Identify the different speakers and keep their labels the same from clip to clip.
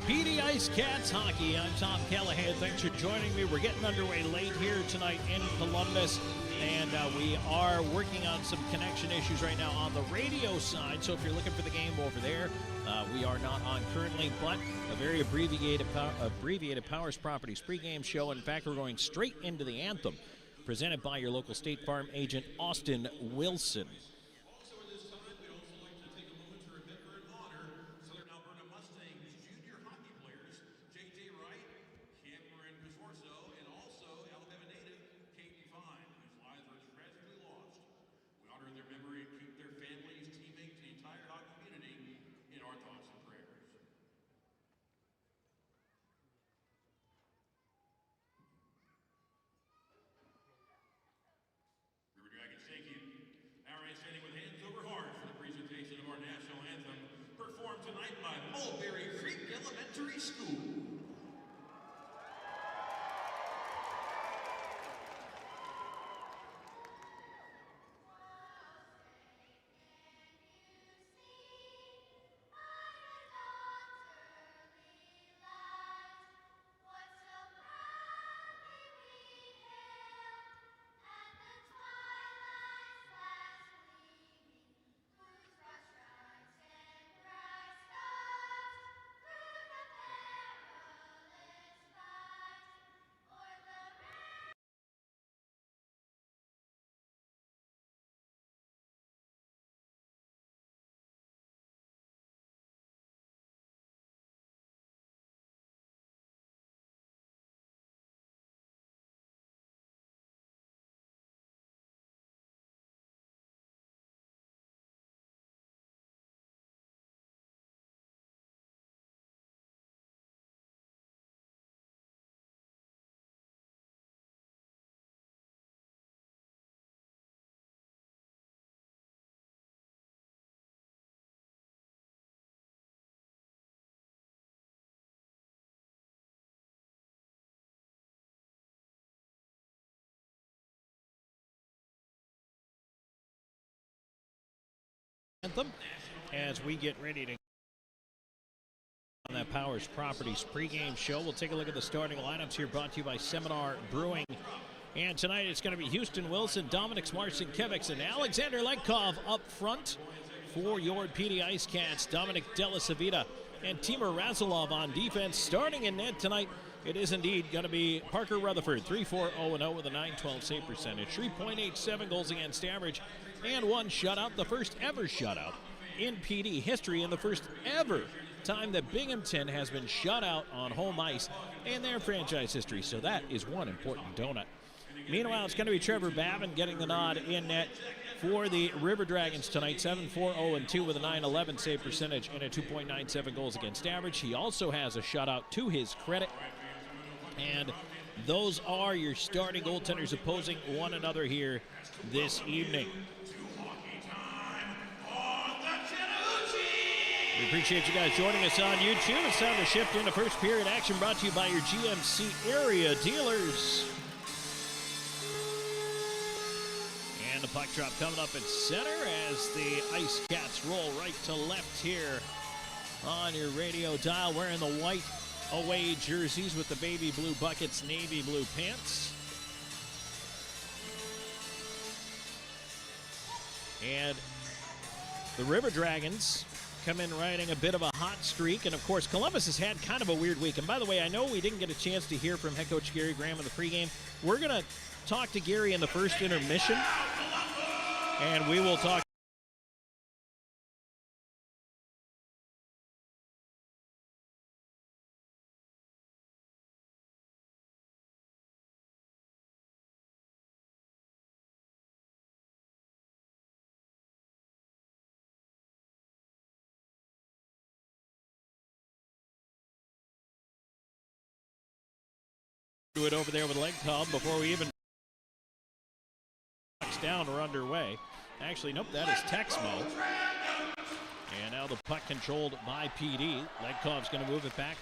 Speaker 1: Dee IceCats hockey. I'm Tom Callahan. Thanks for joining me. We're getting underway late here tonight in Columbus, and we are working on some connection issues right now on the radio side. So if you're looking for the game over there, we are not on currently, but a very abbreviated Powers Properties pregame show. In fact, we're going straight into the anthem, presented by your local State Farm agent, Austin Wilson. Anthem as we get ready to on that Powers Properties pregame show. We'll take a look at the starting lineups here, brought to you by Seminar Brewing. And tonight it's going to be Houston Wilson, Dominic Smarson-Kevix, and Alexander Lenkov up front for your Dee IceCats. Dominic Delasavita and Timur Razilov on defense. Starting in net tonight, it is indeed going to be Parker Rutherford, 3-4-0-0 with a .912 save percentage, 3.87 goals against average, and one shutout, the first ever shutout in PD history, and the first ever time that Binghamton has been shut out on home ice in their franchise history. So that is one important donut. Meanwhile, it's going to be Trevor Babin getting the nod in net for the River Dragons tonight, 7-4-0-2 with a .911 save percentage and a 2.97 goals against average. He also has a shutout to his credit. And those are your starting goaltenders opposing one another here this evening. We appreciate you guys joining us on YouTube. It's time to shift into first period action, brought to you by your GMC area dealers. And the puck drop coming up at center as the IceCats roll right to left here on your radio dial, wearing the white away jerseys with the baby blue buckets, navy blue pants. And the River Dragons come in riding a bit of a hot streak. And, of course, Columbus has had kind of a weird week. And, by the way, I know we didn't get a chance to hear from head coach Gary Graham in the pregame. We're going to talk to Gary in the first intermission, and we will talk do it over there with Lenkov before we even down or underway. Actually, nope, that is Texmo. And now the puck controlled by PD. Lenkov's going to move it back.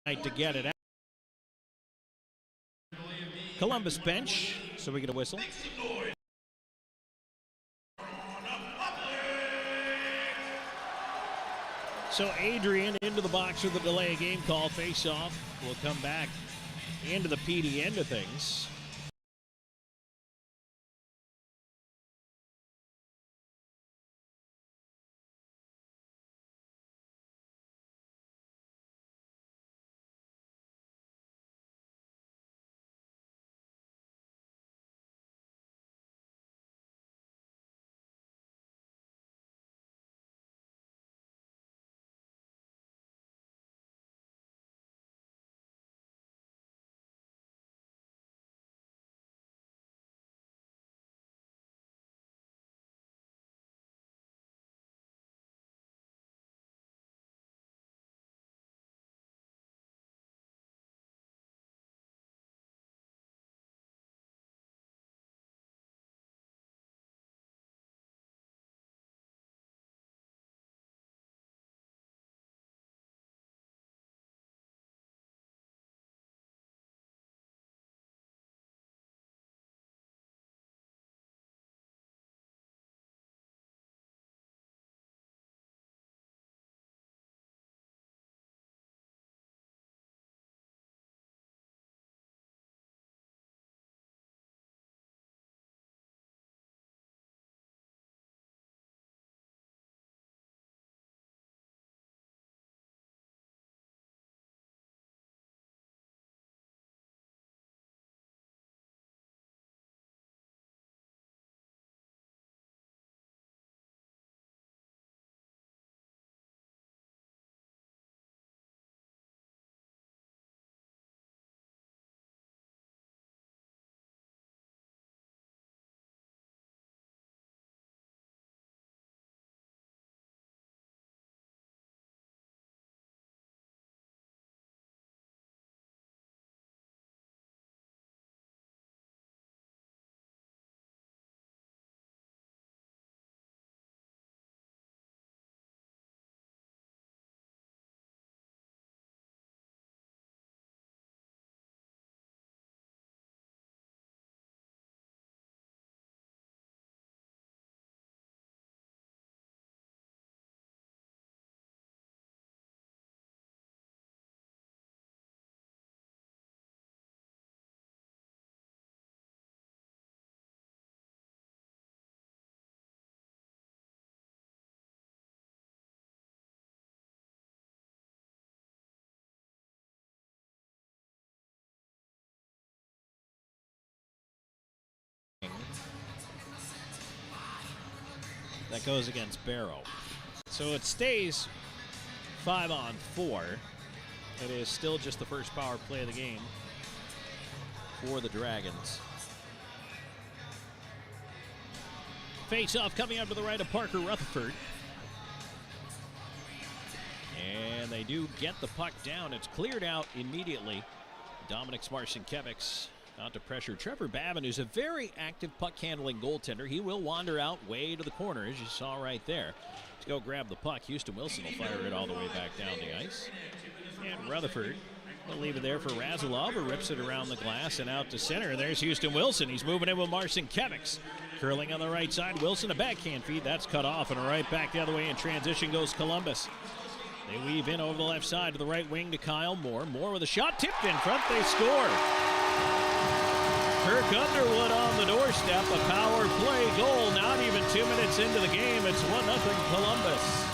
Speaker 1: to get it out. Columbus bench, so we get a whistle. So Adrian into the box with the delay game call. Face-off will come back into the PD end of things. That goes against Barrow. So it stays 5-on-4. It is still just the first power play of the game for the Dragons. Face-off coming out to the right of Parker Rutherford. And they do get the puck down. It's cleared out immediately. Dominic Marcinkiewicz out to pressure Trevor Babin, who's a very active puck-handling goaltender. He will wander out way to the corner, as you saw right there, to go grab the puck. Houston Wilson will fire it all the way back down the ice. And Rutherford will leave it there for Razilov, who rips it around the glass and out to center. There's Houston Wilson. He's moving in with Marcinkiewicz. Curling on the right side. Wilson, a backhand feed. That's cut off, and right back the other way in transition goes Columbus. They weave in over the left side to the right wing to Kyle Moore. Moore with a shot tipped in front. They score. Kirk Underwood on the doorstep, a power play goal. Not even 2 minutes into the game. It's 1-0 Columbus.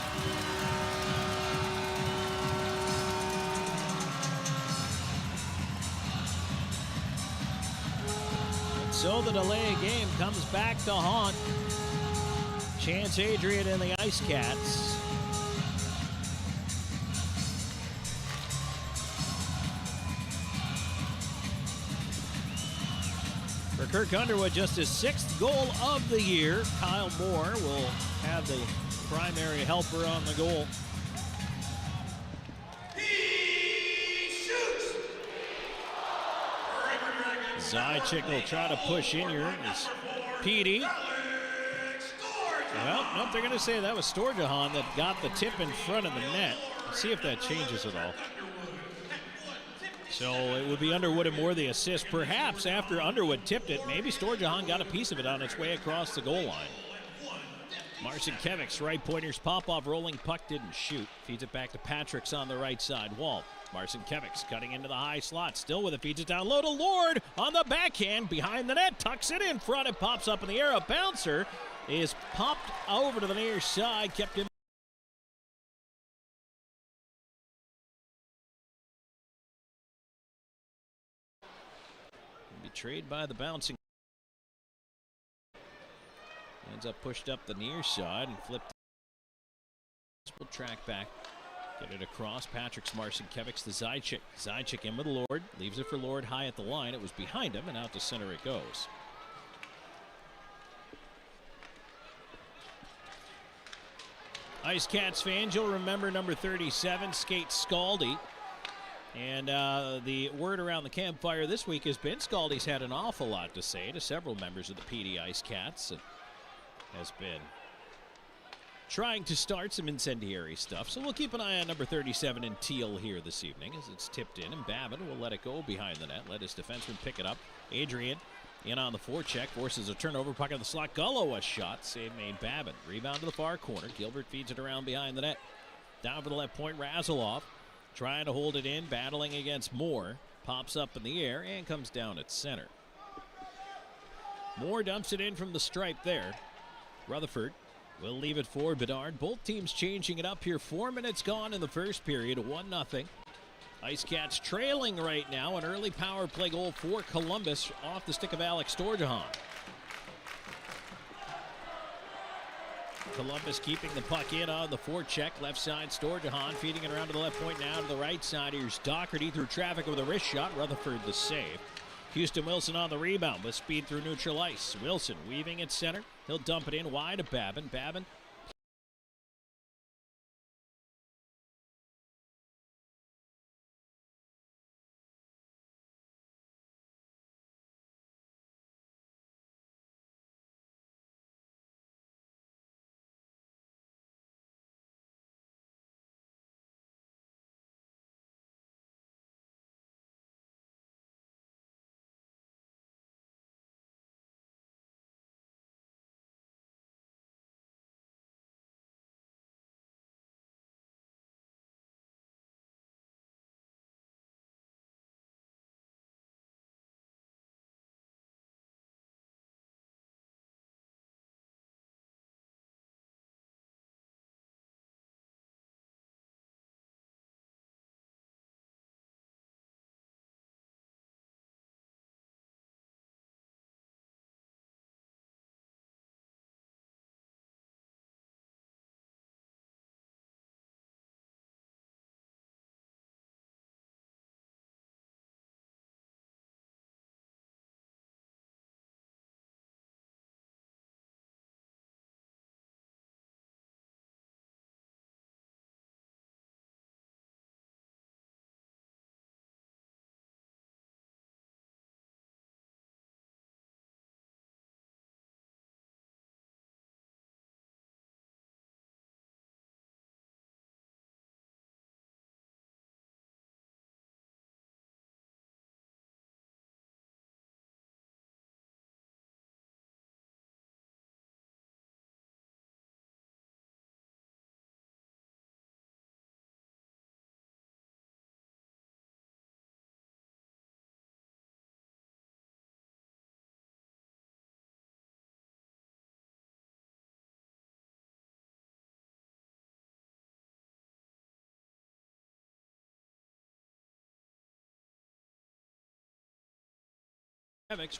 Speaker 1: And so the delay game comes back to haunt Chance Adrian and the IceCats. For Kirk Underwood, just his 6th goal of the year. Kyle Moore will have the primary helper on the goal. He shoots! Zajac will try to push in here. It's PD. Well, nope, they're going to say that was Storjahan that got the tip in front of the net. Let's see if that changes at all. So it would be Underwood and Moore the assist. Perhaps after Underwood tipped it, maybe Storjahan got a piece of it on its way across the goal line. Marcinkiewicz, right pointers pop off, rolling puck didn't shoot. Feeds it back to Patrick's on the right side wall. Marcinkiewicz cutting into the high slot, still with it, feeds it down low to Lord on the backhand, behind the net, tucks it in front, it pops up in the air. A bouncer is popped over to the near side, kept him. Betrayed by the bouncing. Ends up pushed up the near side and flipped. We'll track back. Get it across. Patrick's Marcinkiewicz to Zajac. Zajac in with Lord. Leaves it for Lord high at the line. It was behind him, and out to center it goes. IceCats fans, you'll remember number 37, Skate Scaldi. And the word around the campfire this week has been Scaldi's had an awful lot to say to several members of the PD IceCats. And has been trying to start some incendiary stuff. So we'll keep an eye on number 37 in teal here this evening as it's tipped in. And Babin will let it go behind the net. Let his defenseman pick it up. Adrian in on the forecheck. Forces a turnover. Puck in the slot. Gullo a shot. Save made Babin. Rebound to the far corner. Gilbert feeds it around behind the net. Down for the left point. Razilov trying to hold it in. Battling against Moore. Pops up in the air and comes down at center. Moore dumps it in from the stripe there. Rutherford will leave it for Bedard. Both teams changing it up here. 4 minutes gone in the first period. 1-0. IceCats trailing right now. An early power play goal for Columbus off the stick of Alex Storjahan. Columbus keeping the puck in on the forecheck. Left side, Storjahan feeding it around to the left point now to the right side. Here's Doherty through traffic with a wrist shot. Rutherford the save. Houston Wilson on the rebound with speed through neutral ice. Wilson weaving at center. He'll dump it in wide to Babin. Babin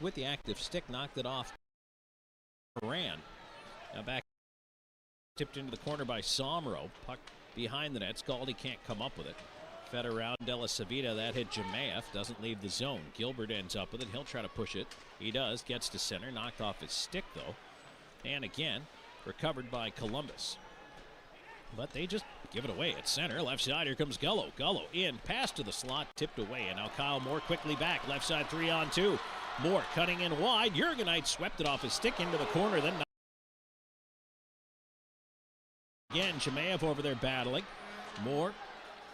Speaker 1: with the active stick knocked it off. Moran. Now back tipped into the corner by Somro. Puck behind the net. Scaldi can't come up with it. Fed around Della Savita. That hit Jemaev. Doesn't leave the zone. Gilbert ends up with it. He'll try to push it. He does. Gets to center. Knocked off his stick though. And again, recovered by Columbus. But they just give it away at center. Left side, here comes Gullo. Gullo in, pass to the slot, tipped away. And now Kyle Moore quickly back. Left side 3-on-2. Moore cutting in wide. Jurgenite swept it off his stick into the corner. Then again, Jemaev over there battling. Moore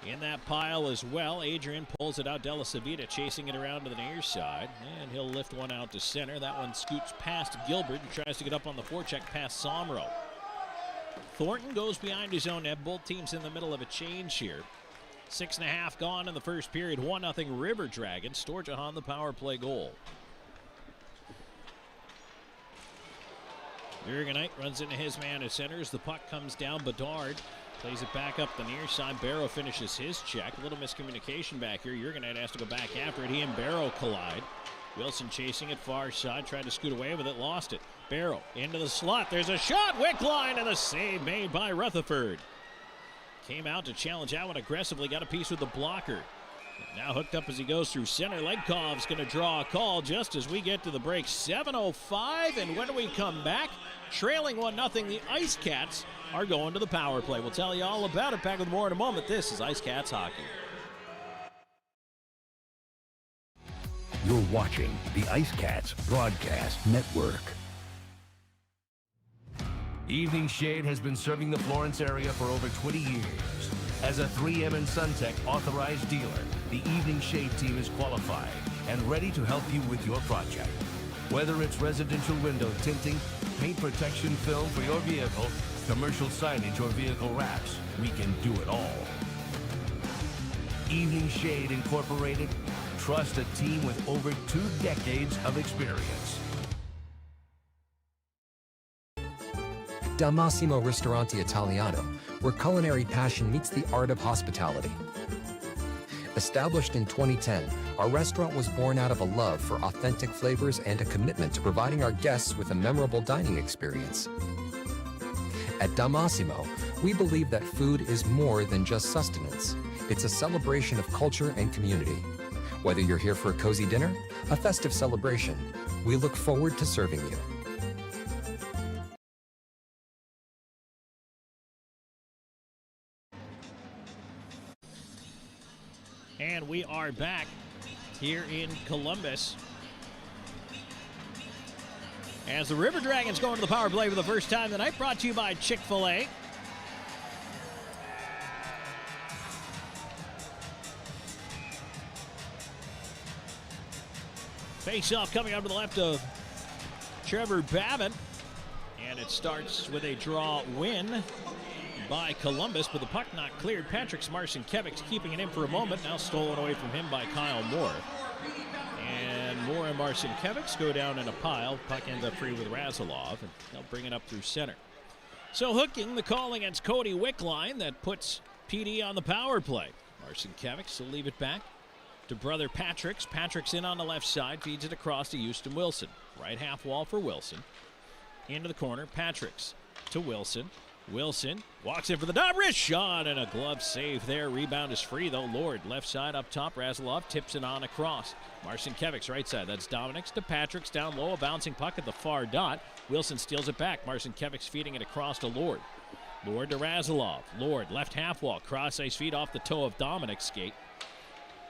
Speaker 1: In that pile as well, Adrian pulls it out. De La Savita chasing it around to the near side, and he'll lift one out to center. That one scoots past Gilbert and tries to get up on the forecheck past Somro. Thornton goes behind his own net. Both teams in the middle of a change here. 6.5 gone in the first period. 1-0 River Dragons. Storjahan the power play goal. Jurgenite runs into his man at center as the puck comes down. Bedard plays it back up the near side. Barrow finishes his check. A little miscommunication back here. Jurgenite has to go back after it. He and Barrow collide. Wilson chasing it far side. Tried to scoot away with it. Lost it. Barrow into the slot. There's a shot. Wickline and the save made by Rutherford. Came out to challenge that one aggressively. Got a piece with the blocker. Now hooked up as he goes through center. Legkov's going to draw a call just as we get to the break. 7:05, and when do we come back? Trailing 1-0, the IceCats are going to the power play. We'll tell you all about it. Back with more in a moment. This is IceCats Hockey.
Speaker 2: You're watching the IceCats Broadcast Network.
Speaker 3: Evening Shade has been serving the Florence area for over 20 years. As a 3M and SunTech authorized dealer, the Evening Shade team is qualified and ready to help you with your project. Whether it's residential window tinting, paint protection film for your vehicle, commercial signage, or vehicle wraps, we can do it all. Evening Shade Incorporated. Trust a team with over 2 decades of experience.
Speaker 4: Dal Massimo Ristorante Italiano, where culinary passion meets the art of hospitality. Established in 2010, our restaurant was born out of a love for authentic flavors and a commitment to providing our guests with a memorable dining experience. At Dal Massimo, we believe that food is more than just sustenance. It's a celebration of culture and community. Whether you're here for a cozy dinner, a festive celebration, we look forward to serving you.
Speaker 1: And we are back here in Columbus as the River Dragons go into the power play for the first time tonight. Brought to you by Chick-fil-A. Face-off coming out to the left of Trevor Babbitt. And it starts with a draw win by Columbus, but the puck not cleared. Patrick Marcinkiewicz keeping it in for a moment. Now stolen away from him by Kyle Moore. And Moore and Marcinkiewicz go down in a pile. Puck ends up free with Razilov, and they'll bring it up through center. So hooking the call against Cody Wickline that puts PD on the power play. Marcinkiewicz will leave it back to brother Patrick's. Patrick's in on the left side, feeds it across to Houston Wilson. Right half wall for Wilson. Into the corner, Patrick's to Wilson. Wilson walks in for the dot, wrist shot, and a glove save there. Rebound is free, though. Lord, left side up top. Razilov tips it on across. Marcinkiewicz, right side. That's Dominic's to Patrick's. Down low, a bouncing puck at the far dot. Wilson steals it back. Marcinkiewicz feeding it across to Lord. Lord to Razilov. Lord, left half wall. Cross ice feed off the toe of Dominic's skate.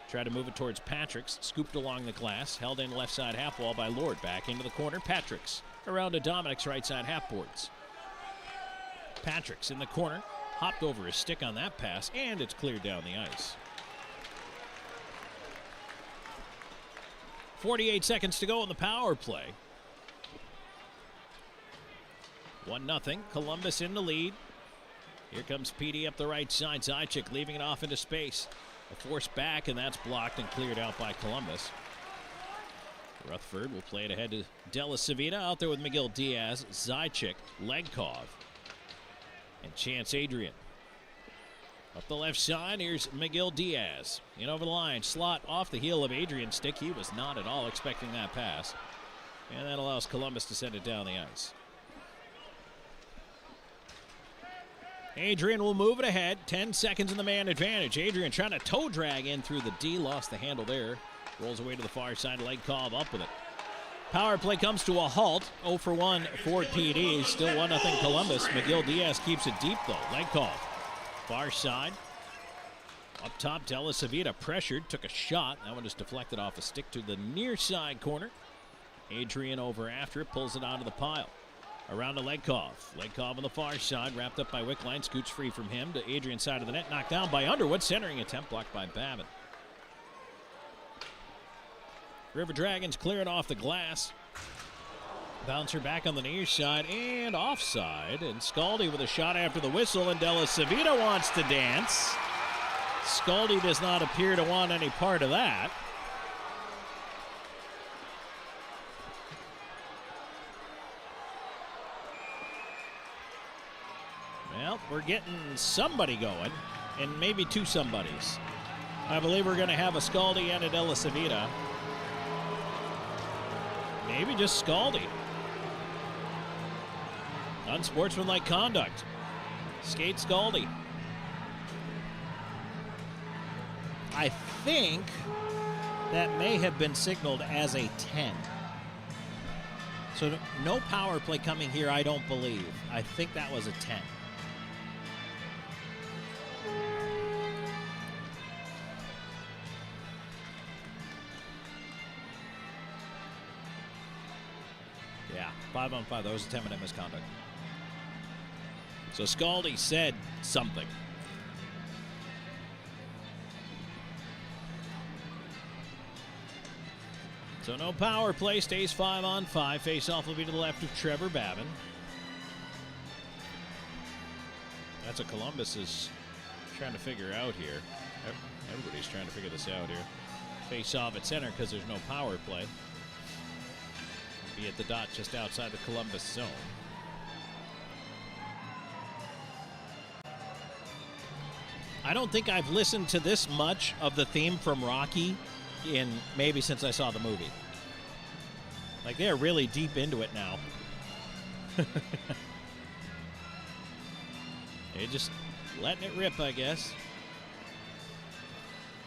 Speaker 1: Try to move it towards Patrick's. Scooped along the glass. Held in left side half wall by Lord. Back into the corner. Patrick's around to Dominic's right side half boards. Patrick's in the corner, hopped over his stick on that pass, and it's cleared down the ice. 48 seconds to go in the power play. 1-0, Columbus in the lead. Here comes PD up the right side. Zajac leaving it off into space. A force back, and that's blocked and cleared out by Columbus. Rutherford will play it ahead to De La Savita. Out there with Miguel Diaz, Zajac, Legkov. And Chance Adrian. Up the left side, here's Miguel Diaz. In over the line, slot off the heel of Adrian's stick. He was not at all expecting that pass. And that allows Columbus to send it down the ice. Adrian will move it ahead. 10 seconds in the man advantage. Adrian trying to toe drag in through the D. Lost the handle there. Rolls away to the far side. Legkov up with it. Power play comes to a halt. 0 for 1 for PD. Still 1-0 Columbus. Miguel Diaz keeps it deep, though. Legkov. Far side. Up top, De La Savita pressured. Took a shot. That one is deflected off a stick to the near side corner. Adrian over after it. Pulls it onto the pile. Around to Legkov. Legkov on the far side, wrapped up by Wickline. Scoots free from him to Adrian's side of the net. Knocked down by Underwood. Centering attempt blocked by Babin. River Dragons clearing off the glass. Bouncer back on the near side and offside. And Scaldi with a shot after the whistle. And Della Savita wants to dance. Scaldi does not appear to want any part of that. Well, we're getting somebody going, and maybe two somebodies. I believe we're going to have a Scaldi and a Della Savita. Maybe just Scaldi. Unsportsmanlike conduct. Skate Scaldi. I think that may have been signaled as a 10. So no power play coming here, I don't believe. I think that was a 10. Yeah, 5-on-5. That was a 10-minute misconduct. So Scaldi said something. So no power play. Stays 5-on-5. Face-off will be to the left of Trevor Babin. That's what Columbus is trying to figure out here. Everybody's trying to figure this out here. Face-off at center because there's no power play. Be at the dot just outside the Columbus zone. I don't think I've listened to this much of the theme from Rocky in maybe since I saw the movie. Like, they're really deep into it now. They're just letting it rip, I guess.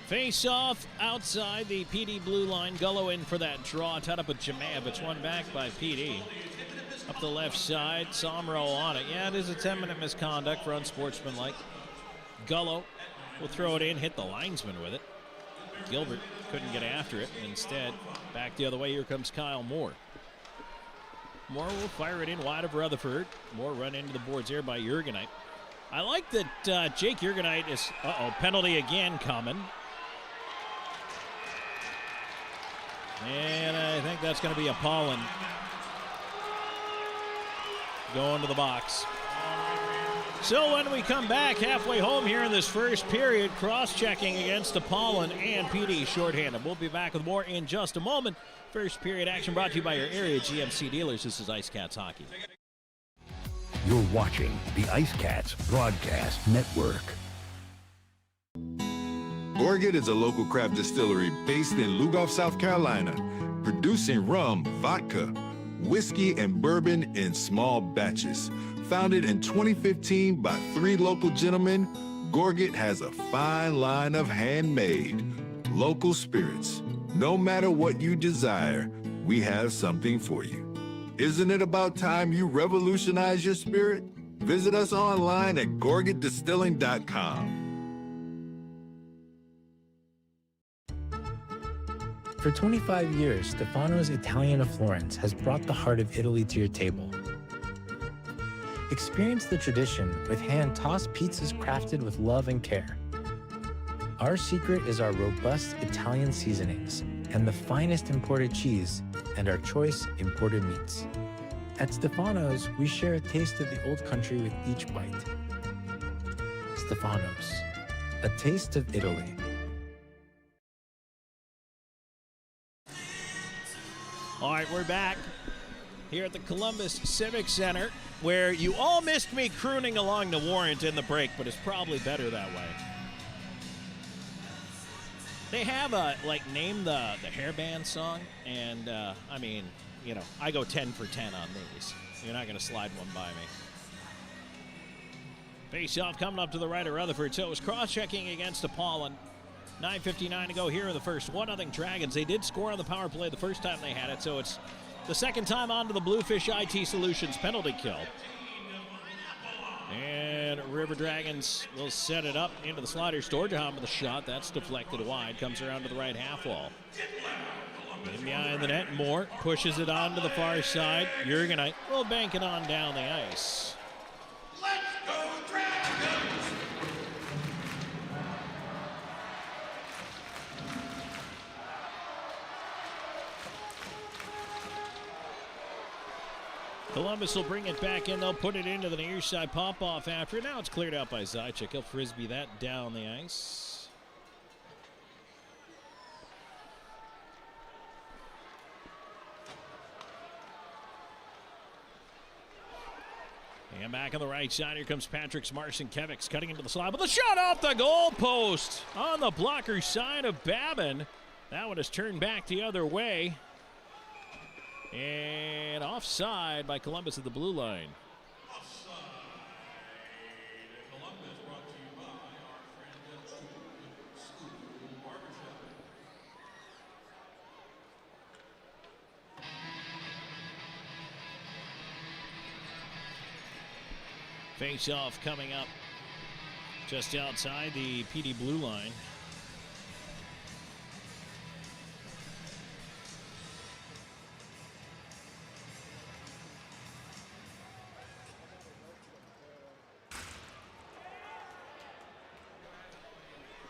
Speaker 1: Face off outside the PD blue line. Gullo in for that draw. Tied up with Jamaev. It's won back by PD. Up the left side. Somro on it. Yeah, it is a 10-minute misconduct for unsportsmanlike. Gullo will throw it in. Hit the linesman with it. Gilbert couldn't get after it. Instead, back the other way. Here comes Kyle Moore. Moore will fire it in wide of Rutherford. Moore run into the boards there by Jurgenite. I like that Jake Jurgenite is... penalty again coming. And I think that's going to be a Pollen going to the box. So when we come back halfway home here in this first period, cross-checking against Apollon and PD shorthanded. We'll be back with more in just a moment. First period action brought to you by your area GMC dealers. This is IceCats Hockey.
Speaker 2: You're watching the IceCats Broadcast Network.
Speaker 5: Gorget is a local craft distillery based in Lugoff, South Carolina, producing rum, vodka, whiskey, and bourbon in small batches. Founded in 2015 by 3 local gentlemen, Gorget has a fine line of handmade, local spirits. No matter what you desire, we have something for you. Isn't it about time you revolutionize your spirit? Visit us online at gorgetdistilling.com.
Speaker 6: For 25 years, Stefano's Italian of Florence has brought the heart of Italy to your table. Experience the tradition with hand-tossed pizzas crafted with love and care. Our secret is our robust Italian seasonings and the finest imported cheese and our choice imported meats. At Stefano's, we share a taste of the old country with each bite. Stefano's, a taste of Italy.
Speaker 1: All right, we're back here at the Columbus Civic Center, where you all missed me crooning along the warrant in the break, but it's probably better that way. They have name the hairband song, and I mean, you know, I go 10 for 10 on these. You're not going to slide one by me. Face-off coming up to the right of Rutherford, so it was cross-checking against Apollon. 9:59 to go here in the first. 1-0 Dragons. They did score on the power play the first time they had it, so it's the second time onto the Bluefish IT Solutions penalty kill. And River Dragons will set it up into the slider. Storjahan with a shot. That's deflected wide. Comes around to the right half wall. In behind the net, Moore pushes it on to the far side. Jurgenite will bank it on down the ice.
Speaker 7: Let's go, Dragons!
Speaker 1: Columbus will bring it back in. They'll put it into the near side pop-off after. Now it's cleared out by Zajac. He'll frisbee that down the ice. And back on the right side, here comes Patrick Marcinkiewicz cutting into the slot, but the shot off the goal post on the blocker side of Babin. That one is turned back the other way. And offside by Columbus at the blue line.
Speaker 7: Columbus brought to you by our friend at School Barbershop.
Speaker 1: Face-off coming up just outside the PD blue line.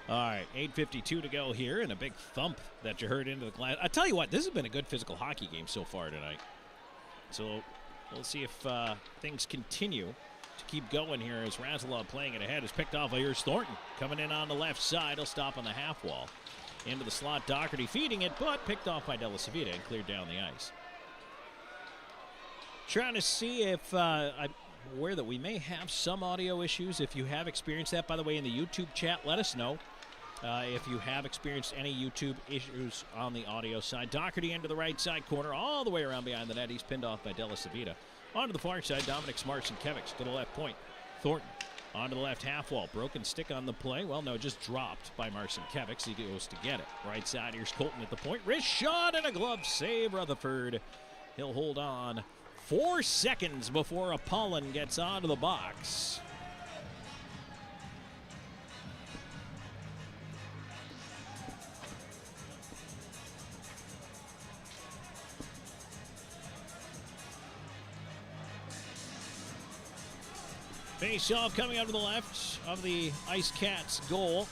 Speaker 1: All right, 8:52 to go here, and a big thump that you heard into the glass. I tell you what, this has been a good physical hockey game so far tonight. So we'll see if things continue to keep going here as Razilov playing it ahead is picked off. Here's Thornton coming in on the left side. He'll stop on the half wall. Into the slot, Doherty feeding it, but picked off by De La Civita and cleared down the ice. Trying to see if I'm aware that we may have some audio issues. If you have experienced that, by the way, in the YouTube chat, let us know. If you have experienced any YouTube issues on the audio side. Doherty into the right side corner, all the way around behind the net. He's pinned off by De La Civita. Onto the far side, Dominic Marcinkiewicz to the left point. Thornton onto the left half wall. Broken stick on the play. Well, no, just dropped by Marcinkiewicz. He goes to get it. Right side, here's Colton at the point. Wrist shot and a glove save, Rutherford. He'll hold on 4 seconds before Apollon gets onto the box. Face-off coming out to the left of the IceCats goal.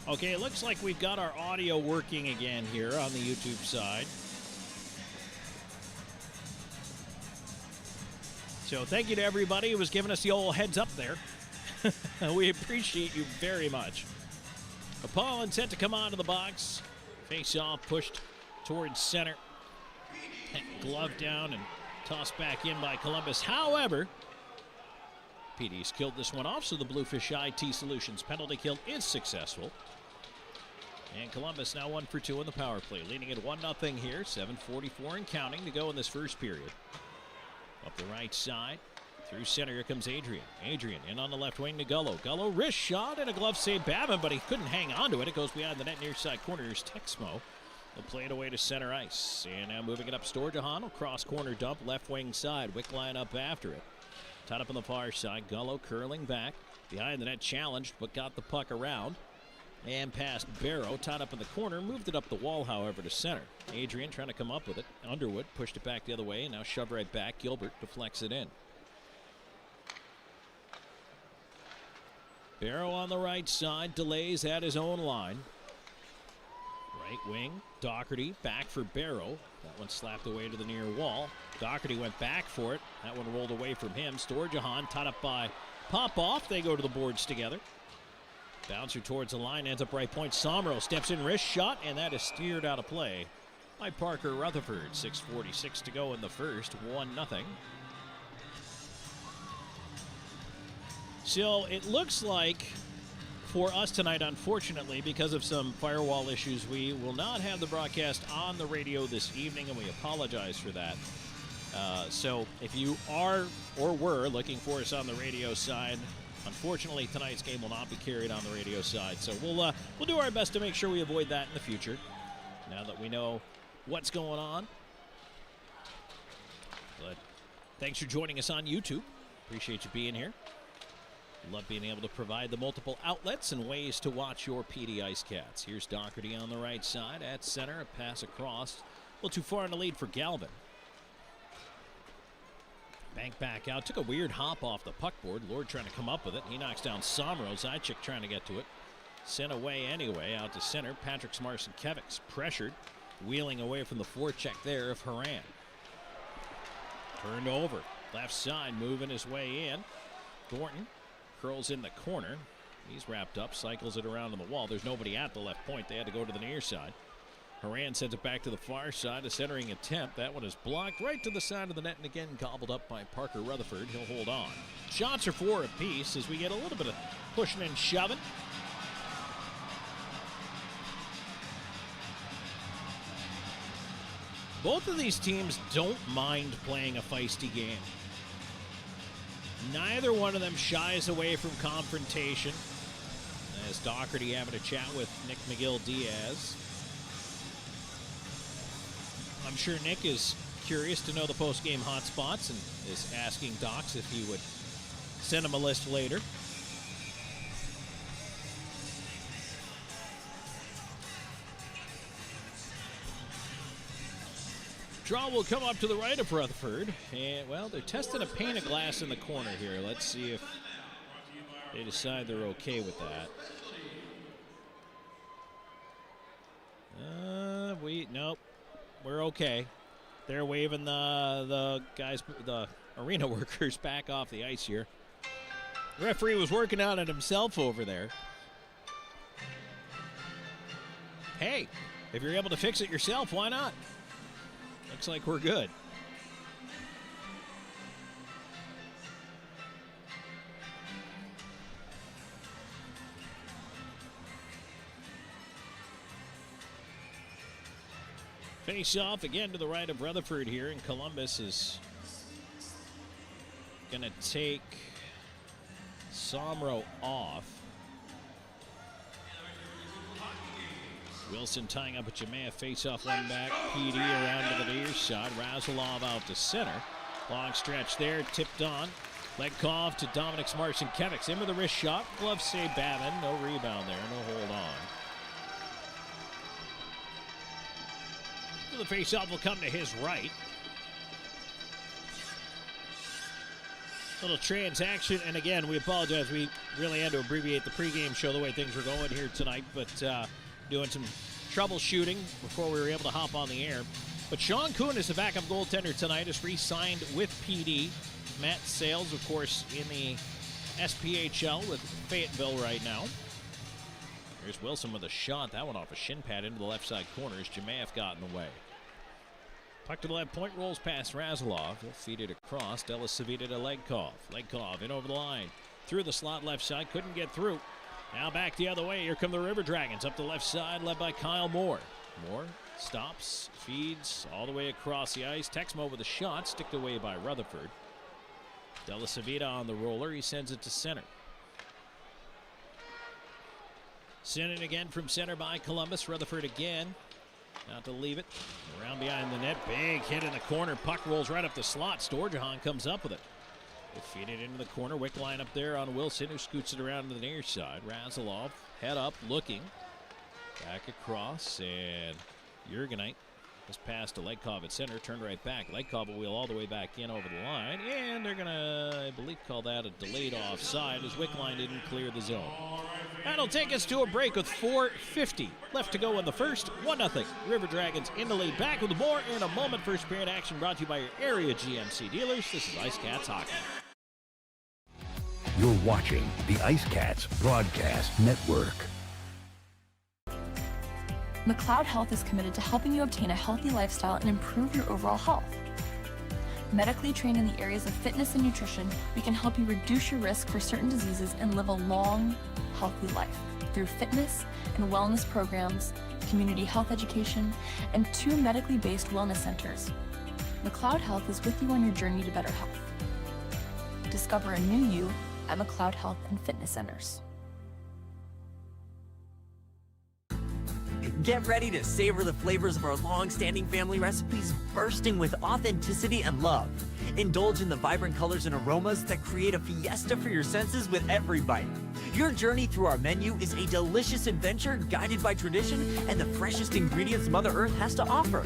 Speaker 1: Okay, it looks like we've got our audio working again here on the YouTube side. So thank you to everybody who was giving us the old heads up there. We appreciate you very much. Apollon set to come onto the box. Face-off pushed towards center. Glove down and tossed back in by Columbus. However, PD's killed this one off, so the Bluefish IT Solutions penalty kill is successful. And Columbus now 1 for 2 in the power play, leading at 1-0 here. 7:44 and counting to go in this first period. Up the right side, through center, here comes Adrian. Adrian in on the left wing to Gullo. Gullo wrist shot and a glove save Babin, but he couldn't hang on to it. It goes behind the net near side corner. Here's Texmo. They'll play it away to center ice. And now moving it up, Storjahan will cross corner dump, left wing side. Wick line up after it. Tied up on the far side. Gullo curling back. Behind the net, challenged, but got the puck around. And past Barrow, tied up in the corner. Moved it up the wall, however, to center. Adrian trying to come up with it. Underwood pushed it back the other way. And now shoved right back. Gilbert deflects it in. Barrow on the right side. Delays at his own line. Right wing, Doherty back for Barrow. That one slapped away to the near wall. Doherty went back for it. That one rolled away from him. Storjahan tied up by Popoff. They go to the boards together. Bouncer towards the line, ends up right point. Somro steps in, wrist shot, and that is steered out of play by Parker Rutherford. 6:46 to go in the first, 1-0. So it looks like for us tonight, unfortunately, because of some firewall issues, we will not have the broadcast on the radio this evening, and we apologize for that. So if you are or were looking for us on the radio side, unfortunately, tonight's game will not be carried on the radio side. So we'll do our best to make sure we avoid that in the future, now that we know what's going on. But thanks for joining us on YouTube. Appreciate you being here. Love being able to provide the multiple outlets and ways to watch your PD IceCats. Here's Doherty on the right side at center. A pass across. A little too far in the lead for Galvin. Bank back out. Took a weird hop off the puck board. Lord trying to come up with it. He knocks down Somro. Zajac trying to get to it. Sent away anyway. Out to center. Patrick Smarcinkevics pressured. Wheeling away from the forecheck there of Haran. Turned over. Left side moving his way in. Thornton curls in the corner. He's wrapped up. Cycles it around on the wall. There's nobody at the left point. They had to go to the near side. Haran sends it back to the far side. A centering attempt. That one is blocked right to the side of the net and again gobbled up by Parker Rutherford. He'll hold on. Shots are 4 apiece as we get a little bit of pushing and shoving. Both of these teams don't mind playing a feisty game. Neither one of them shies away from confrontation. As Doherty having a chat with Nick McGill-Diaz. I'm sure Nick is curious to know the post-game hotspots and is asking Docs if he would send him a list later. Draw will come up to the right of Rutherford. And, well, they're testing a pane of glass in the corner here. Let's see if they decide they're okay with that. Nope. We're okay. They're waving the guys, the arena workers back off the ice here. The referee was working on it himself over there. Hey, if you're able to fix it yourself, why not? Looks like we're good. Face off again to the right of Rutherford here, and Columbus is going to take Somro off. Wilson tying up with Jemea, face off one back. PD around to the near side. Razalov out to center. Long stretch there, tipped on. Legkov to Dominic Smarcinkevics. In with a wrist shot. Glove save Babin. No rebound there. No hold on. The face-off will come to his right. Little transaction, and again, we apologize. We really had to abbreviate the pregame show the way things were going here tonight, but doing some troubleshooting before we were able to hop on the air. But Sean Kuhn is the backup goaltender tonight, is re-signed with PD. Matt Sales, of course, in the SPHL with Fayetteville right now. Here's Wilson with a shot. That one off a shin pad into the left side corner as Jemaev got in the way. Puck to the left point, rolls past Razalov. He'll feed it across. Della Savita to Legkov. Legkov in over the line. Through the slot left side. Couldn't get through. Now back the other way. Here come the River Dragons. Up the left side, led by Kyle Moore. Moore stops, feeds all the way across the ice. Texmo with a shot. Sticked away by Rutherford. Della Savita on the roller. He sends it to center. Sent it again from center by Columbus. Rutherford again. Not to leave it. Around behind the net. Big hit in the corner. Puck rolls right up the slot. Storjahan comes up with it. They feed it into the corner. Wick line up there on Wilson, who scoots it around to the near side. Razalov head up looking. Back across. And Jurgenite was passed to Legkov at center. Turned right back. Legkov will wheel all the way back in over the line. And they're going to, I believe, call that a delayed offside as Wick line didn't clear the zone. That'll take us to a break with 4:50 left to go in the first. 1-0. River Dragons in the lead. Back with more in a moment. First period action brought to you by your area GMC dealers. This is IceCats Hockey.
Speaker 2: You're watching the IceCats Broadcast Network.
Speaker 8: McLeod Health is committed to helping you obtain a healthy lifestyle and improve your overall health. Medically trained in the areas of fitness and nutrition, we can help you reduce your risk for certain diseases and live a long, healthy life through fitness and wellness programs, community health education, and 2 medically based wellness centers. McLeod Health is with you on your journey to better health. Discover a new you at McLeod Health and Fitness Centers.
Speaker 9: Get ready to savor the flavors of our long-standing family recipes bursting with authenticity and love. Indulge in the vibrant colors and aromas that create a fiesta for your senses with every bite. Your journey through our menu is a delicious adventure guided by tradition and the freshest ingredients Mother Earth has to offer.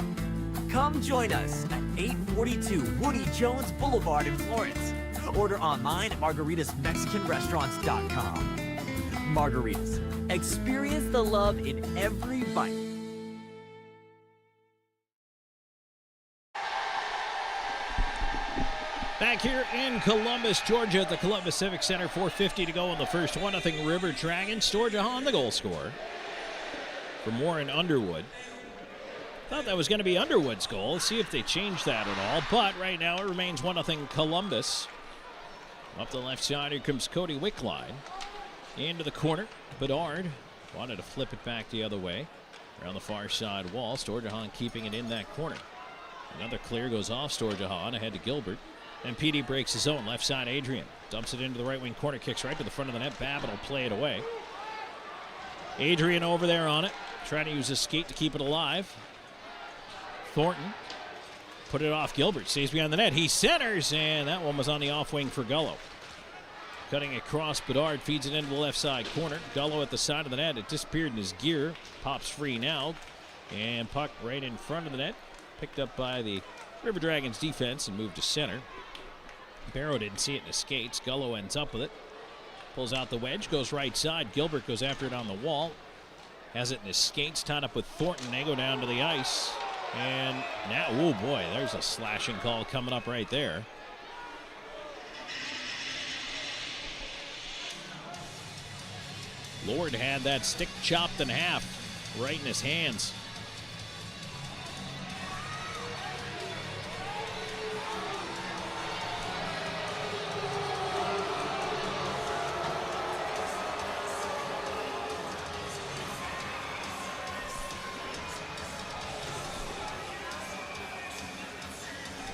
Speaker 9: Come join us at 842 Woody Jones Boulevard in Florence. Order online at margaritasmexicanrestaurants.com. Margaritas. Experience the love in every bite.
Speaker 1: Back here in Columbus, Georgia at the Columbus Civic Center, 4:50 to go in the first. 1-0 River Dragons. Storjahan, the goal scorer from Warren Underwood. Thought that was going to be Underwood's goal. Let's see if they change that at all. But right now it remains 1-0 Columbus. Up the left side, here comes Cody Wickline. Into the corner. Bedard wanted to flip it back the other way. Around the far side wall. Storjahan keeping it in that corner. Another clear goes off Storjahan ahead to Gilbert. And PD breaks his own. Left side, Adrian. Dumps it into the right wing corner. Kicks right to the front of the net. Babbitt will play it away. Adrian over there on it. Trying to use his skate to keep it alive. Thornton put it off Gilbert. Stays behind the net. He centers, and that one was on the off wing for Gullo. Cutting across, Bedard feeds it into the left side corner. Gullo at the side of the net. It disappeared in his gear. Pops free now. And puck right in front of the net. Picked up by the River Dragons defense and moved to center. Barrow didn't see it in his skates. Gullo ends up with it. Pulls out the wedge. Goes right side. Gilbert goes after it on the wall. Has it in his skates. Tied up with Thornton. They go down to the ice. And now, oh boy, there's a slashing call coming up right there. Lord had that stick chopped in half right in his hands.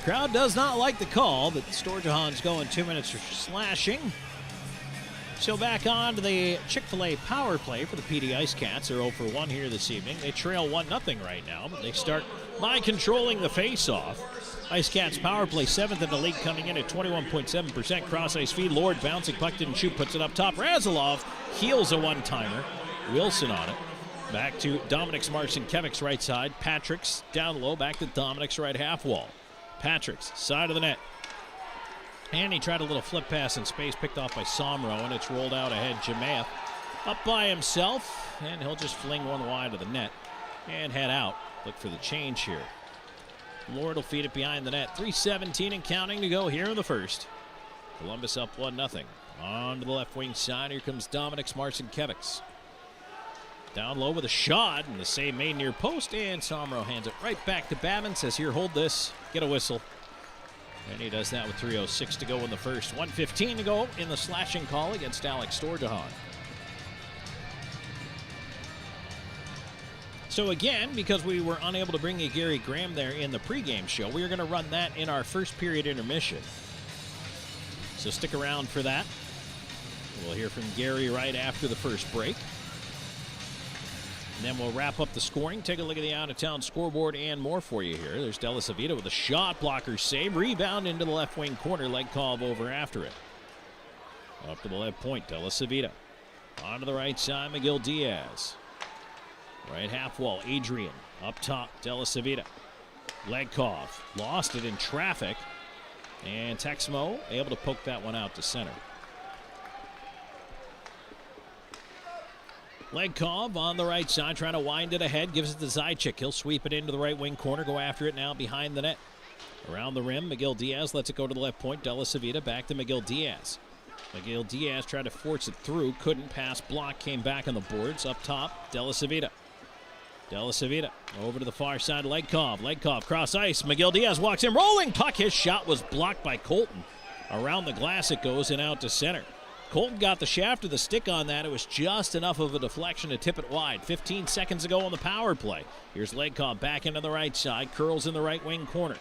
Speaker 1: Crowd does not like the call, but Storjahan's going 2 minutes for slashing. So back on to the Chick-fil-A power play for the PD IceCats. They're 0 for 1 here this evening. They trail 1-0 right now, but they start by controlling the face-off. IceCats power play 7th in the league, coming in at 21.7% cross-ice feed. Lord bouncing, puck didn't shoot, puts it up top. Razilov heals a one-timer. Wilson on it. Back to Dominik's Marcinkevich's right side. Patrick's down low, back to Dominik's right half wall. Patrick's side of the net. And he tried a little flip pass in space, picked off by Somro, and it's rolled out ahead. Jamath up by himself, and he'll just fling one wide of the net and head out. Look for the change here. Lord will feed it behind the net. 3:17 and counting to go here in the first. Columbus up 1-0. On to the left wing side, here comes Dominik's Marcinkevich's. Down low with a shot, and the save made near post, and Somro hands it right back to Babin. Says, here, hold this, get a whistle. And he does that with 3:06 to go in the first. 1:15 to go in the slashing call against Alex Storjahan. So again, because we were unable to bring you Gary Graham there in the pregame show, we are going to run that in our first period intermission. So stick around for that. We'll hear from Gary right after the first break. And then we'll wrap up the scoring, take a look at the out-of-town scoreboard and more for you here. There's Della Savita with a shot blocker save. Rebound into the left wing corner. Legkov over after it. Up to the left point, Della Savita. On to the right side, McGill Diaz. Right half wall, Adrian. Up top, Della Savita. Legkov lost it in traffic. And Texmo able to poke that one out to center. Legkov on the right side, trying to wind it ahead, gives it to Zajac. He'll sweep it into the right wing corner, go after it now behind the net. Around the rim, McGill Diaz lets it go to the left point. Della Savita back to McGill Diaz. McGill Diaz tried to force it through, couldn't pass, block, came back on the boards. Up top, Della Savita. Della Savita over to the far side, Legkov. Legkov cross ice, McGill Diaz walks in, rolling puck. His shot was blocked by Colton. Around the glass it goes and out to center. Colton got the shaft of the stick on that. It was just enough of a deflection to tip it wide. 15 seconds ago on the power play. Here's Legkov back into the right side. Curls in the right wing corner.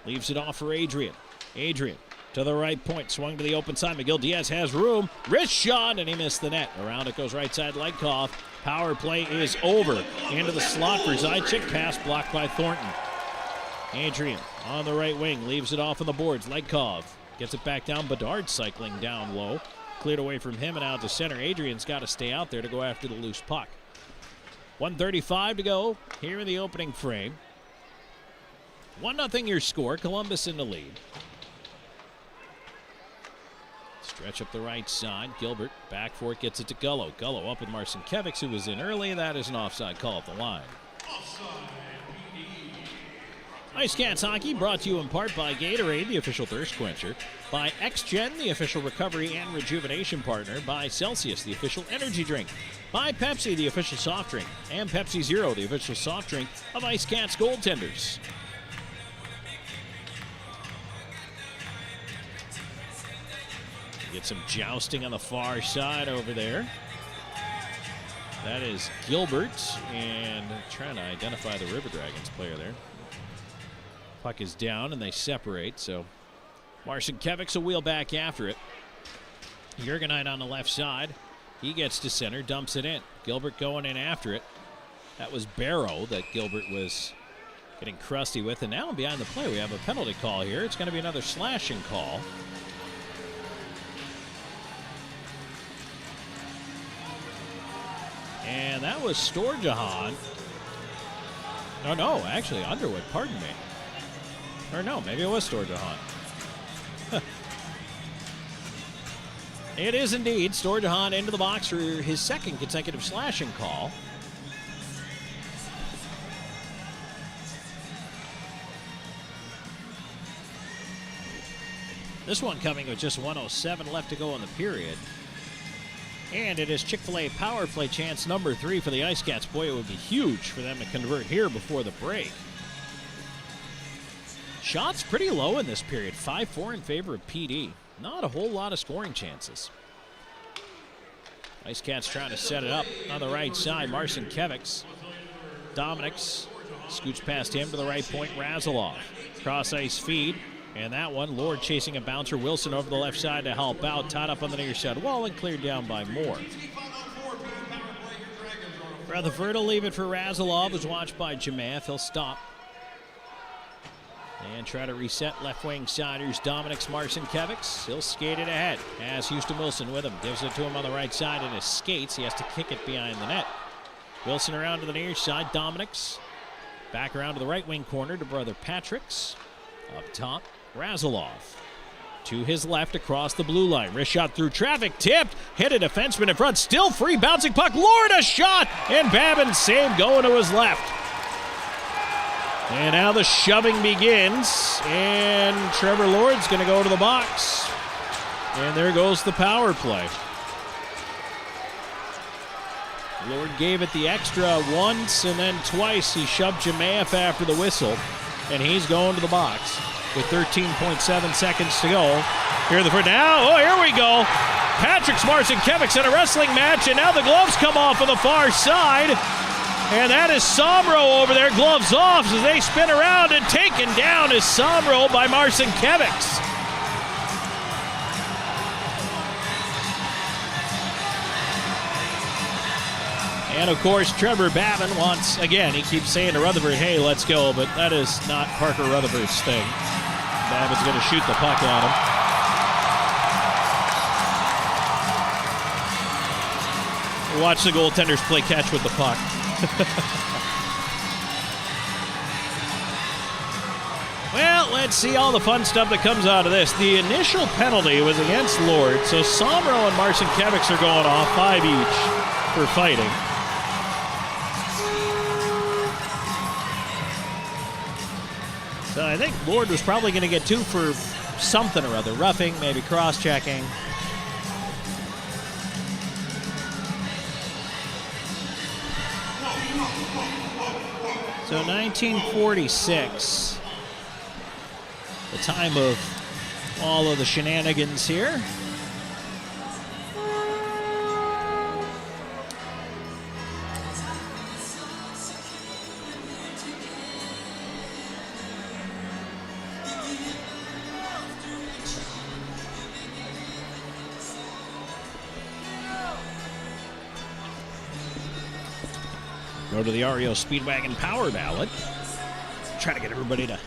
Speaker 1: Leaves it off for Adrian. Adrian to the right point. Swung to the open side. McGill Diaz has room. Wrist shot, and he missed the net. Around it goes right side Legkov. Power play is over. Into the slot for Zajac. Pass blocked by Thornton. Adrian on the right wing, leaves it off on the boards. Leikov gets it back down. Bedard cycling down low. Cleared away from him and out to center. Adrian's got to stay out there to go after the loose puck. 1:35 to go here in the opening frame. 1-0 your score. Columbus in the lead. Stretch up the right side. Gilbert back for it, gets it to Gullo. Gullo up with Marcinkiewicz, who was in early. That is an offside call at the line. IceCats hockey brought to you in part by Gatorade, the official thirst quencher, by XGen, the official recovery and rejuvenation partner, by Celsius, the official energy drink, by Pepsi, the official soft drink, and Pepsi Zero, the official soft drink of IceCats goaltenders. Get some jousting on the far side over there. That is Gilbert, and trying to identify the River Dragons player there. Puck is down and they separate, so Marcinkiewicz will wheel back after it. Jurgenite on the left side. He gets to center, dumps it in. Gilbert going in after it. That was Barrow that Gilbert was getting crusty with, and now behind the play we have a penalty call here. It's going to be another slashing call. And that was Storjahan. No, actually Underwood, pardon me. Or no, maybe it was Storjahan. It is indeed Storjahan into the box for his second consecutive slashing call. This one coming with just 1:07 left to go in the period. And it is Chick-fil-A power play chance number 3 for the IceCats. Boy, it would be huge for them to convert here before the break. Shots pretty low in this period. 5-4 in favor of PD. Not a whole lot of scoring chances. IceCats trying to set it up on the right side. Marcinkiewicz. Dominics scoots past him to the right point. Razilov. Cross ice feed. And that one, Lord chasing a bouncer. Wilson over the left side to help out. Tied up on the near side wall and cleared down by Moore. Rutherford will leave it for Razilov, who's watched by Jamath. He'll stop. And try to reset left wing side. Here's Dominics Marcinkiewicz. He'll skate it ahead as Houston Wilson with him. Gives it to him on the right side in his skates. He has to kick it behind the net. Wilson around to the near side. Dominics back around to the right wing corner to brother Patrick's. Up top, Razilov. To his left across the blue line. Wrist shot through traffic. Tipped. Hit a defenseman in front. Still free. Bouncing puck. Lord, a shot. And Babin's save going to his left. And now the shoving begins. And Trevor Lord's going to go to the box. And there goes the power play. Lord gave it the extra once and then twice. He shoved Jamath after the whistle. And he's going to the box with 13.7 seconds to go. Here the first now. Oh, here we go. Patrick's Marcinkiewicz in a wrestling match, and now the gloves come off on the far side. And that is Somro over there, gloves off as they spin around, and taken down is Somro by Marcinkiewicz. And, of course, Trevor Babin wants, again, he keeps saying to Rutherford, hey, let's go, but that is not Parker Rutherford's thing. Babin's going to shoot the puck at him. Watch the goaltenders play catch with the puck. Well, let's see all the fun stuff that comes out of this. The initial penalty was against Lord, so Somro and Marcinkiewicz are going off 5 each for fighting. So I think Lord was probably going to get 2 for something or other. Roughing, maybe cross-checking. So 1946. The time of all of the shenanigans here. Go to the REO Speedwagon Power Ballot. try to get everybody to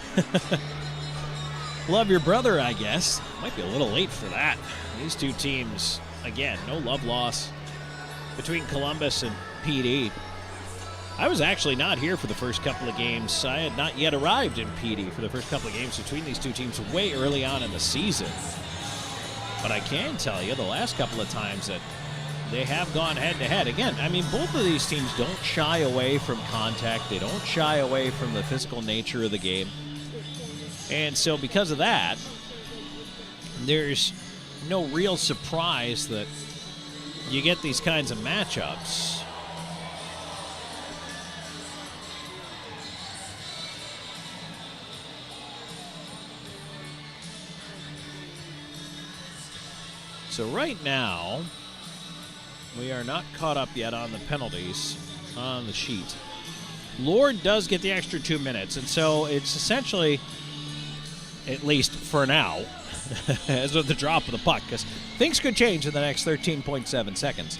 Speaker 1: love your brother, I guess. Might be a little late for that. These two teams, again, no love loss between Columbus and PD. I was actually not here for the first couple of games. I had not yet arrived in PD for the first couple of games between these two teams way early on in the season. But I can tell you the last couple of times that they have gone head-to-head. Again, I mean, both of these teams don't shy away from contact. They don't shy away from the physical nature of the game. And so because of that, there's no real surprise that you get these kinds of matchups. So right now, we are not caught up yet on the penalties on the sheet. Lord does get the extra 2 minutes, and so it's essentially, at least for now, as with the drop of the puck, because things could change in the next 13.7 seconds.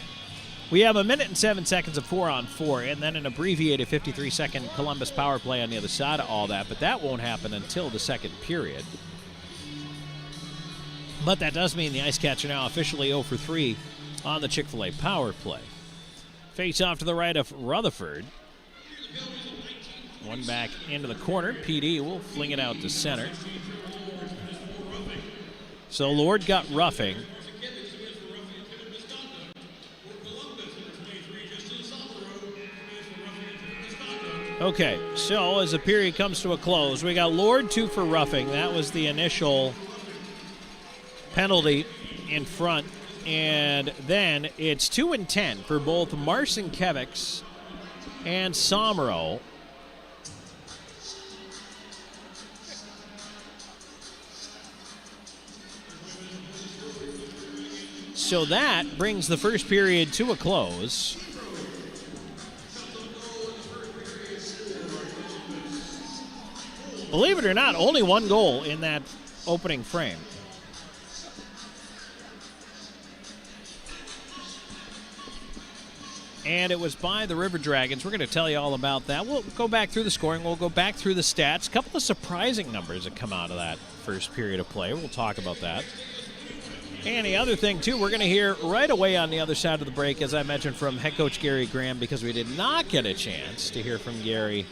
Speaker 1: We have 1 minute and 7 seconds of 4-on-4, and then an abbreviated 53-second Columbus power play on the other side of all that, but that won't happen until the second period. But that does mean the IceCats are now officially 0 for 3 on the Chick-fil-A power play. Face off to the right of Rutherford. One back into the corner. PD will fling it out to center. So Lord got roughing. Okay, so as the period comes to a close, we got Lord 2 for roughing. That was the initial penalty in front, and then it's 2 and 10 for both Marcinkiewicz and Somro. So that brings the first period to a close. Believe it or not, only one goal in that opening frame. And it was by the River Dragons. We're going to tell you all about that. We'll go back through the scoring. We'll go back through the stats. A couple of surprising numbers that come out of that first period of play. We'll talk about that. And the other thing, too, we're going to hear right away on the other side of the break, as I mentioned, from head coach Gary Graham, because we did not get a chance to hear from Gary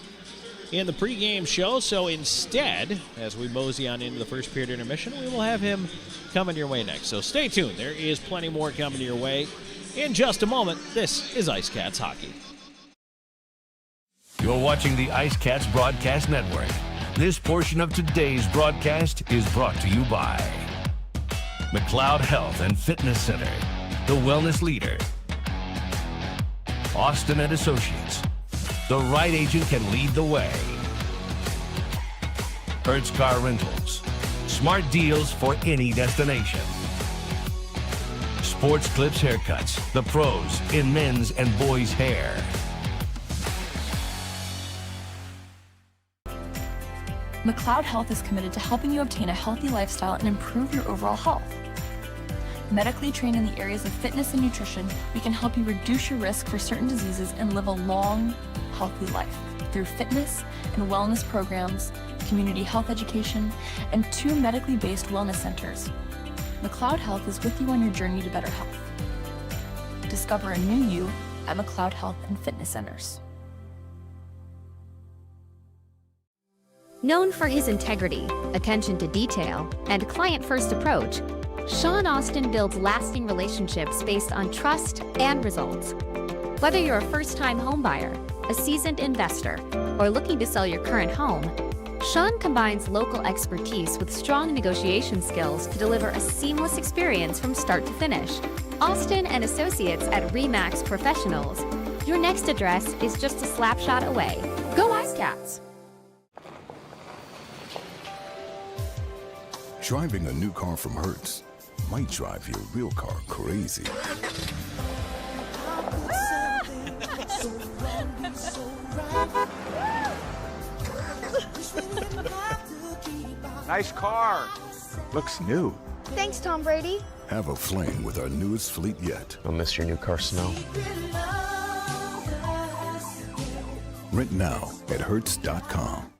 Speaker 1: in the pregame show. So instead, as we mosey on into the first period intermission, we will have him coming your way next. So stay tuned. There is plenty more coming your way. In just a moment, this is IceCats Hockey.
Speaker 3: You're watching the IceCats Broadcast Network. This portion of today's broadcast is brought to you by McLeod Health and Fitness Center, the wellness leader. Austin and Associates. The right agent can lead the way. Hertz Car Rentals. Smart deals for any destination. Sports Clips Haircuts, the pros in men's and boys' hair.
Speaker 8: McLeod Health is committed to helping you obtain a healthy lifestyle and improve your overall health. Medically trained in the areas of fitness and nutrition, we can help you reduce your risk for certain diseases and live a long, healthy life through fitness and wellness programs, community health education, and 2 medically based wellness centers. McLeod Health is with you on your journey to better health. Discover a new you at McLeod Health and Fitness Centers.
Speaker 10: Known for his integrity, attention to detail, and client-first approach, Sean Austin builds lasting relationships based on trust and results. Whether you're a first-time homebuyer, a seasoned investor, or looking to sell your current home, Sean combines local expertise with strong negotiation skills to deliver a seamless experience from start to finish. Austin and Associates at RE/MAX Professionals. Your next address is just a slap shot away. Go IceCats!
Speaker 11: Driving a new car from Hertz might drive your real car crazy.
Speaker 12: Nice car.
Speaker 11: Looks new.
Speaker 13: Thanks, Tom Brady.
Speaker 11: Have a flame with our newest fleet yet.
Speaker 14: I'll miss your new car smell.
Speaker 11: Rent now at Hertz.com.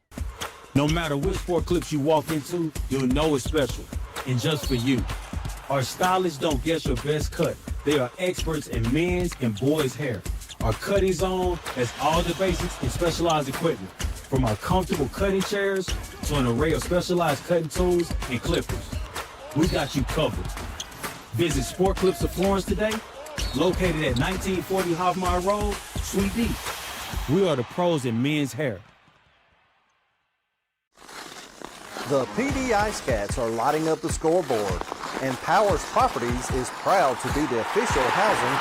Speaker 12: No matter which sport clips you walk into, you'll know it's special and just for you. Our stylists don't guess your best cut. They are experts in men's and boys' hair. Our cutting zone has all the basics and specialized equipment, from our comfortable cutting chairs to an array of specialized cutting tools and clippers. We got you covered. Visit Sport Clips of Florence today, located at 1940 Hoffmeyer Road, Suite D. We are the pros in men's hair.
Speaker 13: The PD IceCats are lighting up the scoreboard, and Powers Properties is proud to be the official housing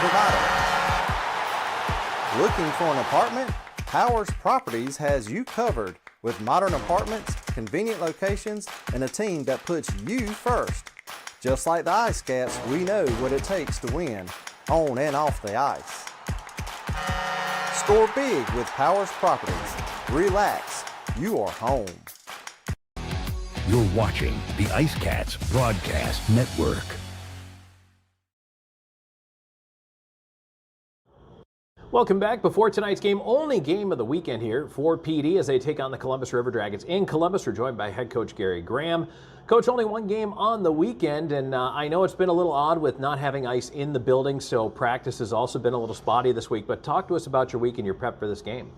Speaker 13: provider. Looking for an apartment? Powers Properties has you covered with modern apartments, convenient locations, and a team that puts you first. Just like the IceCats, we know what it takes to win, on and off the ice. Score big with Powers Properties. Relax, you are home.
Speaker 2: You're watching the IceCats Broadcast Network.
Speaker 14: Welcome back. Before tonight's game, only game of the weekend here for PD as they take on the Columbus River Dragons in Columbus. We're joined by head coach Gary Graham. Coach, only one game on the weekend, and I know it's been a little odd with not having ice in the building, so practice has also been a little spotty this week. But talk to us about your week and your prep for this game.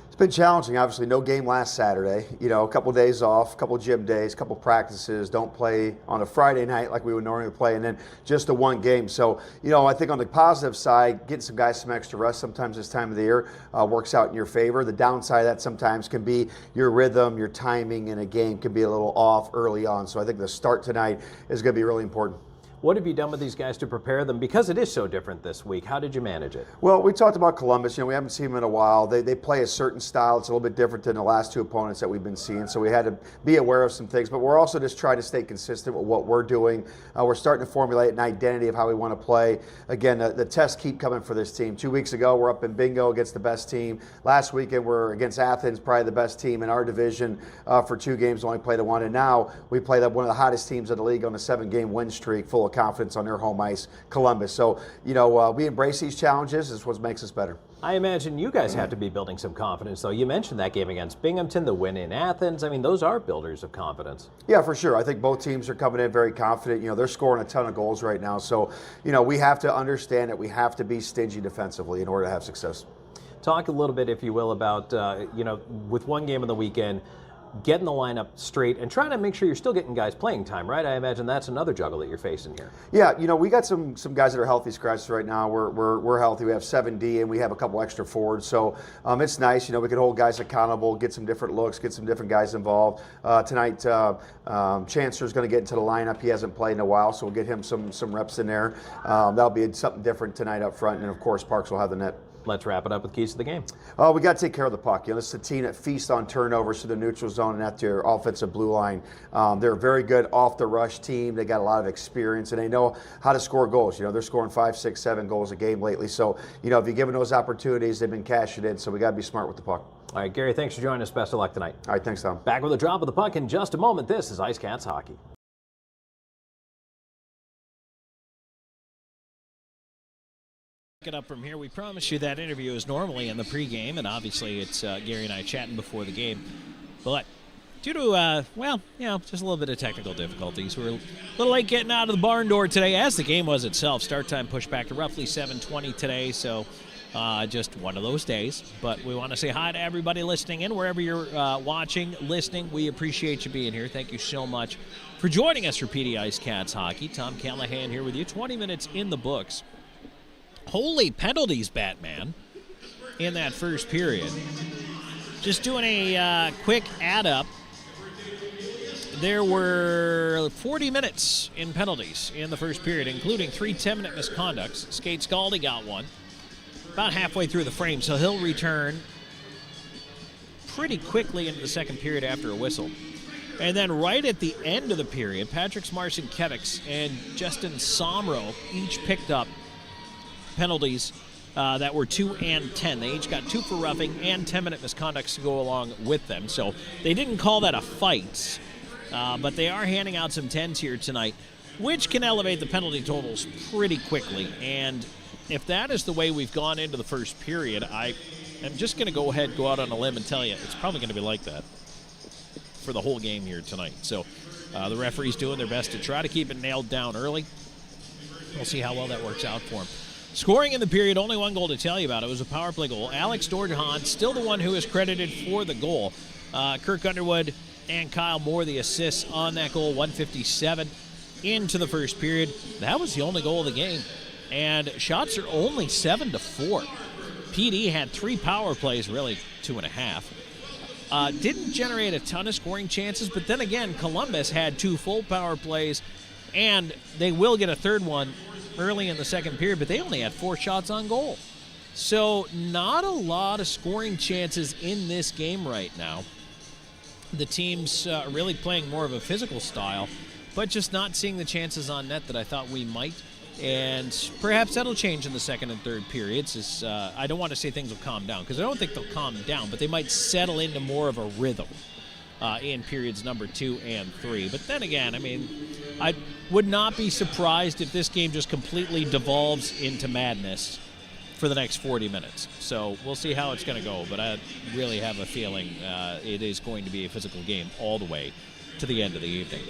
Speaker 15: It's been challenging. Obviously, no game last Saturday. You know, a couple days off, a couple gym days, a couple practices. Don't play on a Friday night like we would normally play, and then just the one game. So, you know, I think on the positive side, getting some guys some extra rest sometimes this time of the year works out in your favor. The downside of that sometimes can be your rhythm, your timing in a game can be a little off early on. So I think the start tonight is going to be really important.
Speaker 14: What have you done with these guys to prepare them? Because it is so different this week. How did you manage it?
Speaker 15: Well, we talked about Columbus. You know, we haven't seen them in a while. They play a certain style. It's a little bit different than the last two opponents that we've been seeing. So we had to be aware of some things. But we're also just trying to stay consistent with what we're doing. We're starting to formulate an identity of how we want to play. Again, the tests keep coming for this team. 2 weeks ago, we're up in bingo against the best team. Last weekend, we're against Athens, probably the best team in our division for 2 games, only played a 1. And now we played one of the hottest teams in the league on a 7-game win streak, full of confidence on their home ice, Columbus. So, you know, we embrace these challenges. It's what makes us better.
Speaker 14: I imagine you guys have to be building some confidence, though. You mentioned that game against Binghamton, the win in Athens. I mean, those are builders of confidence.
Speaker 15: Yeah, for sure. I think both teams are coming in very confident. You know, they're scoring a ton of goals right now. So, you know, we have to understand that we have to be stingy defensively in order to have success.
Speaker 14: Talk a little bit, if you will, about, you know, with one game of the weekend, getting the lineup straight and trying to make sure you're still getting guys playing time, right? I imagine that's another juggle that you're facing here.
Speaker 15: Yeah, you know, we got some guys that are healthy scratches right now. We're healthy. We have 7D and we have a couple extra forwards. So it's nice. You know, we can hold guys accountable, get some different looks, get some different guys involved. Tonight, Chancellor's going to get into the lineup. He hasn't played in a while, so we'll get him some reps in there. That'll be something different tonight up front. And, of course, Parks will have the net.
Speaker 14: Let's wrap it up with keys to the game.
Speaker 15: We got to take care of the puck. You know, this is a team that feasts on turnovers to the neutral zone and at their offensive blue line. They're a very good off-the-rush team. They got a lot of experience, and they know how to score goals. You know, they're scoring 5, 6, 7 goals a game lately. So, you know, if you're given those opportunities, they've been cashing in. So we got to be smart with the puck.
Speaker 14: All right, Gary, thanks for joining us. Best of luck tonight.
Speaker 15: All right, thanks, Tom.
Speaker 14: Back with a drop of the puck in just a moment. This is IceCats Hockey.
Speaker 1: Up from here, we promised you that interview is normally in the pregame, and obviously it's Gary and I chatting before the game, but due to well, you know, just a little bit of technical difficulties, we're a little late getting out of the barn door today, as the game was itself. Start time pushed back to roughly 7:20 today, so just one of those days. But we want to say hi to everybody listening in, wherever you're watching, listening. We appreciate you being here. Thank you so much for joining us for PD IceCats Hockey. Tom Callahan here with you. 20 minutes in the books. Holy penalties, Batman, in that first period. Just doing a quick add-up. There were 40 minutes in penalties in the first period, including 3 10-minute misconducts. Skate Scaldi got one about halfway through the frame, so he'll return pretty quickly into the second period after a whistle. And then right at the end of the period, Patrick Smarcinkiewicz and Justin Somro each picked up penalties that were 2 and 10. They each got 2 for roughing and 10-minute misconducts to go along with them. So they didn't call that a fight, but they are handing out some 10s here tonight, which can elevate the penalty totals pretty quickly. And if that is the way we've gone into the first period, I am just going to go ahead, go out on a limb and tell you it's probably going to be like that. for the whole game here tonight. So the referee's doing their best to try to keep it nailed down early. We'll see how well that works out for him. Scoring in the period, only one goal to tell you about. It was a power play goal. Alex Dordehan, still the one who is credited for the goal. Kirk Underwood and Kyle Moore, the assists on that goal, 1:57 into the first period. That was the only goal of the game. And shots are only 7-4. PD had 3 power plays, really 2.5. Didn't generate a ton of scoring chances, but then again, Columbus had 2 full power plays, and they will get a third one early in the second period, but they only had 4 shots on goal. So not a lot of scoring chances in this game right now. The team's really playing more of a physical style, but just not seeing the chances on net that I thought we might. And perhaps that'll change in the second and third periods. I don't want to say things will calm down, because I don't think they'll calm down, but they might settle into more of a rhythm in periods number 2 and 3. But then again, I mean, I would not be surprised if this game just completely devolves into madness for the next 40 minutes. So we'll see how it's going to go, but I really have a feeling it is going to be a physical game all the way to the end of the evening.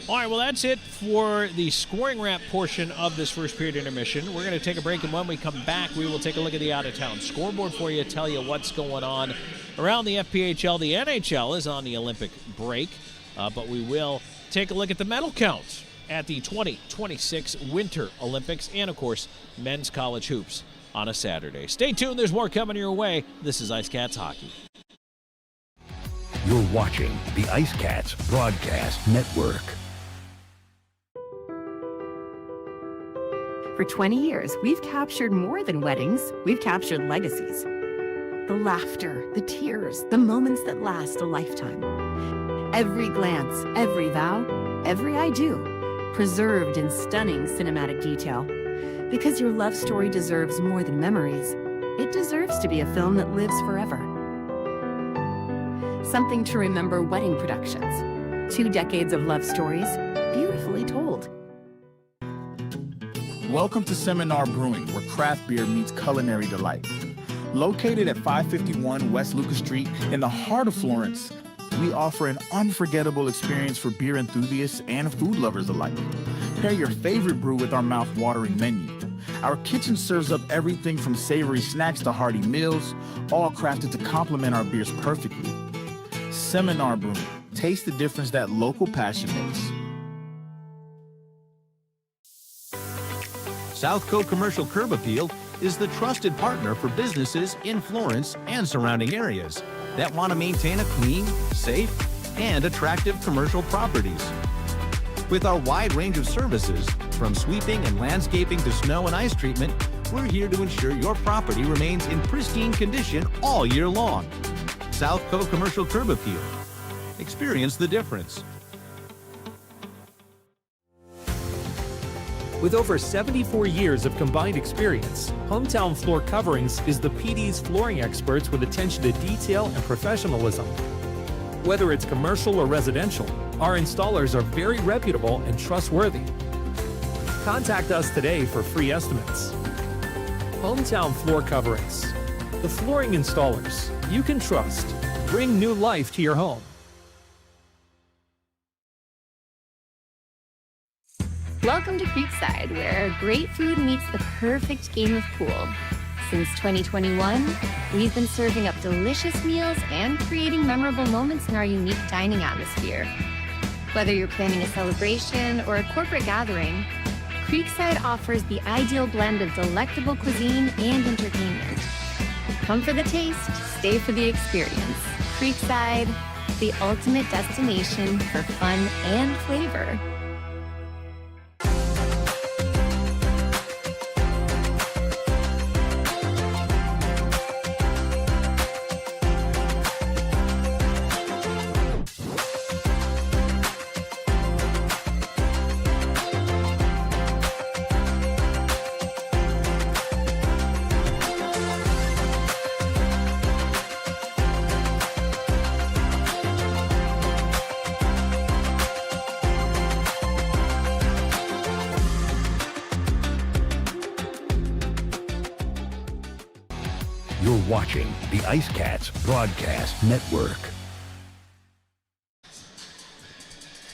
Speaker 1: All right, well, that's it for the scoring wrap portion of this first period intermission. We're going to take a break, and when we come back, we will take a look at the out-of-town scoreboard for you, tell you what's going on around the FPHL. The NHL is on the Olympic break, but we will take a look at the medal count at the 2026 Winter Olympics and, of course, men's college hoops on a Saturday. Stay tuned. There's more coming your way. This is IceCats Hockey.
Speaker 2: You're watching the IceCats Broadcast Network.
Speaker 16: For 20 years, we've captured more than weddings. We've captured legacies. The laughter, the tears, the moments that last a lifetime. Every glance, every vow, every I do, preserved in stunning cinematic detail. Because your love story deserves more than memories. It deserves to be a film that lives forever. Something to remember wedding productions. 2 decades of love stories, beautifully told.
Speaker 17: Welcome to Seminar Brewing, where craft beer meets culinary delight. Located at 551 West Lucas Street in the heart of Florence, we offer an unforgettable experience for beer enthusiasts and food lovers alike. Pair your favorite brew with our mouth-watering menu. Our kitchen serves up everything from savory snacks to hearty meals, all crafted to complement our beers perfectly. Seminar Brewing. Taste the difference that local passion makes.
Speaker 3: South Coast Commercial Curb Appeal is the trusted partner for businesses in Florence and surrounding areas that want to maintain a clean, safe, and attractive commercial properties. With our wide range of services, from sweeping and landscaping to snow and ice treatment, we're here to ensure your property remains in pristine condition all year long. South Coast Commercial Curb Appeal. Experience the difference.
Speaker 18: With over 74 years of combined experience, Hometown Floor Coverings is the PD's flooring experts with attention to detail and professionalism. Whether it's commercial or residential, our installers are very reputable and trustworthy. Contact us today for free estimates. Hometown Floor Coverings, the flooring installers you can trust. Bring new life to your home.
Speaker 10: Welcome to Creekside, where great food meets the perfect game of pool. Since 2021, we've been serving up delicious meals and creating memorable moments in our unique dining atmosphere. Whether you're planning a celebration or a corporate gathering, Creekside offers the ideal blend of delectable cuisine and entertainment. Come for the taste, stay for the experience. Creekside, the ultimate destination for fun and flavor.
Speaker 2: You're watching the IceCats Broadcast Network.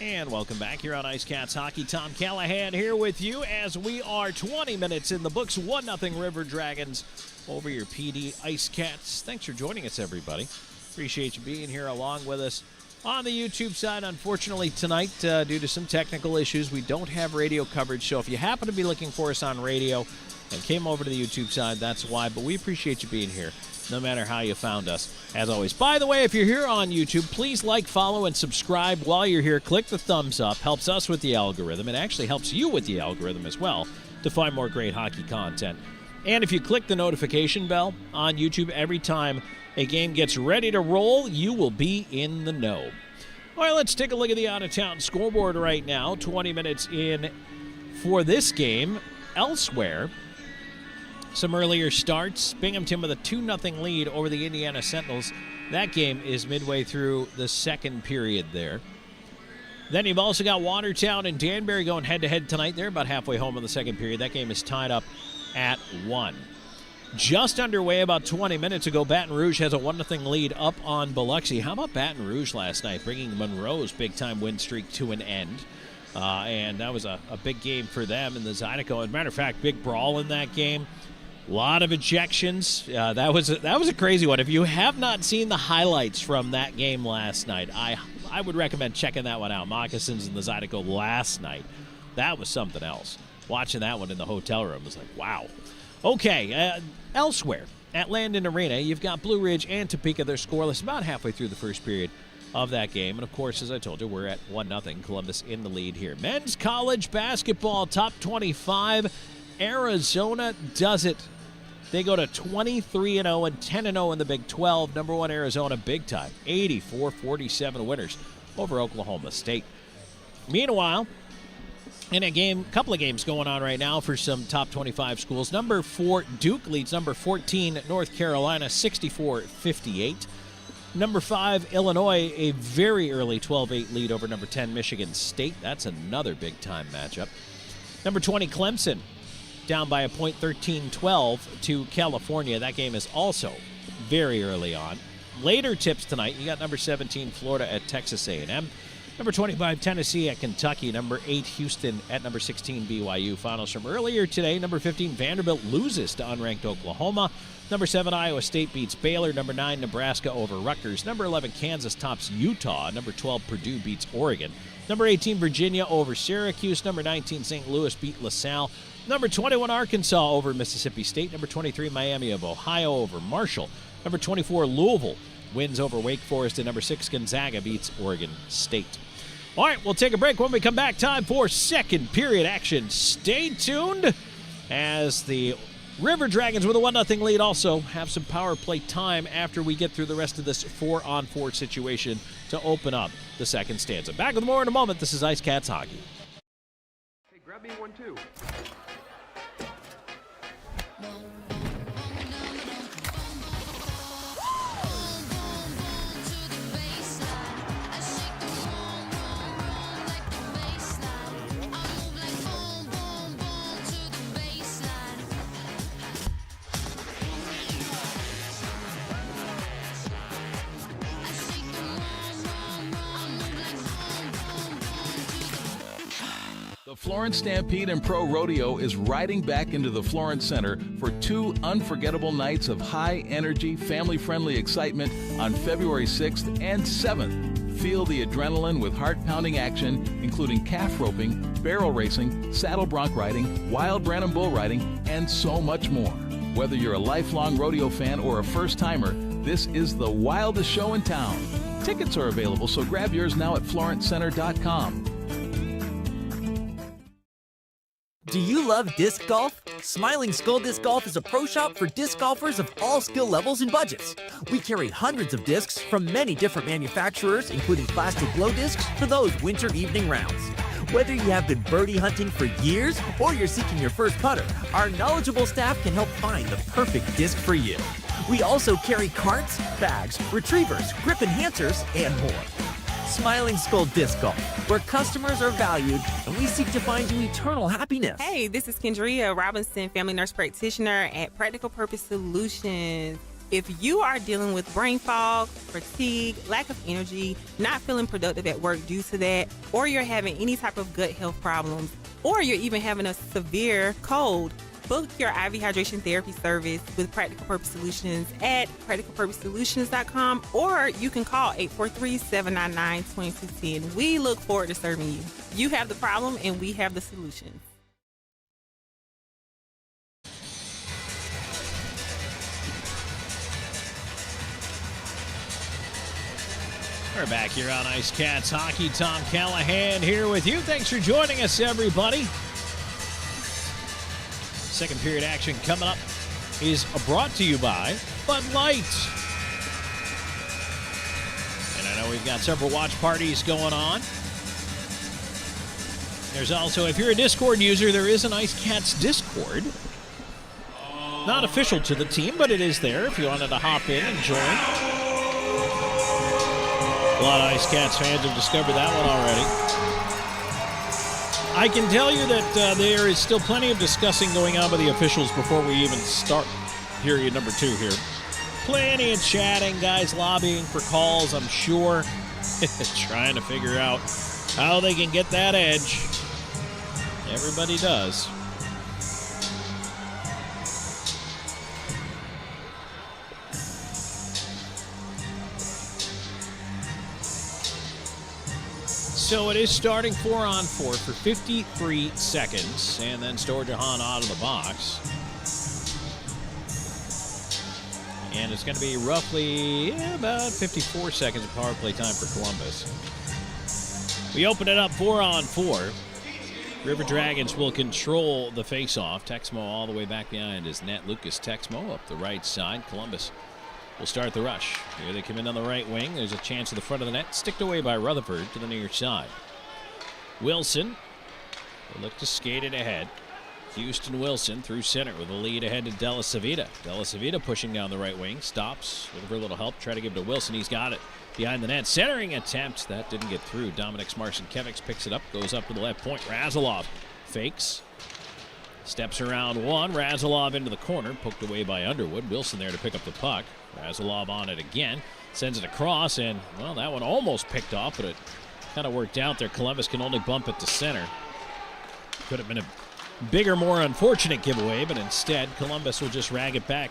Speaker 1: And welcome back here on IceCats Hockey. Tom Callahan here with you as we are 20 minutes in the books. 1-0 River Dragons over your PD IceCats. Thanks for joining us, everybody. Appreciate you being here along with us on the YouTube side. Unfortunately, tonight, due to some technical issues, we don't have radio coverage. So if you happen to be looking for us on radio and came over to the YouTube side, that's why. But we appreciate you being here, no matter how you found us, as always. By the way, if you're here on YouTube, please like, follow, and subscribe while you're here. Click the thumbs up. Helps us with the algorithm. It actually helps you with the algorithm as well to find more great hockey content. And if you click the notification bell on YouTube, every time a game gets ready to roll, you will be in the know. All right, let's take a look at the out-of-town scoreboard right now. 20 minutes in for this game. Elsewhere, some earlier starts. Binghamton with a 2-0 lead over the Indiana Sentinels. That game is midway through the second period there. Then you've also got Watertown and Danbury going head-to-head tonight. They're about halfway home in the second period. That game is tied up at 1. Just underway about 20 minutes ago, Baton Rouge has a 1-0 lead up on Biloxi. How about Baton Rouge last night, bringing Monroe's big-time win streak to an end? And that was a big game for them in the Zydeco. As a matter of fact, big brawl in that game. A lot of ejections. That was a crazy one. If you have not seen the highlights from that game last night, I would recommend checking that one out. Moccasins in the Zydeco last night. That was something else. Watching that one in the hotel room was like, wow. Okay, elsewhere at Landon Arena, you've got Blue Ridge and Topeka. They're scoreless about halfway through the first period of that game. And, of course, as I told you, we're at 1-0. Columbus in the lead here. Men's college basketball, top 25. Arizona does it. They go to 23-0 and 10-0 in the Big 12. Number 1 Arizona, big time. 84-47 winners over Oklahoma State. Meanwhile, in a couple of games going on right now for some top 25 schools. Number 4 Duke leads number 14 North Carolina 64-58. Number 5 Illinois, a very early 12-8 lead over number 10 Michigan State. That's another big time matchup. Number 20 Clemson down by a point, 13-12 to California. That game is also very early on. Later tips tonight, you got number 17 Florida at Texas A&M. Number 25 Tennessee at Kentucky. Number 8 Houston at number 16 BYU. Finals from earlier today. Number 15 Vanderbilt loses to unranked Oklahoma. Number 7 Iowa State beats Baylor. Number 9 Nebraska over Rutgers. Number 11 Kansas tops Utah. Number 12 Purdue beats Oregon. Number 18 Virginia over Syracuse. Number 19 St. Louis beat LaSalle. Number 21 Arkansas over Mississippi State. Number 23 Miami of Ohio over Marshall. Number 24 Louisville wins over Wake Forest. And number 6 Gonzaga beats Oregon State. All right, we'll take a break. When we come back, time for second period action. Stay tuned as the River Dragons with a 1-0 lead also have some power play time after we get through the rest of this 4-on-4 situation to open up the second stanza. Back with more in a moment. This is IceCats Hockey.
Speaker 19: Hey, grab me one too.
Speaker 20: The Florence Stampede and Pro Rodeo is riding back into the Florence Center for 2 unforgettable nights of high-energy, family-friendly excitement on February 6th and 7th. Feel the adrenaline with heart-pounding action, including calf roping, barrel racing, saddle bronc riding, wild Branham bull riding, and so much more. Whether you're a lifelong rodeo fan or a first-timer, this is the wildest show in town. Tickets are available, so grab yours now at FlorenceCenter.com.
Speaker 9: Do you love disc golf? Smiling Skull Disc Golf is a pro shop for disc golfers of all skill levels and budgets. We carry hundreds of discs from many different manufacturers, including plastic glow discs for those winter evening rounds. Whether you have been birdie hunting for years or you're seeking your first putter, our knowledgeable staff can help find the perfect disc for you. We also carry carts, bags, retrievers, grip enhancers, and more. Smiling Skull Disc Golf, where customers are valued and we seek to find you eternal happiness.
Speaker 21: Hey, this is Kendria Robinson, family nurse practitioner at Practical Purpose Solutions. If you are dealing with brain fog, fatigue, lack of energy, not feeling productive at work due to that, or you're having any type of gut health problems, or you're even having a severe cold, book your IV hydration therapy service with Practical Purpose Solutions at practicalpurposesolutions.com, or you can call 843-799-2210. We look forward to serving you. You have the problem and we have the solution.
Speaker 1: We're back here on IceCats Hockey. Tom Callahan here with you. Thanks for joining us, everybody. Second period action coming up is brought to you by Bud Light. And I know we've got several watch parties going on. There's also, if you're a Discord user, there is an IceCats Discord. Not official to the team, but it is there if you wanted to hop in and join. A lot of IceCats fans have discovered that one already. I can tell you that there is still plenty of discussing going on with the officials before we even start period number 2 here. Plenty of chatting, guys lobbying for calls, I'm sure. Trying to figure out how they can get that edge. Everybody does. So it is starting 4-on-4 for 53 seconds, and then Storjahan out of the box. And it's going to be roughly about 54 seconds of power play time for Columbus. We open it up 4-on-4. River Dragons will control the faceoff. Texmo all the way back behind his net. Lucas Texmo up the right side. Columbus will start the rush. Here they come in on the right wing. There's a chance to the front of the net. Sticked away by Rutherford to the near side. Wilson will look to skate it ahead. Houston Wilson through center with a lead ahead to Della Savita. Della Savita pushing down the right wing. Stops with a little help. Try to give it to Wilson. He's got it behind the net. Centering attempt. That didn't get through. Dominic Marcinkiewicz picks it up. Goes up to the left point. Razilov fakes. Steps around one. Razilov into the corner. Poked away by Underwood. Wilson there to pick up the puck. Razilov on it again. Sends it across, and, well, that one almost picked off, but it kind of worked out there. Columbus can only bump it to center. Could have been a bigger, more unfortunate giveaway, but instead, Columbus will just rag it back.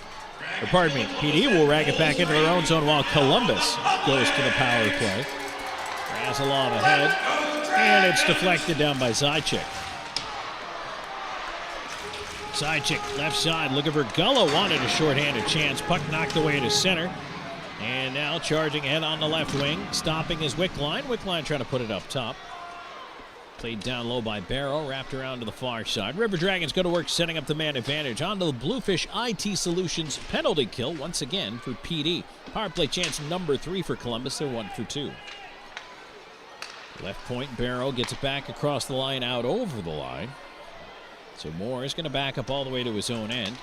Speaker 1: Or pardon me, PD will rag it back into their own zone while Columbus goes to the power play. Razilov ahead, and it's deflected down by Zajac. Zajac, left side, looking for Gullo. Wanted a shorthanded chance. Puck knocked away to center. And now charging ahead on the left wing. Stopping is Wickline. Wickline trying to put it up top. Played down low by Barrow. Wrapped around to the far side. River Dragons go to work setting up the man advantage. Onto the Bluefish IT Solutions penalty kill once again for PD. Power play chance number 3 for Columbus. They're 1 for 2. Left point, Barrow gets it back across the line, out over the line. So Moore is going to back up all the way to his own end.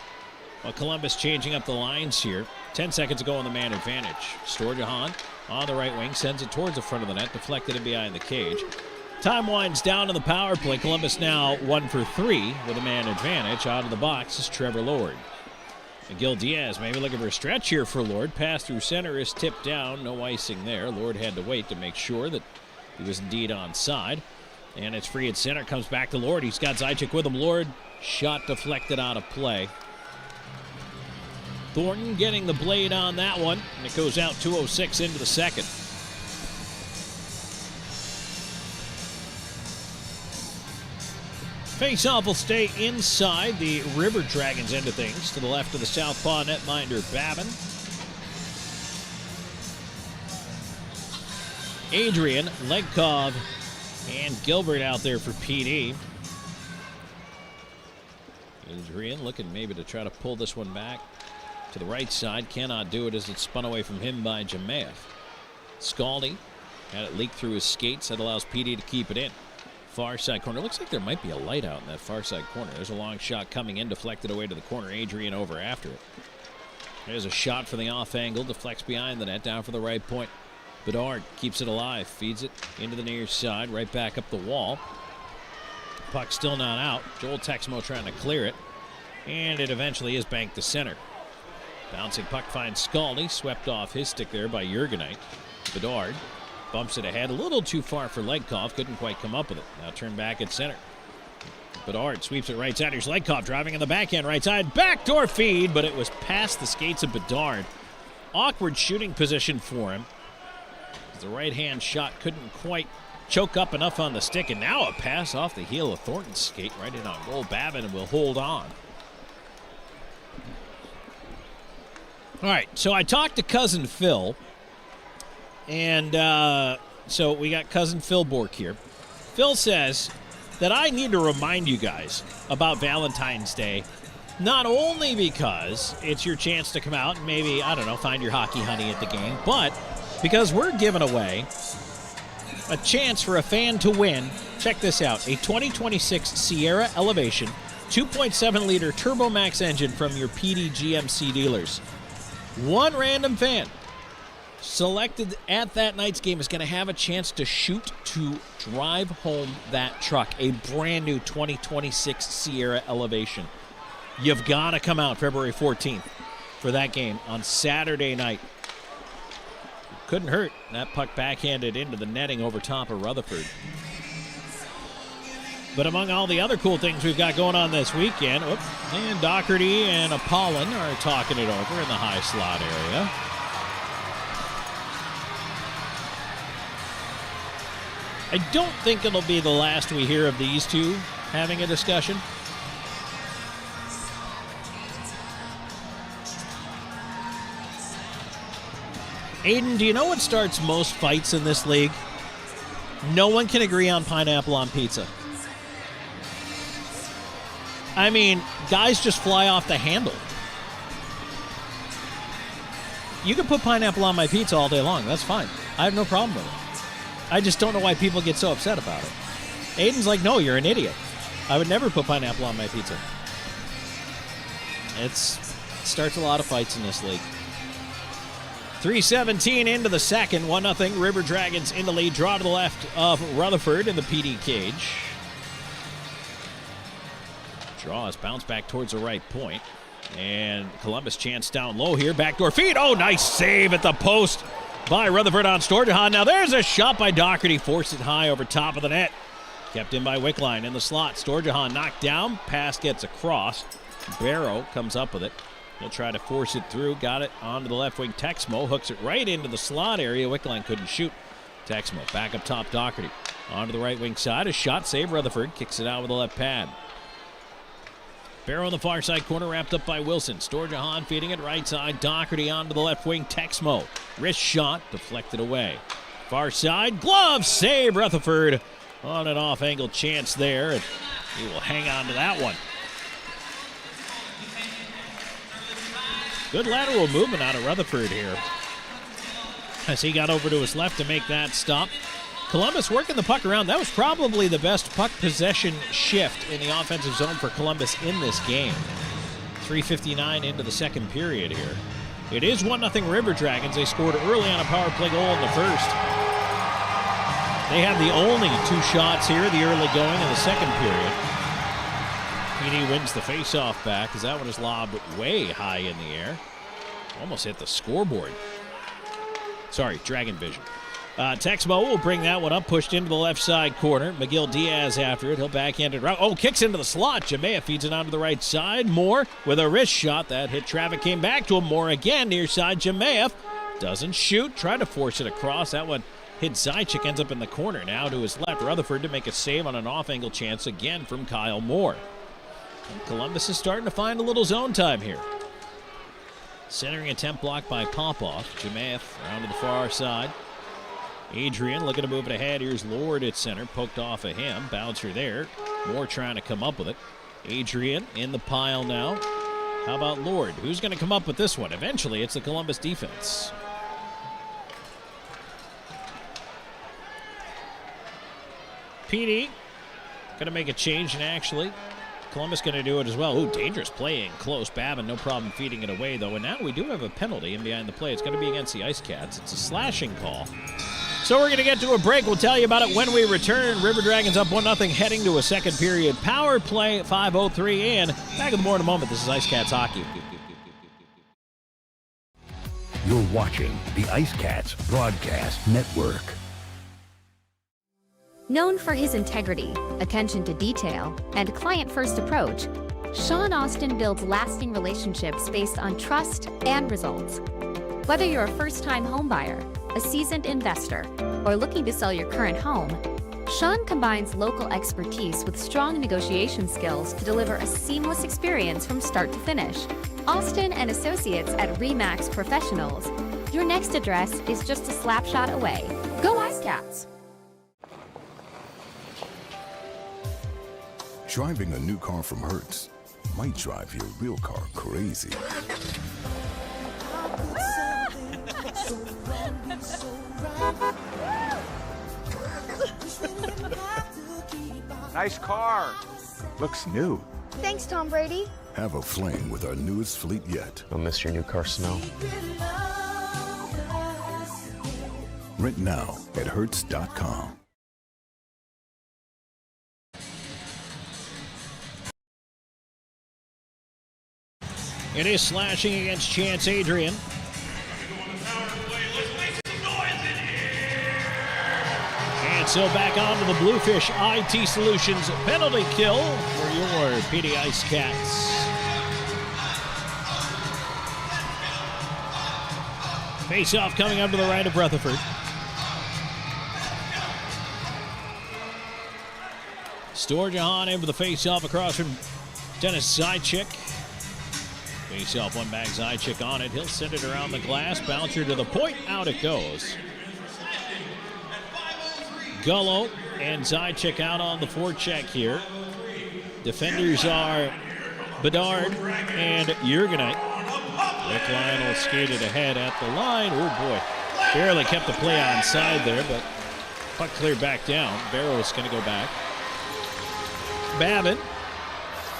Speaker 1: While Columbus changing up the lines here. 10 seconds ago on the man advantage. Storjahan on the right wing, sends it towards the front of the net, deflected and behind the cage. Time winds down in the power play. Columbus now 1 for 3 with a man advantage. Out of the box is Trevor Lord. Miguel Diaz maybe looking for a stretch here for Lord. Pass through center is tipped down. No icing there. Lord had to wait to make sure that he was indeed onside. And it's free at center. Comes back to Lord. He's got Zajac with him. Lord, shot deflected out of play. Thornton getting the blade on that one. And it goes out 2:06 into the second. Faceoff will stay inside the River Dragons end of things. To the left of the southpaw netminder Babin. Adrian, Legkov, and Gilbert out there for PD. Adrian looking maybe to try to pull this one back to the right side. Cannot do it as it's spun away from him by Jemayev. Scaldi had it leak through his skates. That allows PD to keep it in. Far side corner. Looks like there might be a light out in that far side corner. There's a long shot coming in, deflected away to the corner. Adrian over after it. There's a shot from the off angle, deflects behind the net, down for the right point. Bedard keeps it alive, feeds it into the near side, right back up the wall. Puck still not out. Joel Texmo trying to clear it, and it eventually is banked to center. Bouncing puck finds Skalny, swept off his stick there by Jurgenite. Bedard bumps it ahead a little too far for Legkov, couldn't quite come up with it. Now turn back at center. Bedard sweeps it right side. Here's Legkov driving in the backhand right side. Backdoor feed, but it was past the skates of Bedard. Awkward shooting position for him. The right-hand shot couldn't quite choke up enough on the stick, and now a pass off the heel of Thornton's skate right in on goal. Babin will hold on. All right, so I talked to Cousin Phil, and so we got Cousin Phil Bork here. Phil says that I need to remind you guys about Valentine's Day, not only because it's your chance to come out and maybe, I don't know, find your hockey honey at the game, but because we're giving away a chance for a fan to win, check this out, a 2026 Sierra Elevation 2.7-liter Turbo Max engine from your PD GMC dealers. One random fan selected at that night's game is going to have a chance to shoot to drive home that truck, a brand new 2026 Sierra Elevation. You've got to come out February 14th for that game on Saturday night. Couldn't hurt. That puck backhanded into the netting over top of Rutherford. But among all the other cool things we've got going on this weekend, and Doherty and Apollon are talking it over in the high slot area. I don't think it'll be the last we hear of these two having a discussion. Aiden, do you know what starts most fights in this league? No one can agree on pineapple on pizza. I mean, guys just fly off the handle. You can put pineapple on my pizza all day long. That's fine. I have no problem with it. I just don't know why people get so upset about it. Aiden's like, no, you're an idiot. I would never put pineapple on my pizza. It starts a lot of fights in this league. 3:17 into the second. 1-0 River Dragons in the lead. Draw to the left of Rutherford in the PD cage. Draw is bounced back towards the right point. And Columbus chance down low here. Backdoor feed. Oh, nice save at the post by Rutherford on Storjahan. Now there's a shot by Doherty. Forced it high over top of the net. Kept in by Wickline in the slot. Storjahan knocked down. Pass gets across. Barrow comes up with it. He'll try to force it through. Got it onto the left wing. Texmo hooks it right into the slot area. Wickline couldn't shoot. Texmo back up top. Doherty onto the right wing side. A shot save. Rutherford kicks it out with the left pad. Barrow on the far side corner, wrapped up by Wilson. Storjahan feeding it right side. Doherty onto the left wing. Texmo. Wrist shot, deflected away. Far side, glove save. Rutherford on an off angle chance there. And he will hang on to that one. Good lateral movement out of Rutherford here as he got over to his left to make that stop. Columbus working the puck around. That was probably the best puck possession shift in the offensive zone for Columbus in this game. 3:59 into the second period here. It is 1-0 River Dragons. They scored early on a power play goal in the first. They had the only two shots here, the early going in the second period. PD wins the faceoff back as that one is lobbed way high in the air. Almost hit the scoreboard. Sorry, Dragon Vision. Texmo will bring that one up, pushed into the left side corner. McGill Diaz after it. He'll backhand it right. Oh, kicks into the slot. Jamea feeds it onto the right side. Moore with a wrist shot. That hit traffic, came back to him. Moore again, near side. Jamea doesn't shoot. Tried to force it across. That one hit Zajac, ends up in the corner. Now to his left, Rutherford to make a save on an off-angle chance again from Kyle Moore. And Columbus is starting to find a little zone time here. Centering attempt blocked by Popoff. Jamea around to the far side. Adrian looking to move it ahead. Here's Lord at center. Poked off of him. Bouncer there. Moore trying to come up with it. Adrian in the pile now. How about Lord? Who's going to come up with this one? Eventually, it's the Columbus defense. PD going to make a change, and actually, Columbus going to do it as well. Ooh, dangerous play in close. Babin, no problem feeding it away, though. And now we do have a penalty in behind the play. It's going to be against the IceCats. It's a slashing call. So we're going to get to a break. We'll tell you about it when we return. River Dragons up 1-0 heading to a second period. Power play 5:03 in. Back in the more in a moment. This is IceCats Hockey.
Speaker 2: You're watching the IceCats Broadcast Network.
Speaker 10: Known for his integrity, attention to detail, and client-first approach, Sean Austin builds lasting relationships based on trust and results. Whether you're a first-time homebuyer, a seasoned investor, or looking to sell your current home, Sean combines local expertise with strong negotiation skills to deliver a seamless experience from start to finish. Austin and Associates at RE/MAX Professionals. Your next address is just a slap shot away. Go IceCats!
Speaker 11: Driving a new car from Hertz might drive your real car crazy.
Speaker 4: Nice car.
Speaker 11: Looks new.
Speaker 22: Thanks, Tom Brady.
Speaker 11: Have a fling with our newest fleet yet.
Speaker 23: You'll miss your new car smell.
Speaker 11: Rent now at Hertz.com.
Speaker 1: It is slashing against Chance Adrian. And so back onto the Bluefish IT Solutions penalty kill for your PD IceCats. Face-off coming up to the right of Rutherford. Storjahan in for the face-off across from Dennis Zychik. Face-off, one back, Zychik on it. He'll send it around the glass. Bouncer to the point. Out it goes. Gullo and Zychik out on the forecheck here. Defenders are Bedard and Jurgenite. Wickline will skate it ahead at the line. Oh boy, barely kept the play onside there, but puck cleared back down. Barrow's going to go back. Babin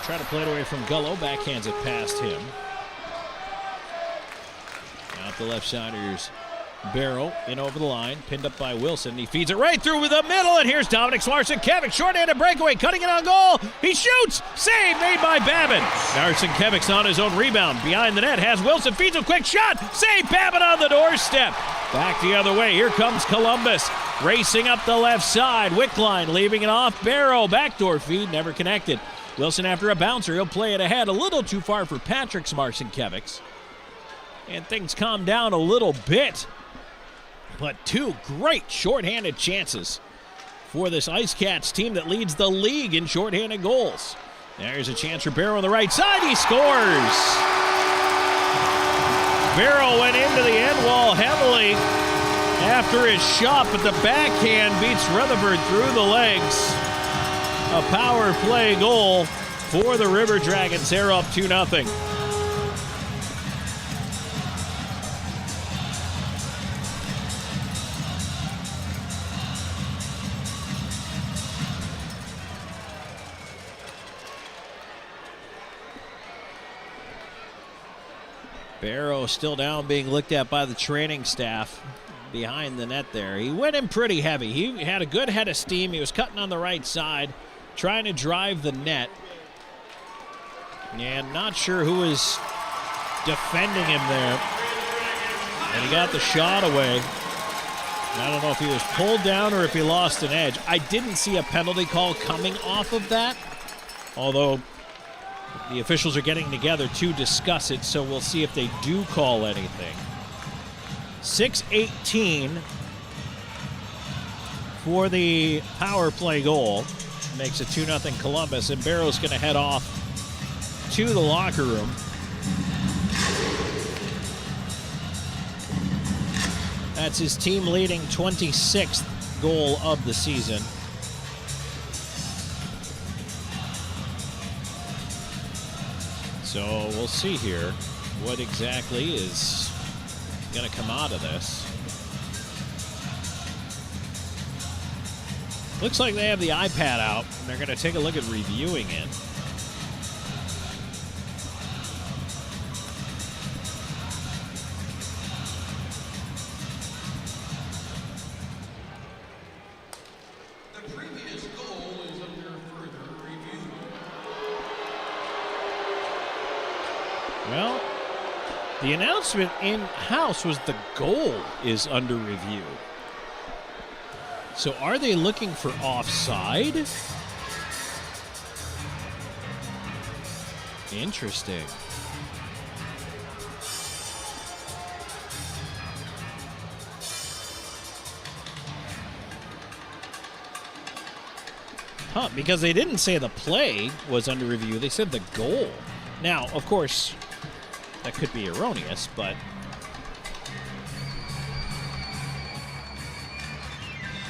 Speaker 1: try to play it away from Gullo. Backhands it past him. Out the left siders. Barrow in over the line, pinned up by Wilson. He feeds it right through the middle, and here's Dominic Narsenkevic. Short-handed breakaway, cutting it on goal. He shoots! Save made by Babin. Narsenkevic's on his own rebound. Behind the net has Wilson, feeds a quick shot. Save Babin on the doorstep. Back the other way, here comes Columbus. Racing up the left side. Wickline leaving it off. Barrow, backdoor feed, never connected. Wilson after a bouncer, he'll play it ahead. A little too far for Patrick Narsenkevic. And things calm down a little bit. But two great shorthanded chances for this IceCats team that leads the league in shorthanded goals. There's a chance for Barrow on the right side. He scores. Barrow went into the end wall heavily after his shot, but the backhand beats Rutherford through the legs. A power play goal for the River Dragons. They're up 2-0. Barrow still down, being looked at by the training staff behind the net there. He went in pretty heavy. He had a good head of steam. He was cutting on the right side, trying to drive the net. And not sure who was defending him there. And he got the shot away. I don't know if he was pulled down or if he lost an edge. I didn't see a penalty call coming off of that, although the officials are getting together to discuss it, so we'll see if they do call anything. 6:18 for the power play goal. Makes it 2-0 Columbus, and Barrow's going to head off to the locker room. That's his team-leading 26th goal of the season. So we'll see here what exactly is going to come out of this. Looks like they have the iPad out, and they're going to take a look at reviewing it.
Speaker 7: The previous goal is under further review.
Speaker 1: Well, The announcement in-house was the goal is under review. So are they looking for offside? Interesting. Huh, because they didn't say the play was under review. They said the goal. Now, of course, that could be erroneous, but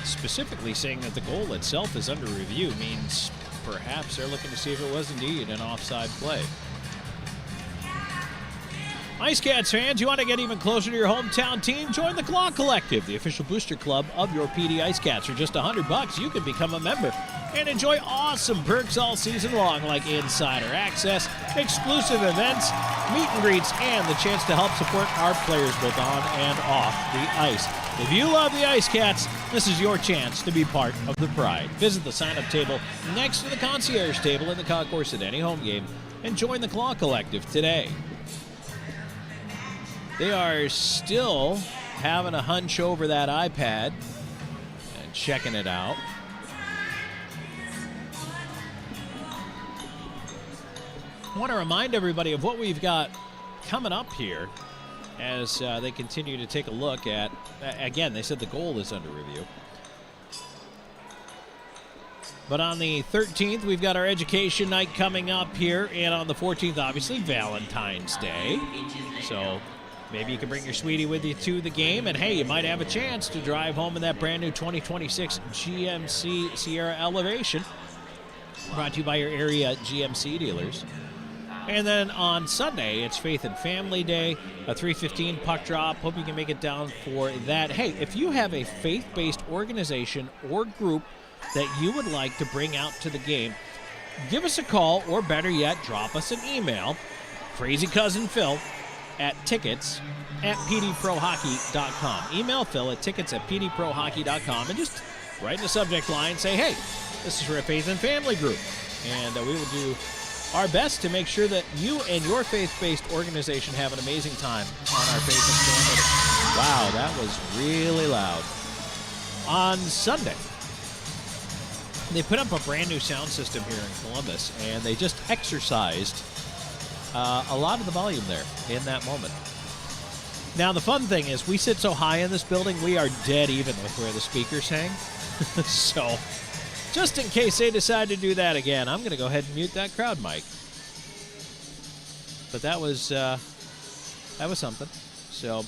Speaker 1: specifically saying that the goal itself is under review means perhaps they're looking to see if it was indeed an offside play. IceCats fans, you want to get even closer to your hometown team? Join the Claw Collective, the official booster club of your PD IceCats. For just $100, you can become a member and enjoy awesome perks all season long, like insider access, exclusive events, meet and greets, and the chance to help support our players both on and off the ice. If you love the IceCats, this is your chance to be part of the pride. Visit the sign-up table next to the concierge table in the concourse at any home game and join the Claw Collective today. They are still having a hunch over that iPad and checking it out. I want to remind everybody of what we've got coming up here as they continue to take a look at, again, they said the goal is under review. But on the 13th, we've got our education night coming up here, and on the 14th, obviously, Valentine's Day. So maybe you can bring your sweetie with you to the game, and hey, you might have a chance to drive home in that brand new 2026 GMC Sierra Elevation, brought to you by your area GMC dealers. And then on Sunday, it's Faith and Family Day, a 3:15 puck drop. Hope you can make it down for that. Hey, if you have a faith-based organization or group that you would like to bring out to the game, give us a call, or better yet, drop us an email, Crazy Cousin Phil at tickets@pdprohockey.com. Email Phil at tickets@pdprohockey.com and just write in the subject line, say, hey, this is for a Faith and Family group. And we will do our best to make sure that you and your faith-based organization have an amazing time on our Faith and Family. Wow, that was really loud. On Sunday, they put up a brand new sound system here in Columbus, and they just exercised a lot of the volume there in that moment. Now, the fun thing is we sit so high in this building, we are dead even with where the speakers hang. So just in case they decide to do that again, I'm going to go ahead and mute that crowd mic. But that was something. So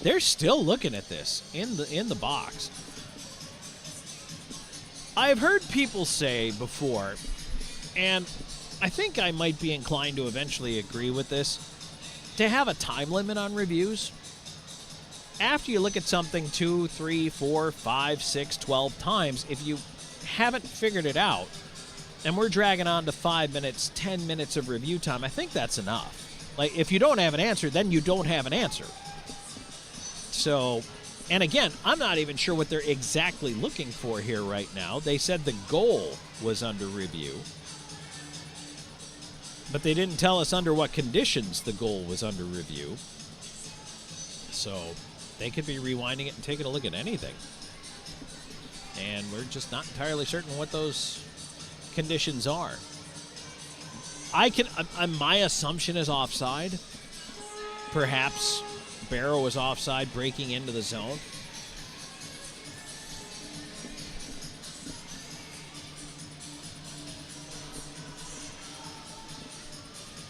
Speaker 1: they're still looking at this in the box. I've heard people say before, and I think I might be inclined to eventually agree with this, to have a time limit on reviews. After you look at something 2, 3, 4, 5, 6, 12 times, if you haven't figured it out, and we're dragging on to 5 minutes, 10 minutes of review time, I think that's enough. Like, if you don't have an answer, then you don't have an answer. So, and again, I'm not even sure what they're exactly looking for here right now. They said the goal was under review, but they didn't tell us under what conditions the goal was under review. So they could be rewinding it and taking a look at anything. And we're just not entirely certain what those conditions are. My assumption is offside. Perhaps Barrow was offside breaking into the zone.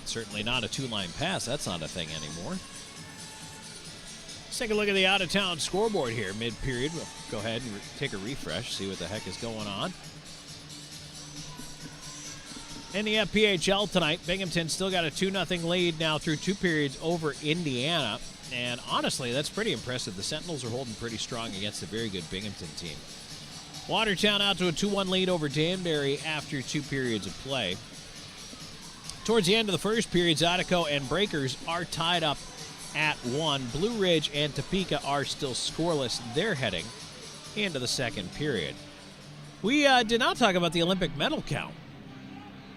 Speaker 1: Certainly not a two-line pass. That's not a thing anymore. Let's take a look at the out-of-town scoreboard here mid-period. We'll go ahead and take a refresh, see what the heck is going on. In the FPHL tonight, Binghamton still got a 2-0 lead now through 2 periods over Indiana. And honestly, that's pretty impressive. The Sentinels are holding pretty strong against a very good Binghamton team. Watertown out to a 2-1 lead over Danbury after 2 periods of play. Towards the end of the first period, Zydeco and Breakers are tied up at 1. Blue Ridge and Topeka are still scoreless. They're heading into the second period. We did not talk about the Olympic medal count,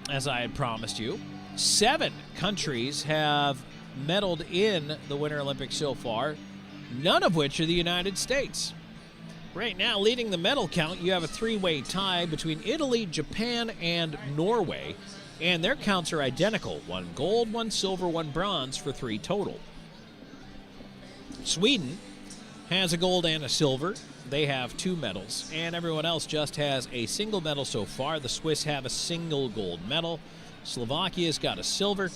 Speaker 1: as I had promised you. 7 countries have medaled in the Winter Olympics so far, none of which are the United States. Right now, leading the medal count, you have a three-way tie between Italy, Japan, and Norway, and their counts are identical. 1 gold, 1 silver, 1 bronze for 3 total. Sweden has a gold and a silver. They have 2 medals, and everyone else just has a single medal so far. The Swiss have a single gold medal. Slovakia's got a silver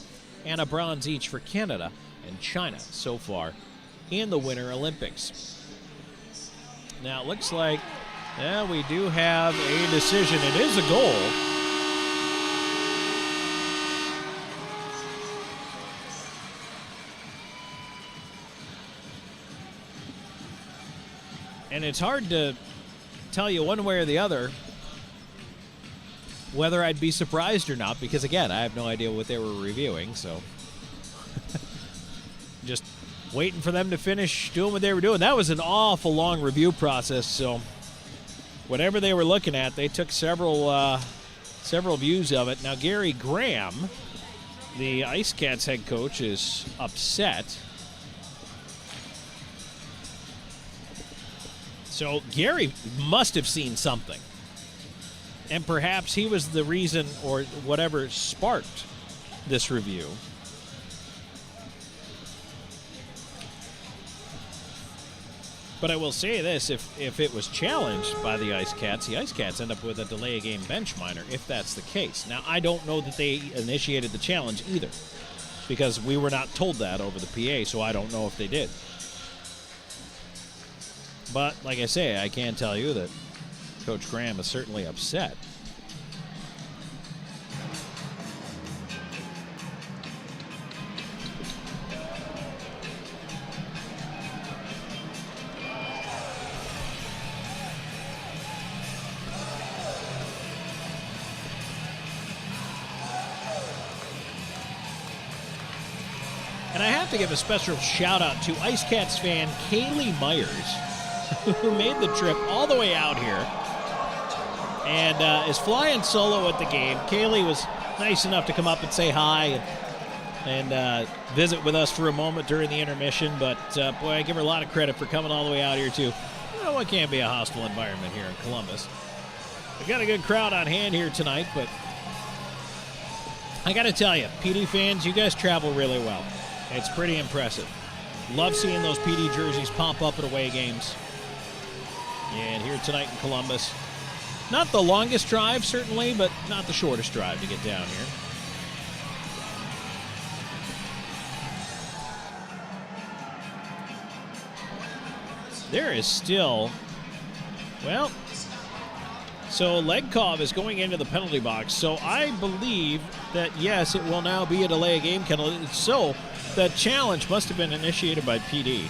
Speaker 1: and a bronze each for Canada and China so far in the Winter Olympics. Now, it looks like we do have a decision. It is a goal. And it's hard to tell you one way or the other whether I'd be surprised or not, because, again, I have no idea what they were reviewing, so just waiting for them to finish doing what they were doing. That was an awful long review process, so whatever they were looking at, they took several views of it. Now, Gary Graham, the IceCats head coach, is upset. So Gary must have seen something. And perhaps he was the reason or whatever sparked this review. But I will say this, if it was challenged by the IceCats end up with a delay of game bench minor, if that's the case. Now, I don't know that they initiated the challenge either, because we were not told that over the PA, so I don't know if they did. But, like I say, I can tell you that Coach Graham is certainly upset. And I have to give a special shout-out to IceCats fan Kaylee Myers, who made the trip all the way out here and is flying solo at the game. Kaylee was nice enough to come up and say hi and visit with us for a moment during the intermission. But, boy, I give her a lot of credit for coming all the way out here, too. You know, it can't be a hostile environment here in Columbus. We've got a good crowd on hand here tonight, but I got to tell you, PD fans, you guys travel really well. It's pretty impressive. Love seeing those PD jerseys pop up at away games. And here tonight in Columbus, not the longest drive, certainly, but not the shortest drive to get down here. There is still, well, so Legkov is going into the penalty box. So I believe that, yes, it will now be a delay of game penalty. So that challenge must have been initiated by PD.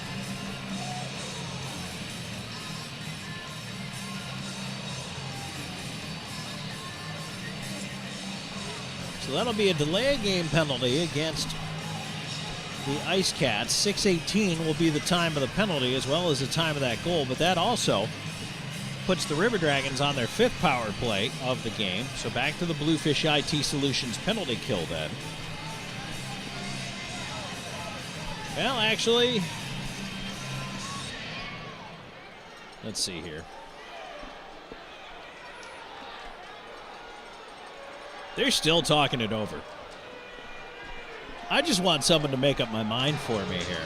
Speaker 1: So that'll be a delay game penalty against the IceCats. 6:18 will be the time of the penalty as well as the time of that goal, but that also puts the River Dragons on their 5th power play of the game. So back to the Bluefish IT Solutions penalty kill then. Well, actually, let's see here. They're still talking it over. I just want someone to make up my mind for me here.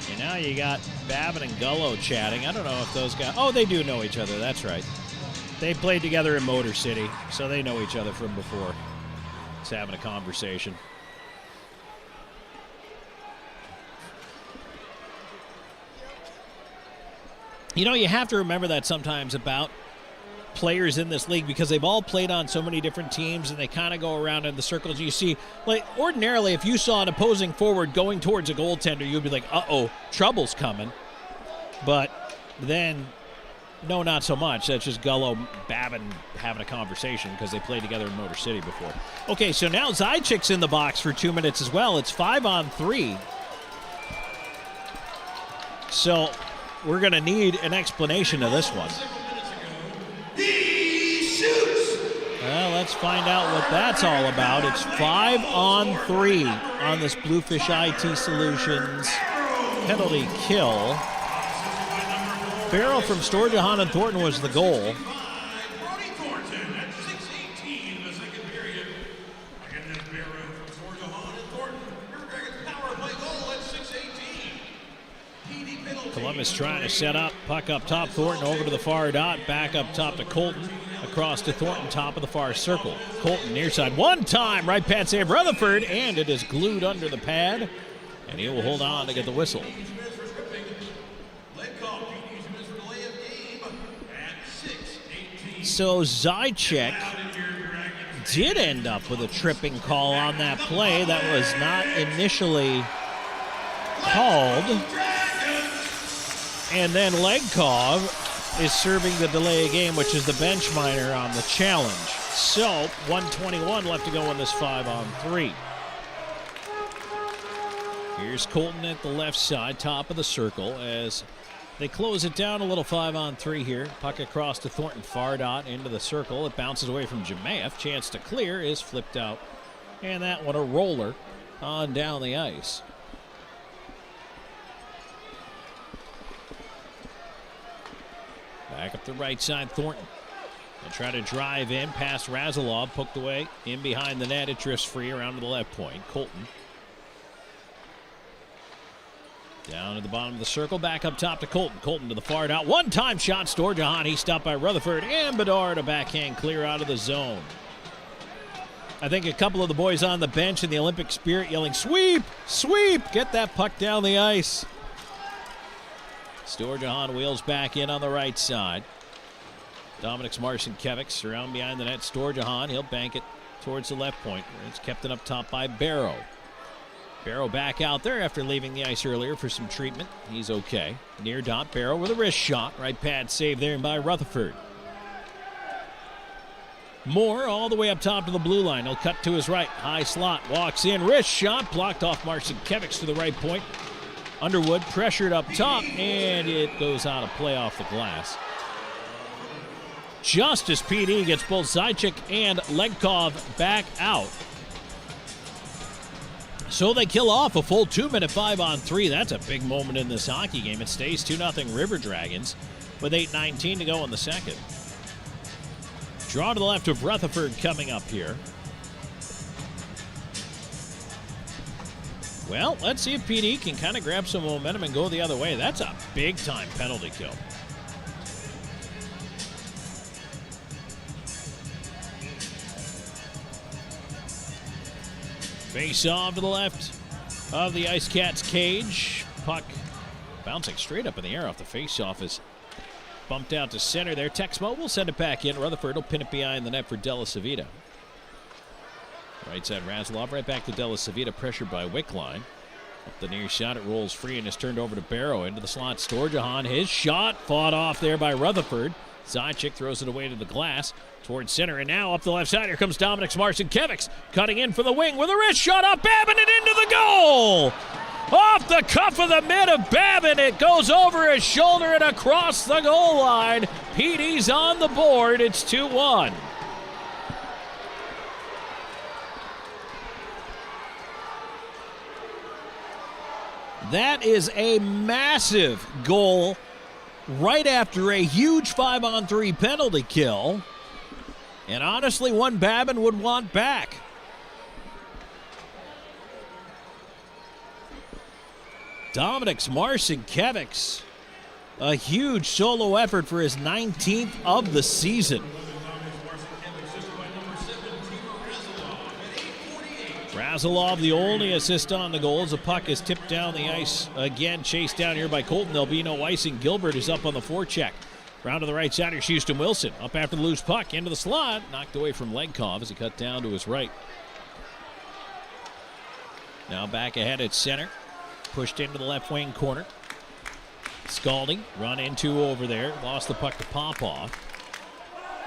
Speaker 1: And now you got Babin and Gullo chatting. I don't know if those guys... Oh, they do know each other. That's right. They played together in Motor City, so they know each other from before. Just having a conversation. You know, you have to remember that sometimes about players in this league because they've all played on so many different teams and they kind of go around in the circles. You see, like, ordinarily, if you saw an opposing forward going towards a goaltender, you'd be like, uh-oh, trouble's coming. But then... no, not so much. That's just Gullo, Babin having a conversation because they played together in Motor City before. Okay, so now Zaitchik's in the box for 2 minutes as well. It's 5-on-3. So we're going to need an explanation of this one. Let's find out what that's all about. It's 5-on-3 on this Bluefish IT Solutions penalty kill. Barrow from Storjahan and Thornton was the goal. Columbus trying to set up. Puck up top. Thornton over to the far dot. Back up top to Colton. Across to Thornton, top of the far circle. Colton near side. One time. Right pad save Rutherford. And it is glued under the pad. And he will hold on to get the whistle. So Zychek did end up with a tripping call on that play that was not initially called. And then Legkov is serving the delay of game, which is the bench minor on the challenge. So 1:21 left to go in this 5-on-3. Here's Colton at the left side, top of the circle, as they close it down a little 5-on-3 here. Puck across to Thornton, far dot into the circle. It bounces away from Jemayev. Chance to clear is flipped out. And that one a roller on down the ice. Back up the right side, Thornton. And try to drive in past Razalov, poked away in behind the net. It drifts free around to the left point. Colton. Down at the bottom of the circle, back up top to Colton. Colton to the far dot. One-time shot, Storjahan. He's stopped by Rutherford and Bedard. A backhand clear out of the zone. I think a couple of the boys on the bench in the Olympic spirit yelling, "Sweep! Sweep! Get that puck down the ice." Storjahan wheels back in on the right side. Dominic Marcinkiewicz around behind the net. Storjahan, he'll bank it towards the left point. It's kept it up top by Barrow. Barrow back out there after leaving the ice earlier for some treatment. He's okay. Near dot, Barrow with a wrist shot. Right pad save there by Rutherford. Moore all the way up top to the blue line. He'll cut to his right. High slot. Walks in. Wrist shot. Blocked off Marcinkiewicz to the right point. Underwood pressured up top, and it goes out of play off the glass. Just as PD gets both Zychek and Legkov back out. So they kill off a full 2-minute 5-on-3. That's a big moment in this hockey game. It stays 2-0 River Dragons with 8:19 to go in the second. Draw to the left of Rutherford coming up here. Well, let's see if PD can kind of grab some momentum and go the other way. That's a big-time penalty kill. Face off to the left of the IceCats cage. Puck bouncing straight up in the air off the face-off is bumped out to center there. Texmo will send it back in. Rutherford will pin it behind the net for Della Savita. Right side, Razalov right back to Della Savita, pressured by Wickline. Up the near shot, it rolls free and is turned over to Barrow. Into the slot, Storjahan. His shot fought off there by Rutherford. Zychek throws it away to the glass towards center, and now up the left side, here comes Dominic Marcinkiewicz, cutting in for the wing with a wrist shot up, Babin it into the goal! Off the cuff of the mid of Babin, it goes over his shoulder and across the goal line. PD's on the board, it's 2-1. That is a massive goal right after a huge 5-on-3 penalty kill. And honestly, one Babin would want back. Dominic Marcinkiewicz, a huge solo effort for his 19th of the season. Razalov, the only assist on the goal as the puck is tipped down the ice. Again, chased down here by Colton. There'll be no icing. Gilbert is up on the forecheck. Round to the right side, here's Houston Wilson. Up after the loose puck, into the slot. Knocked away from Legkov as he cut down to his right. Now back ahead at center. Pushed into the left wing corner. Scalding, run into over there. Lost the puck to Popoff.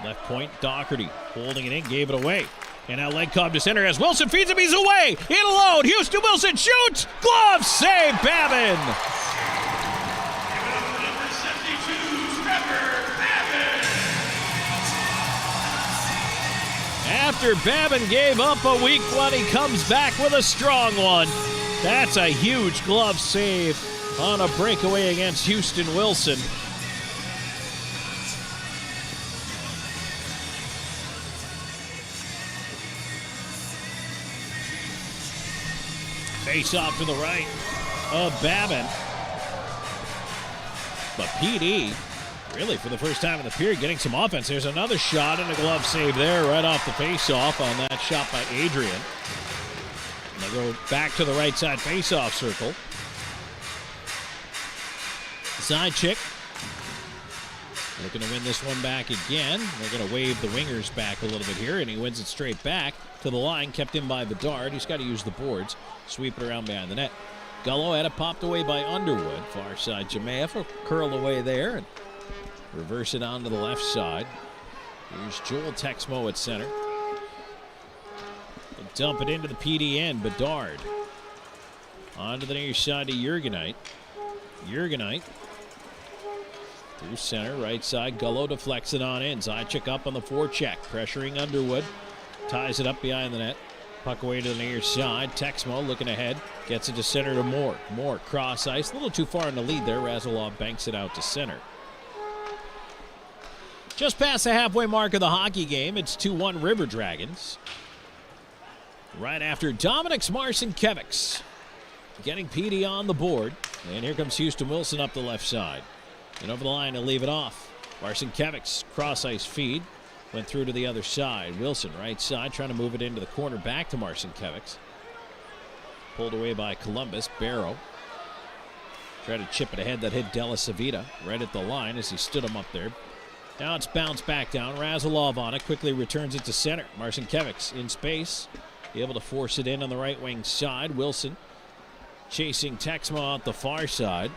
Speaker 1: Left point, Doherty holding it in, gave it away. And now Legkov to center as Wilson feeds him, he's away! In alone, Houston Wilson shoots! Glove save, Babin! After Babin gave up a weak one, he comes back with a strong one. That's a huge glove save on a breakaway against Houston Wilson. Face off to the right of Babin. But PD, really for the first time in the period, getting some offense. There's another shot and a glove save there right off the face-off on that shot by Adrian. And they go back to the right side face-off circle. Zychik looking to win this one back again. They're going to wave the wingers back a little bit here, and he wins it straight back to the line, kept in by Bedard. He's got to use the boards, sweep it around behind the net. Gullo had it popped away by Underwood. Far side, Jamaev will curl away there and reverse it onto the left side. Here's Joel Texmo at center. They'll dump it into the PD end. Bedard onto the near side to Jurgenite. Jurgenite through center, right side. Gullo deflects it on in. Zychik up on the forecheck, pressuring Underwood. Ties it up behind the net. Puck away to the near side. Texmo looking ahead. Gets it to center to Moore. Moore cross ice. A little too far in the lead there. Razulov banks it out to center. Just past the halfway mark of the hockey game. It's 2-1 River Dragons. Right after Dominik Marcinkiewicz getting PD on the board. And here comes Houston Wilson up the left side. And over the line to leave it off. Marcinkiewicz cross ice feed. Went through to the other side. Wilson, right side, trying to move it into the corner. Back to Marcinkiewicz. Pulled away by Columbus. Barrow tried to chip it ahead. That hit Della Savita right at the line as he stood him up there. Now it's bounced back down. Razulov on it. Quickly returns it to center. Marcinkiewicz in space. Able to force it in on the right wing side. Wilson chasing Texmo out the far side.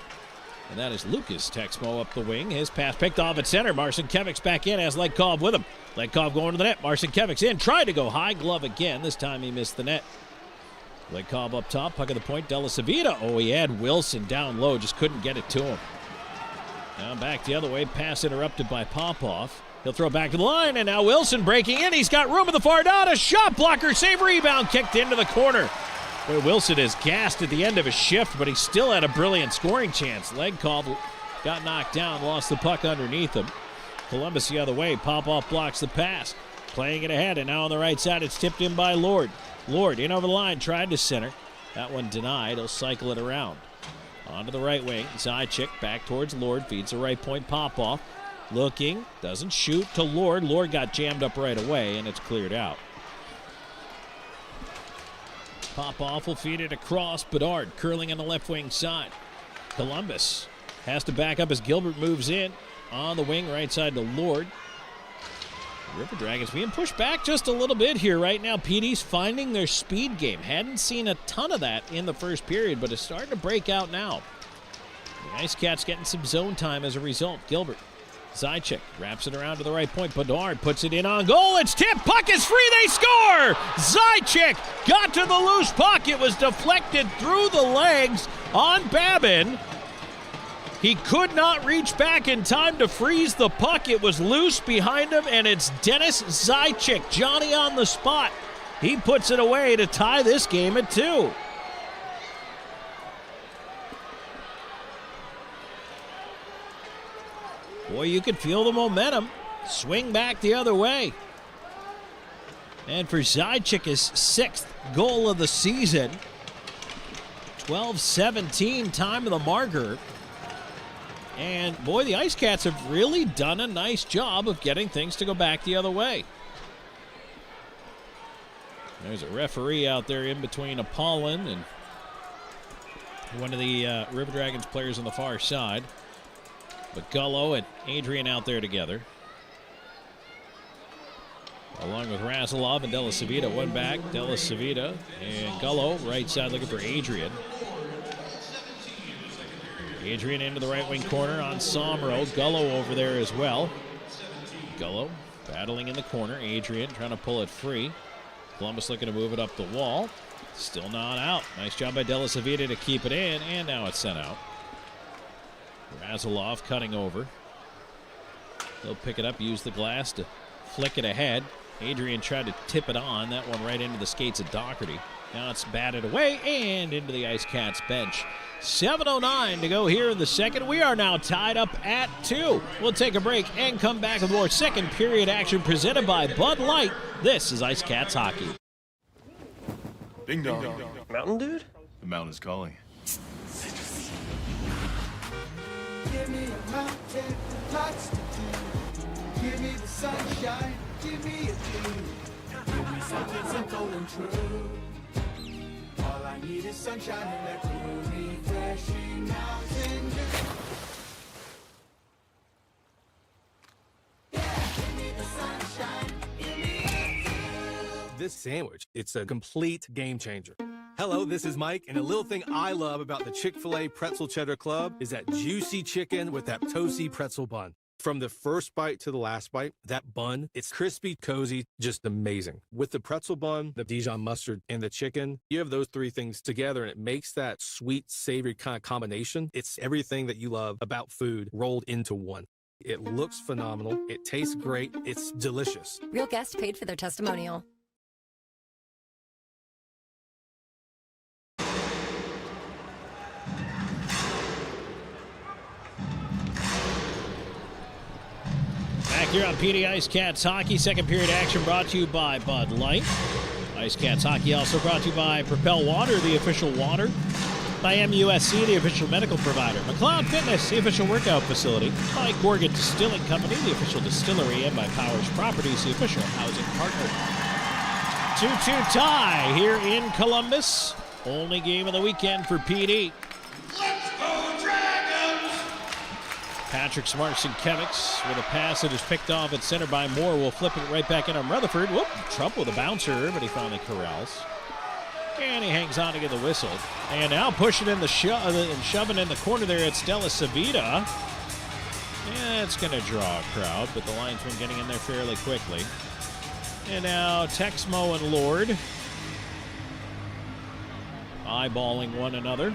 Speaker 1: And that is Lucas Texmo up the wing. His pass picked off at center. Marcinkiewicz back in, has Ledkov with him. Ledkov going to the net. Marcinkiewicz in, tried to go high. Glove again. This time he missed the net. Ledkov up top, puck at the point. Della Savita. Oh, he had Wilson down low, just couldn't get it to him. Now back the other way. Pass interrupted by Popov. He'll throw back to the line, and now Wilson breaking in. He's got room at the far dot. A shot blocker, save, rebound, kicked into the corner. Boy, Wilson is gassed at the end of his shift, but he still had a brilliant scoring chance. Ledkov got knocked down, lost the puck underneath him. Columbus the other way. Popov blocks the pass. Playing it ahead, and now on the right side, it's tipped in by Lord. Lord in over the line, tried to center. That one denied. He'll cycle it around. Onto the right wing. Zychik back towards Lord. Feeds the right point. Popov looking. Doesn't shoot to Lord. Lord got jammed up right away, and it's cleared out. Popov will feed it across. Bedard curling on the left wing side. Columbus has to back up as Gilbert moves in. On the wing, right side to Lord. River Dragons being pushed back just a little bit here right now. PD's finding their speed game. Hadn't seen a ton of that in the first period, but it's starting to break out now. The IceCats getting some zone time as a result. Gilbert. Zychik wraps it around to the right point. Bedard puts it in on goal. It's tipped. Puck is free. They score! Zychik got to the loose puck. It was deflected through the legs on Babin. He could not reach back in time to freeze the puck. It was loose behind him, and it's Dennis Zychik, Johnny on the spot. He puts it away to tie this game at 2. Boy, you could feel the momentum swing back the other way. And for Zychik, his 6th goal of the season. 12-17, time of the marker. And boy, the IceCats have really done a nice job of getting things to go back the other way. There's a referee out there in between Apollon and one of the River Dragons players on the far side. But Gullo and Adrian out there together. Along with Razulov and Della Savita. One back, Della Savita and Gullo right side looking for Adrian. Adrian into the right wing corner on Somro. Gullo over there as well. Gullo battling in the corner. Adrian trying to pull it free. Columbus looking to move it up the wall. Still not out. Nice job by Della Savita to keep it in, and now it's sent out. Razulov cutting over. He'll pick it up, use the glass to flick it ahead. Adrian tried to tip it on. That one right into the skates of Doherty. Now it's batted away and into the IceCats bench. 7:09 to go here in the second. We are now tied up at 2. We'll take a break and come back with more second period action presented by Bud Light. This is IceCats hockey.
Speaker 4: Ding dong.
Speaker 22: Mountain Dude?
Speaker 4: The mountain is calling.
Speaker 23: Give me a mountain, lots to do. Give me the sunshine, give me a dream. Give me something simple and true. All I need is sunshine and that cool, refreshing mountain dew. Yeah, give me the sunshine, give me a dew.
Speaker 24: This sandwich, it's a complete game changer. Hello, this is Mike, and a little thing I love about the Chick-fil-A Pretzel Cheddar Club is that juicy chicken with that toasty pretzel bun. From the first bite to the last bite, that bun, it's crispy, cozy, just amazing. With the pretzel bun, the Dijon mustard, and the chicken, you have those three things together, and it makes that sweet, savory kind of combination. It's everything that you love about food rolled into one. It looks phenomenal. It tastes great. It's delicious.
Speaker 25: Real guest paid for their testimonial.
Speaker 1: Back here on PD IceCats Hockey, second period action brought to you by Bud Light. IceCats Hockey also brought to you by Propel Water, the official water. By MUSC, the official medical provider. McLeod Fitness, the official workout facility. By Gorgon Distilling Company, the official distillery. And by Powers Properties, the official housing partner. 2-2 tie here in Columbus. Only game of the weekend for PD.
Speaker 7: Let's go Dragons!
Speaker 1: Patrick Marcinkiewicz with a pass that is picked off at center by Moore. Will flip it right back in on Rutherford. Whoop, Trump with a bouncer, but he finally corrals. And he hangs on to get the whistle. And now pushing in the and shoving in the corner there, it's Della Savita. Yeah, it's going to draw a crowd, but the linesman getting in there fairly quickly. And now Texmo and Lord eyeballing one another.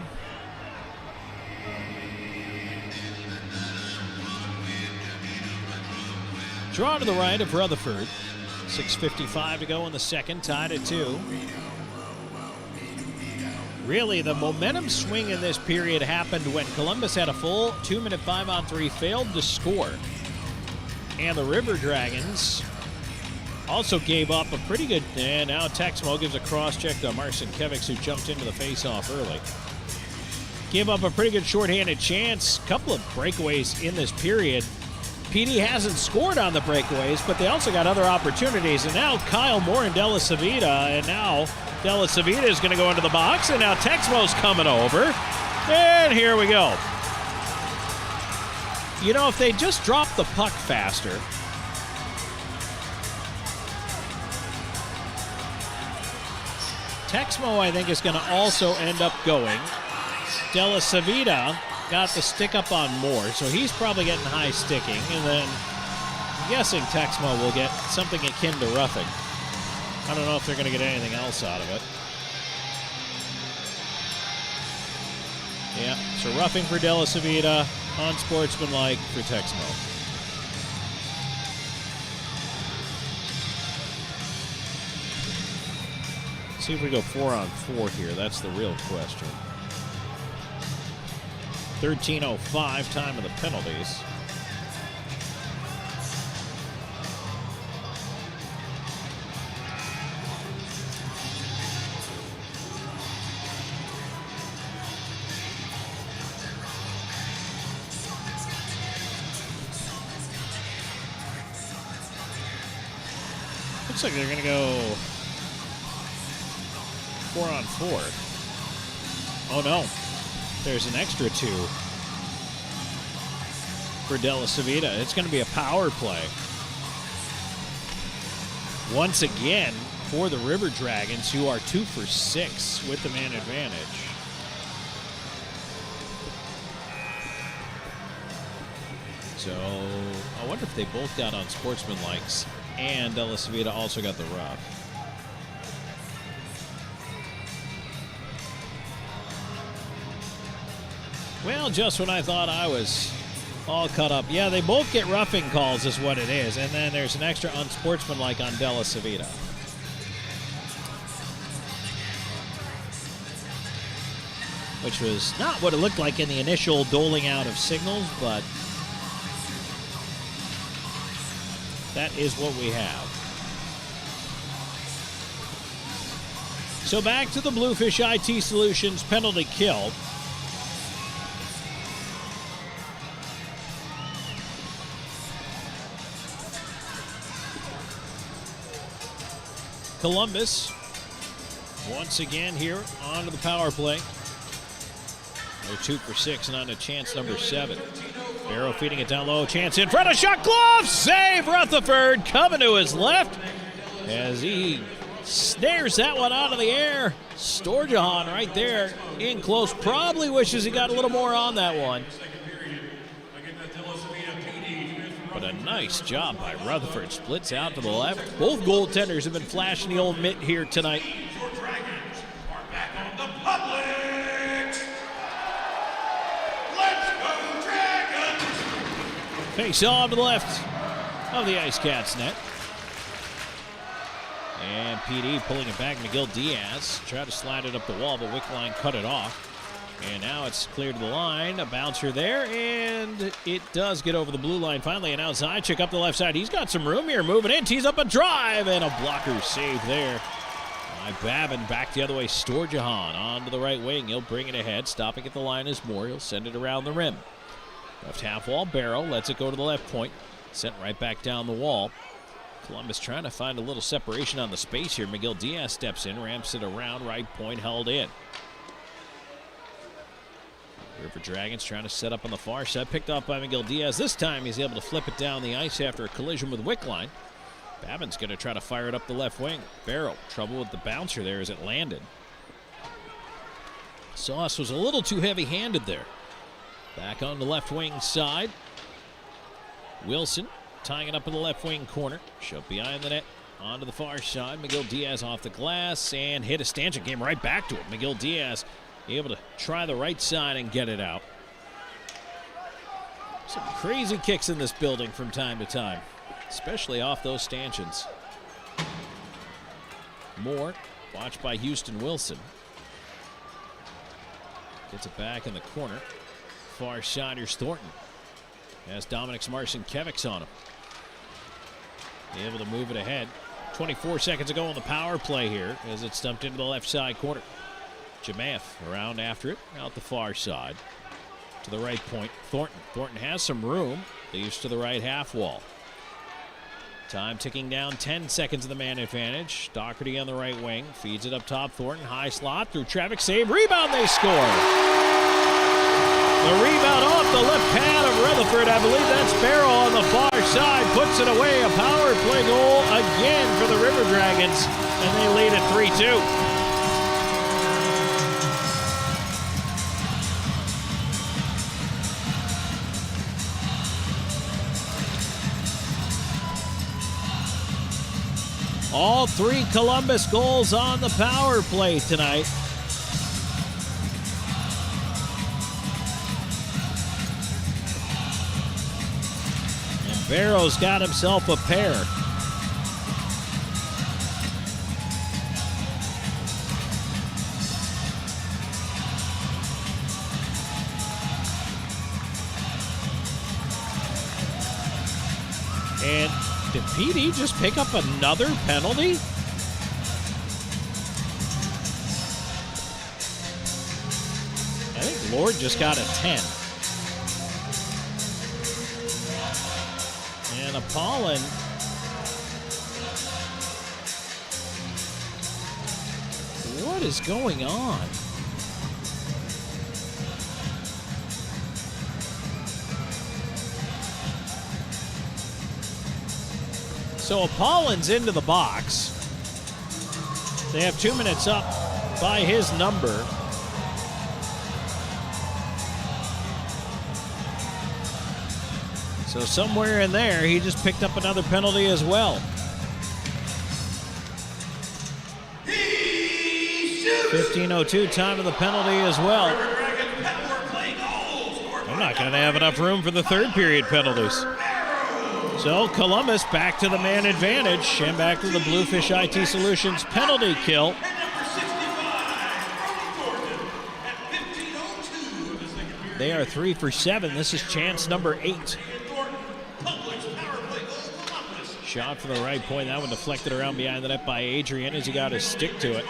Speaker 1: Draw to the right of Rutherford. 6:55 to go in the second, tied at 2. Really, the momentum swing in this period happened when Columbus had a full 2-minute 5-on-3, failed to score. And the River Dragons also gave up a pretty good, and now Texmo gives a cross-check to Marcinkiewicz, who jumped into the face-off early. Gave up a pretty good shorthanded chance, couple of breakaways in this period. PD hasn't scored on the breakaways, but they also got other opportunities. And now Kyle Moore and Della Savita, and now Della Savita is going to go into the box, and now Texmo's coming over. And here we go. You know, if they just drop the puck faster, Texmo, I think, is going to also end up going. Della Savita got the stick up on Moore, so he's probably getting high sticking. And then I'm guessing Texmo will get something akin to roughing. I don't know if they're going to get anything else out of it. Yeah, so roughing for Della Savita, unsportsmanlike for Texmo. See if we go 4-on-4 here. That's the real question. 13:05 time of the penalties. Looks like they're going to go 4-on-4. Oh no. There's an extra 2 for Della Savita. It's going to be a power play. Once again for the River Dragons, who are 2 for 6 with the man advantage. So I wonder if they both got on sportsmanlikes and Della Savita also got the rough. Well, just when I thought I was all cut up. Yeah, they both get roughing calls is what it is. And then there's an extra unsportsmanlike on Della Savita. Which was not what it looked like in the initial doling out of signals, but that is what we have. So back to the Bluefish IT Solutions penalty kill. Columbus once again here onto the power play. They're 2 for 6 and on to chance number 7. Barrow feeding it down low. Chance in front of shot glove. Save Rutherford coming to his left as he snares that one out of the air. Storjahan right there in close. Probably wishes he got a little more on that one. But a nice job by Rutherford. Splits out to the left. Both goaltenders have been flashing the old mitt here tonight. Face off to the left of the IceCats net. And PD pulling it back. McGill Diaz tried to slide it up the wall, but Wickline cut it off. And now it's cleared to the line. A bouncer there, and it does get over the blue line finally. And outside, check up the left side. He's got some room here. Moving in, tees up a drive, and a blocker save there by Babin. Back the other way, Storjahan onto the right wing. He'll bring it ahead. Stopping at the line is Moore. He'll send it around the rim. Left half wall, Barrow lets it go to the left point. Sent right back down the wall. Columbus trying to find a little separation on the space here. McGill Diaz steps in, ramps it around, right point held in. River Dragons trying to set up on the far side. Picked off by McGill Diaz. This time he's able to flip it down the ice after a collision with Wickline. Babin's going to try to fire it up the left wing. Barrow, trouble with the bouncer there as it landed. Sauce was a little too heavy-handed there. Back on the left wing side. Wilson tying it up in the left wing corner. Shoved behind the net. Onto the far side. McGill Diaz off the glass and hit a stanchion. Came right back to it. McGill Diaz able to try the right side and get it out. Some crazy kicks in this building from time to time, especially off those stanchions. Moore, watched by Houston Wilson. Gets it back in the corner. Far side, here's Thornton. Has Dominic Marcinkiewicz on him. Able to move it ahead. 24 seconds to go on the power play here as it's dumped into the left side corner. Jamath around after it, out the far side. To the right point, Thornton. Thornton has some room, leaves to the right half wall. Time ticking down, 10 seconds of the man advantage. Doherty on the right wing, feeds it up top. Thornton, high slot, through traffic, save, rebound, they score. The rebound off the left pad of Rutherford. I believe that's Barrow on the far side, puts it away. A power play goal again for the River Dragons, and they lead at 3-2. All 3 Columbus goals on the power play tonight. And Barrow's got himself a pair. And did PD just pick up another penalty? I think Lord just got a 10. And Apollon. What is going on? So Apollon's into the box. They have 2 minutes up by his number. So somewhere in there, he just picked up another penalty as well. 15:02 time of the penalty as well. And not going to have enough room for the third period penalties. So Columbus back to the man advantage and back to the Bluefish IT Solutions penalty kill. They are 3 for 7. This is chance number 8. Shot from the right point. That one deflected around behind the net by Adrian as he got his stick to it.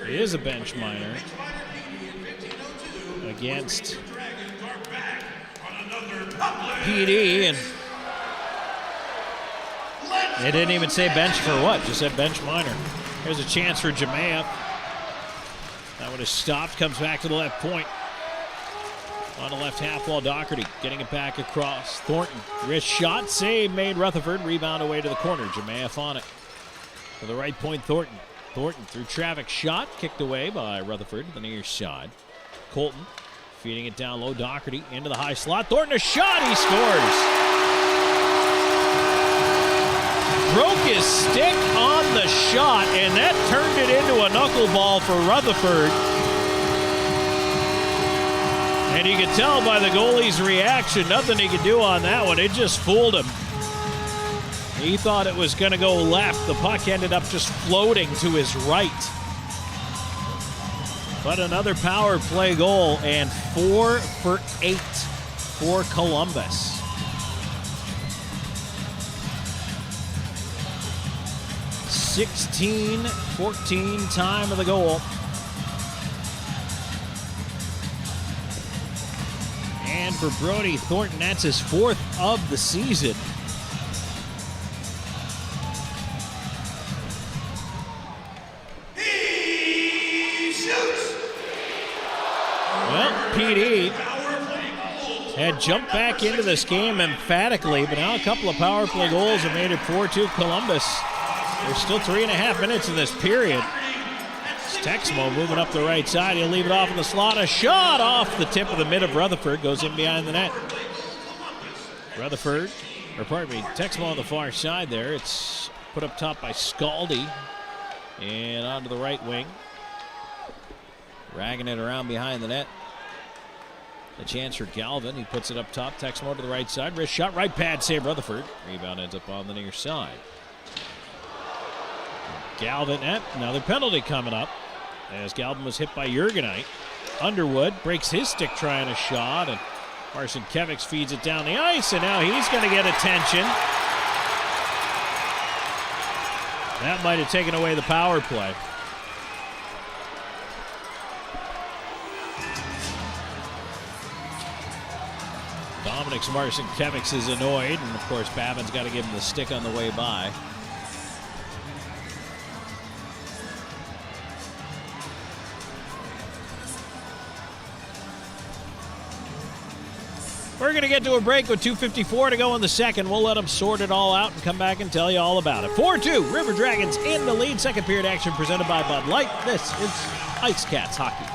Speaker 1: It is a bench minor against PD, and they didn't even say bench for what, just said bench minor. Here's a chance for Jemaya. That one is stopped, comes back to the left point. On the left half wall, Doherty getting it back across. Thornton, wrist shot, save made Rutherford, rebound away to the corner. Jemaya on it. To the right point, Thornton. Thornton through traffic, shot, kicked away by Rutherford to the near side. Colton feeding it down low, Doherty into the high slot. Thornton a shot, he scores. Broke his stick on the shot, and that turned it into a knuckleball for Rutherford. And you could tell by the goalie's reaction, nothing he could do on that one. It just fooled him. He thought it was going to go left. The puck ended up just floating to his right. But another power play goal, and 4 for 8 for Columbus. .16-14 time of the goal. And for Brody Thornton, that's his 4th of the season. Well, PD had jumped back into this game emphatically, but now a couple of power play goals have made it 4-2 Columbus. There's still 3.5 minutes in this period. It's Texmo moving up the right side. He'll leave it off in the slot. A shot off the tip of the mid of Rutherford. Goes in behind the net. Texmo on the far side there. It's put up top by Scaldi. And onto the right wing. Ragging it around behind the net. A chance for Galvin. He puts it up top. Texmo to the right side. Wrist shot. Right pad save Rutherford. Rebound ends up on the near side. Galvin, another penalty coming up as Galvin was hit by Jurgenite. Underwood breaks his stick trying a shot, and Marcin Kevics feeds it down the ice, and now he's going to get attention. That might have taken away the power play. Dominic's Marcin Kevics is annoyed, and of course Babin's got to give him the stick on the way by. We're going to get to a break with 2:54 to go in the second. We'll let them sort it all out and come back and tell you all about it. 4-2, River Dragons in the lead. Second period action presented by Bud Light. This is IceCats hockey.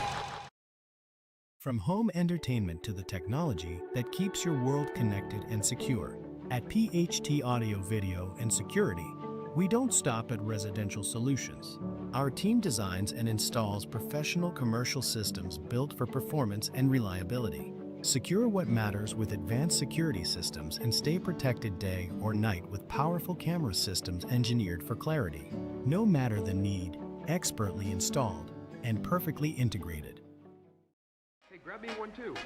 Speaker 5: From home entertainment to the technology that keeps your world connected and secure, at PHT Audio Video and Security, we don't stop at residential solutions. Our team designs and installs professional commercial systems built for performance and reliability. Secure what matters with advanced security systems and stay protected day or night with powerful camera systems engineered for clarity. No matter the need, expertly installed and perfectly integrated.
Speaker 19: Hey, grab me one too.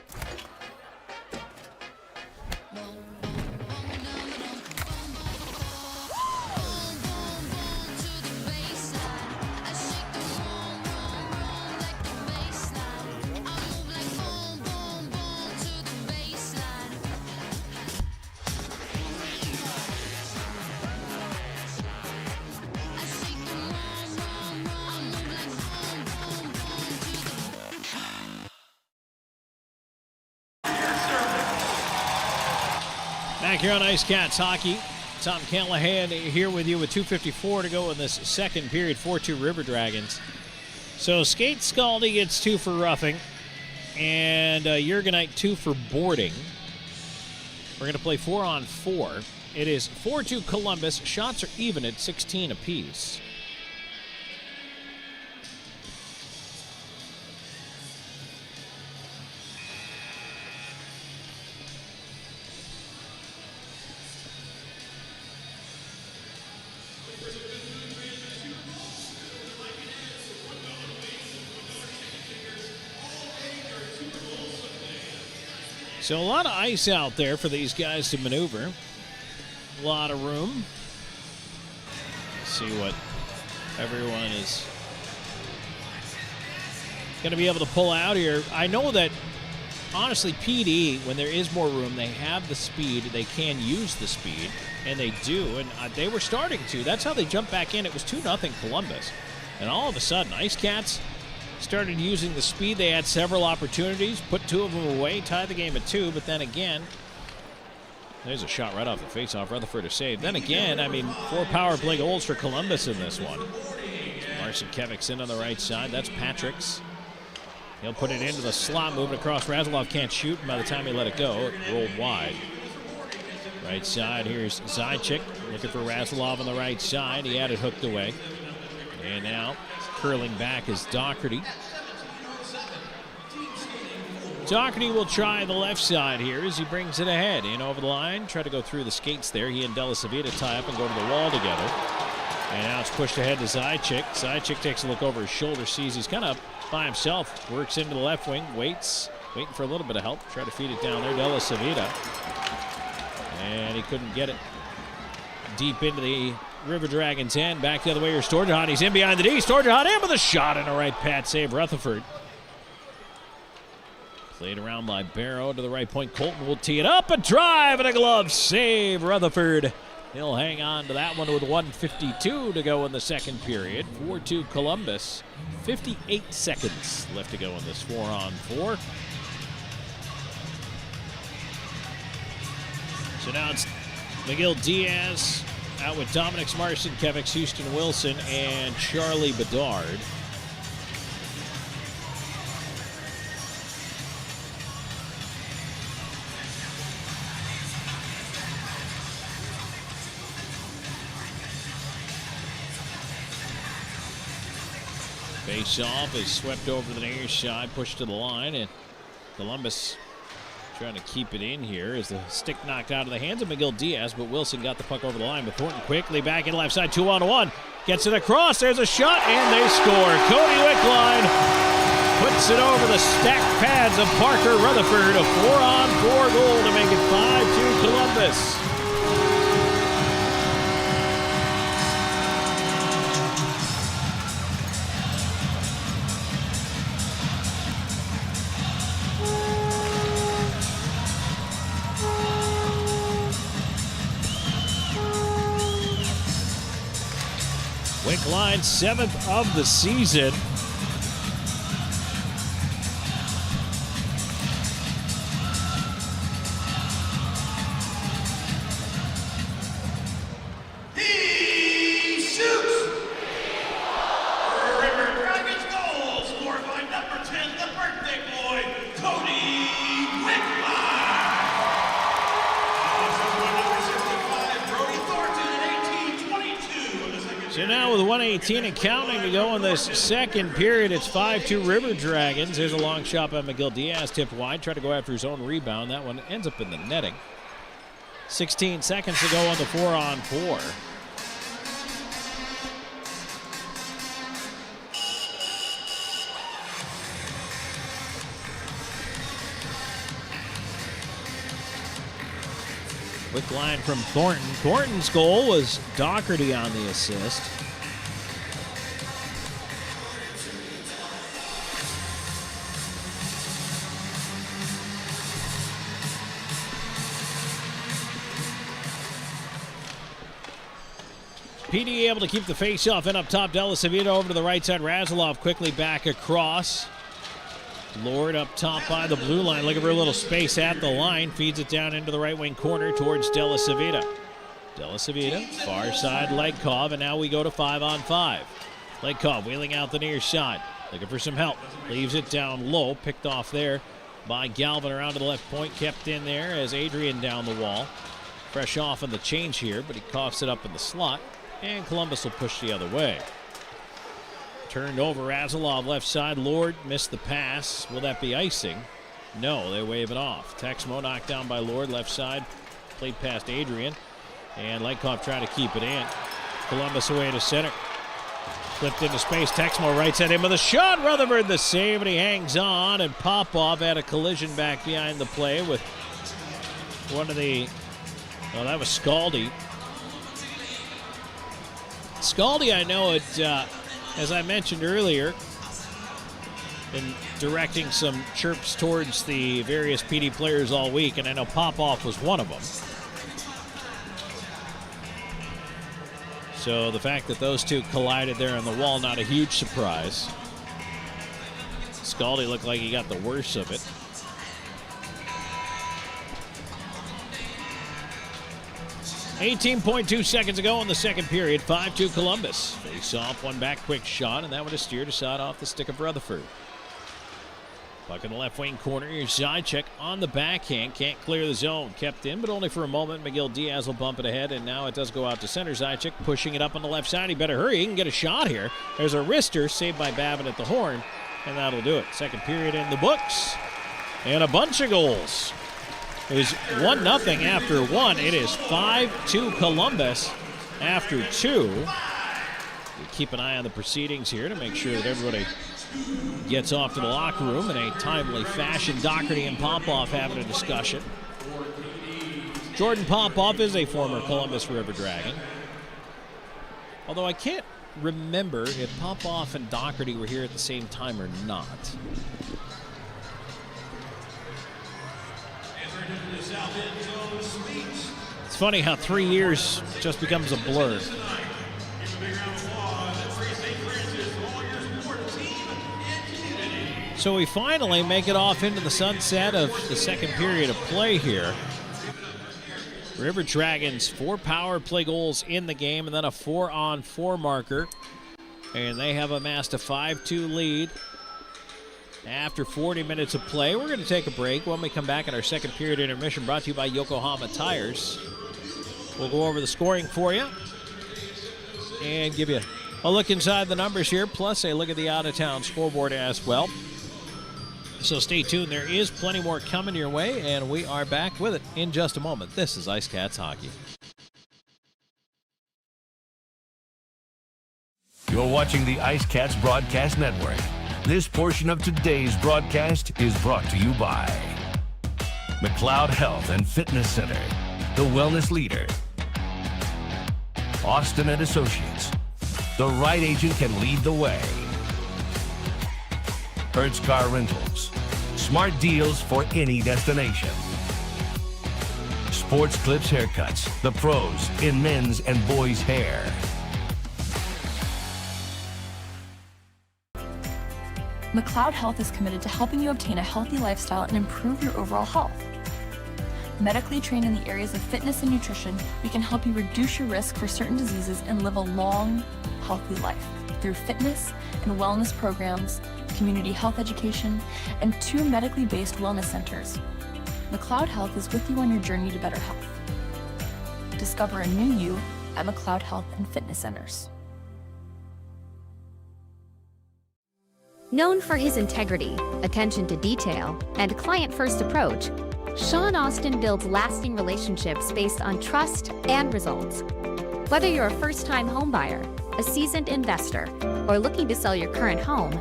Speaker 1: Back here on IceCats hockey, Tom Callahan here with you with 2:54 to go in this second period. 4-2 River Dragons. So Skate Scaldi gets 2 for roughing, and Jurgenite 2 for boarding. We're going to play 4-on-4. It is 4-2 Columbus. Shots are even at 16 apiece. So a lot of ice out there for these guys to maneuver. A lot of room. Let's see what everyone is going to be able to pull out here. I know that, honestly, PD, when there is more room, they have the speed. They can use the speed, and they do. And they were starting to. That's how they jumped back in. It was 2-0 Columbus. And all of a sudden, IceCats started using the speed. They had several opportunities, put 2 of them away, tied the game at 2. But then again, there's a shot right off the faceoff. Rutherford to save. Then again, I mean, 4 power play goals for Columbus in this one. Marcinkevich's in on the right side. That's Patrick's. He'll put it into the slot, moving across. Razulov can't shoot, and by the time he let it go, it rolled wide. Right side, here's Zajac looking for Razulov on the right side. He had it hooked away. And now, curling back is Doherty. Doherty will try the left side here as he brings it ahead. In over the line, try to go through the skates there. He and De La Savita tie up and go to the wall together. And now it's pushed ahead to Zajac. Zajac takes a look over his shoulder, sees he's kind of by himself, works into the left wing, waiting for a little bit of help, try to feed it down there. De La Savita. And he couldn't get it deep into the River Dragons' end. Back the other way, here's Storjahan. He's in behind the D. Storjahan in with a shot and a right pad save. Rutherford. Played around by Barrow to the right point. Colton will tee it up. A drive and a glove save. Rutherford. He'll hang on to that one with 1:52 to go in the second period. 4-2 Columbus. 58 seconds left to go in this 4-on-4. So now it's Miguel Diaz out with Dominic Marcinkevichs, Houston Wilson, and Charlie Bedard. Face-off is swept over the near side, pushed to the line, and Columbus trying to keep it in here as the stick knocked out of the hands of Miguel Diaz, but Wilson got the puck over the line. But Thornton quickly back in left side, 2-on-1. Gets it across, there's a shot, and they score. Cody Wickline puts it over the stacked pads of Parker Rutherford. A 4-on-4 goal to make it 5-2 Columbus. Wickline, 7th of the season.
Speaker 23: He shoots! River Dragons goal scored by number 10, the birthday boy, Cody Wickline. Also by number 65, Brody Thornton at 18-22.
Speaker 1: So now with 1:18 and counting to go in this second period, it's 5-2 River Dragons. There's a long shot by Miguel Diaz, tipped wide, tried to go after his own rebound. That one ends up in the netting. 16 seconds to go on the 4-on-4. Quick line from Thornton. Thornton's goal was Doherty on the assist. PD able to keep the face-off in up top. De La Savita over to the right side. Razulov quickly back across. Lord up top by the blue line, looking for a little space at the line. Feeds it down into the right wing corner towards De La Savita. De La Savita, far side, Legkov, and now we go to 5-on-5. Legkov wheeling out the near side, looking for some help. Leaves it down low, picked off there by Galvin around to the left point. Kept in there as Adrian down the wall. Fresh off on the change here, but he coughs it up in the slot. And Columbus will push the other way. Turned over, Razulov left side. Lord missed the pass. Will that be icing? No, they wave it off. Texmo knocked down by Lord, left side. Played past Adrian. And Legkov trying to keep it in. Columbus away to center. Flipped into space. Texmo right side in with a shot. Rutherford the save, and he hangs on. And Popov had a collision back behind the play with one of the... Oh, that was Scaldi. Scaldi, I know it, as I mentioned earlier, been directing some chirps towards the various PD players all week, and I know Popov was one of them. So the fact that those two collided there on the wall, not a huge surprise. Scaldi looked like he got the worst of it. .2 seconds ago in the second period, 5-2 Columbus. Face off, one back, quick shot, and that would have steered a shot off the stick of Rutherford. Puck in the left wing corner. Here's Zajac on the backhand. Can't clear the zone. Kept in, but only for a moment. McGill Diaz will bump it ahead, and now it does go out to center. Zajac pushing it up on the left side. He better hurry. He can get a shot here. There's a wrister saved by Babin at the horn, and that'll do it. Second period in the books, and a bunch of goals. It was 1-0 after one. It is 5-2 Columbus after two. We keep an eye on the proceedings here to make sure that everybody gets off to the locker room in a timely fashion. Doherty and Popov having a discussion. Jordan Popov is a former Columbus River Dragon. Although I can't remember if Popov and Doherty were here at the same time or not. It's funny how 3 years just becomes a blur. So we finally make it off into the sunset of the second period of play here. River Dragons, 4 power play goals in the game, and then a 4-on-4 marker. And they have amassed a 5-2 lead after 40 minutes of play. We're going to take a break. When we come back in our second period intermission, brought to you by Yokohama Tires. We'll go over the scoring for you and give you a look inside the numbers here, plus a look at the out-of-town scoreboard as well. So stay tuned. There is plenty more coming your way, and we are back with it in just a moment. This is IceCats Hockey.
Speaker 3: You're watching the IceCats Broadcast Network. This portion of today's broadcast is brought to you by McLeod Health and Fitness Center, the wellness leader. Austin and Associates. The right agent can lead the way. Hertz Car Rentals. Smart deals for any destination. Sports Clips Haircuts. The pros in men's and boys' hair.
Speaker 6: McLeod Health is committed to helping you obtain a healthy lifestyle and improve your overall health. Medically trained in the areas of fitness and nutrition, we can help you reduce your risk for certain diseases and live a long, healthy life through fitness and wellness programs, community health education, and 2 medically based wellness centers. McLeod Health is with you on your journey to better health. Discover a new you at McLeod Health and Fitness Centers.
Speaker 10: Known for his integrity, attention to detail, and client-first approach, Sean Austin builds lasting relationships based on trust and results. Whether you're a first-time homebuyer, a seasoned investor, or looking to sell your current home,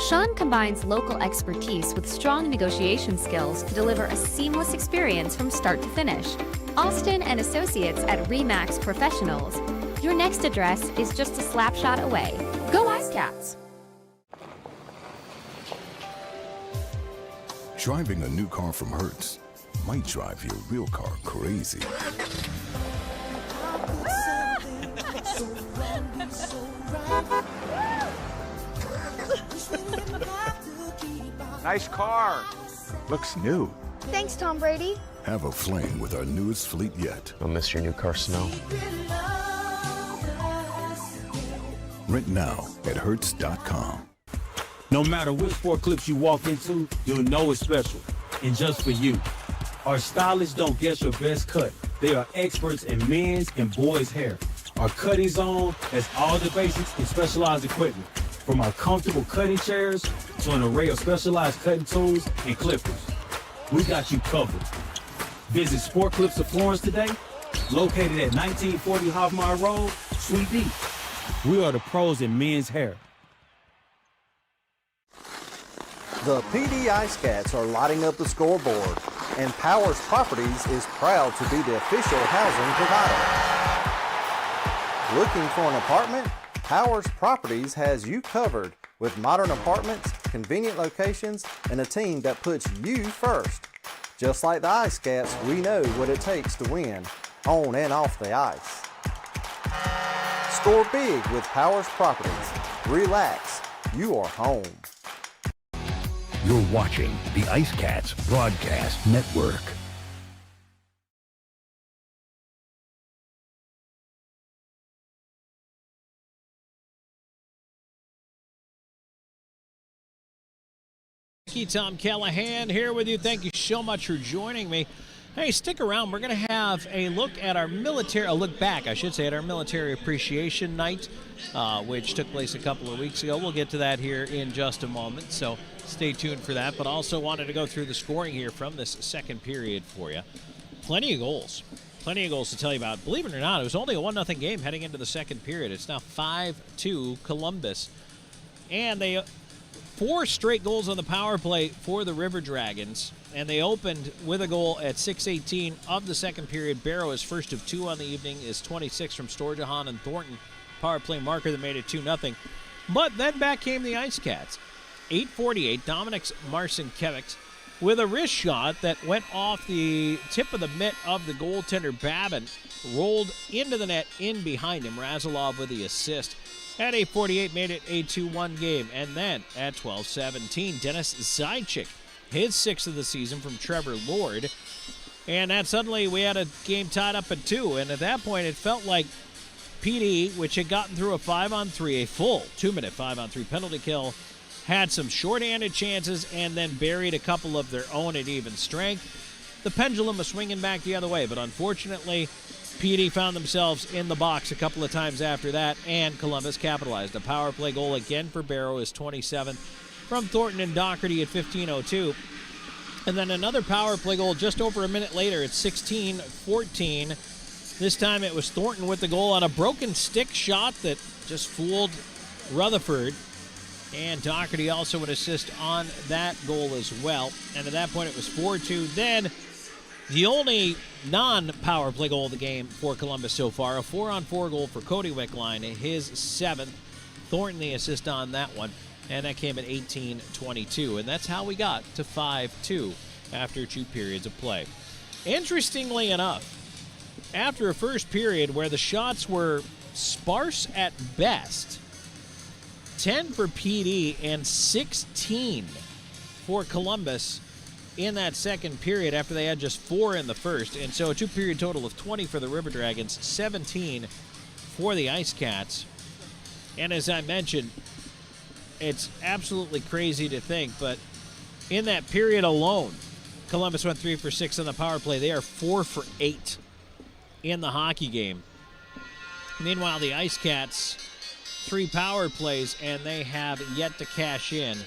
Speaker 10: Sean combines local expertise with strong negotiation skills to deliver a seamless experience from start to finish. Austin and Associates at RE/MAX Professionals. Your next address is just a slap shot away. Go IceCats!
Speaker 11: Driving a new car from Hertz might drive your real car crazy.
Speaker 8: Nice car.
Speaker 11: Looks new.
Speaker 12: Thanks, Tom Brady.
Speaker 11: Have a flame with our newest fleet yet.
Speaker 8: I'll miss your new car smell.
Speaker 11: Rent now at Hertz.com.
Speaker 13: No matter which sport clips you walk into, you'll know it's special. And just for you. Our stylists don't guess your best cut. They are experts in men's and boys' hair. Our cutting zone has all the basics in specialized equipment. From our comfortable cutting chairs to an array of specialized cutting tools and clippers. We got you covered. Visit Sport Clips of Florence today, located at 1940 Hoffmeyer Road, Suite D. We are the pros in men's hair.
Speaker 8: The PD IceCats are lighting up the scoreboard, and Powers Properties is proud to be the official housing provider. Looking for an apartment? Powers Properties has you covered with modern apartments, convenient locations, and a team that puts you first. Just like the IceCats, we know what it takes to win, on and off the ice. Score big with Powers Properties. Relax, you are home.
Speaker 2: You're watching the IceCats Broadcast Network.
Speaker 1: Tom Callahan here with you. Thank you so much for joining me. Hey, stick around. We're going to have a look at our military, a look back, I should say, at our Military Appreciation Night, which took place a couple of weeks ago. We'll get to that here in just a moment, so stay tuned for that. But also wanted to go through the scoring here from this second period for you. Plenty of goals. Plenty of goals to tell you about. Believe it or not, it was only a 1-0 game heading into the second period. It's now 5-2 Columbus. And they 4 straight goals on the power play for the River Dragons, and they opened with a goal at 6:18 of the second period. Barrow, his first of 2 on the evening, is 26 from Storjahan and Thornton. Power play marker that made it 2-0. But then back came the IceCats. 8:48, Dominic Marcinkiewicz with a wrist shot that went off the tip of the mitt of the goaltender Babin, rolled into the net in behind him. Razilov with the assist. At 8:48, made it a 2-1 game. And then at 12:17, Dennis Zajac, his 6th of the season from Trevor Lord. And that suddenly we had a game tied up at 2. And at that point, it felt like PD, which had gotten through a 5-on-3, a full 2-minute 5-on-3 penalty kill, had some shorthanded chances and then buried a couple of their own at even strength. The pendulum was swinging back the other way, but unfortunately, PD found themselves in the box a couple of times after that, and Columbus capitalized. A power play goal again for Barrow is 27th from Thornton and Doherty at 15:02. And then another power play goal just over a minute later at 16:14. This time it was Thornton with the goal on a broken stick shot that just fooled Rutherford. And Doherty also would assist on that goal as well. And at that point it was 4-2. Then the only non-power play goal of the game for Columbus so far, a 4-on-4 goal for Cody Wickline, his 7th. Thornton the assist on that one, and that came at 18:22. And that's how we got to 5-2 after 2 periods of play. Interestingly enough, after a first period where the shots were sparse at best, 10 for PD and 16 for Columbus in that second period after they had just 4 in the first. And so a 2-period total of 20 for the River Dragons, 17 for the IceCats. And as I mentioned, it's absolutely crazy to think, but in that period alone, Columbus went 3 for 6 on the power play. They are 4 for 8 in the hockey game. Meanwhile, the IceCats, 3 power plays, and they have yet to cash in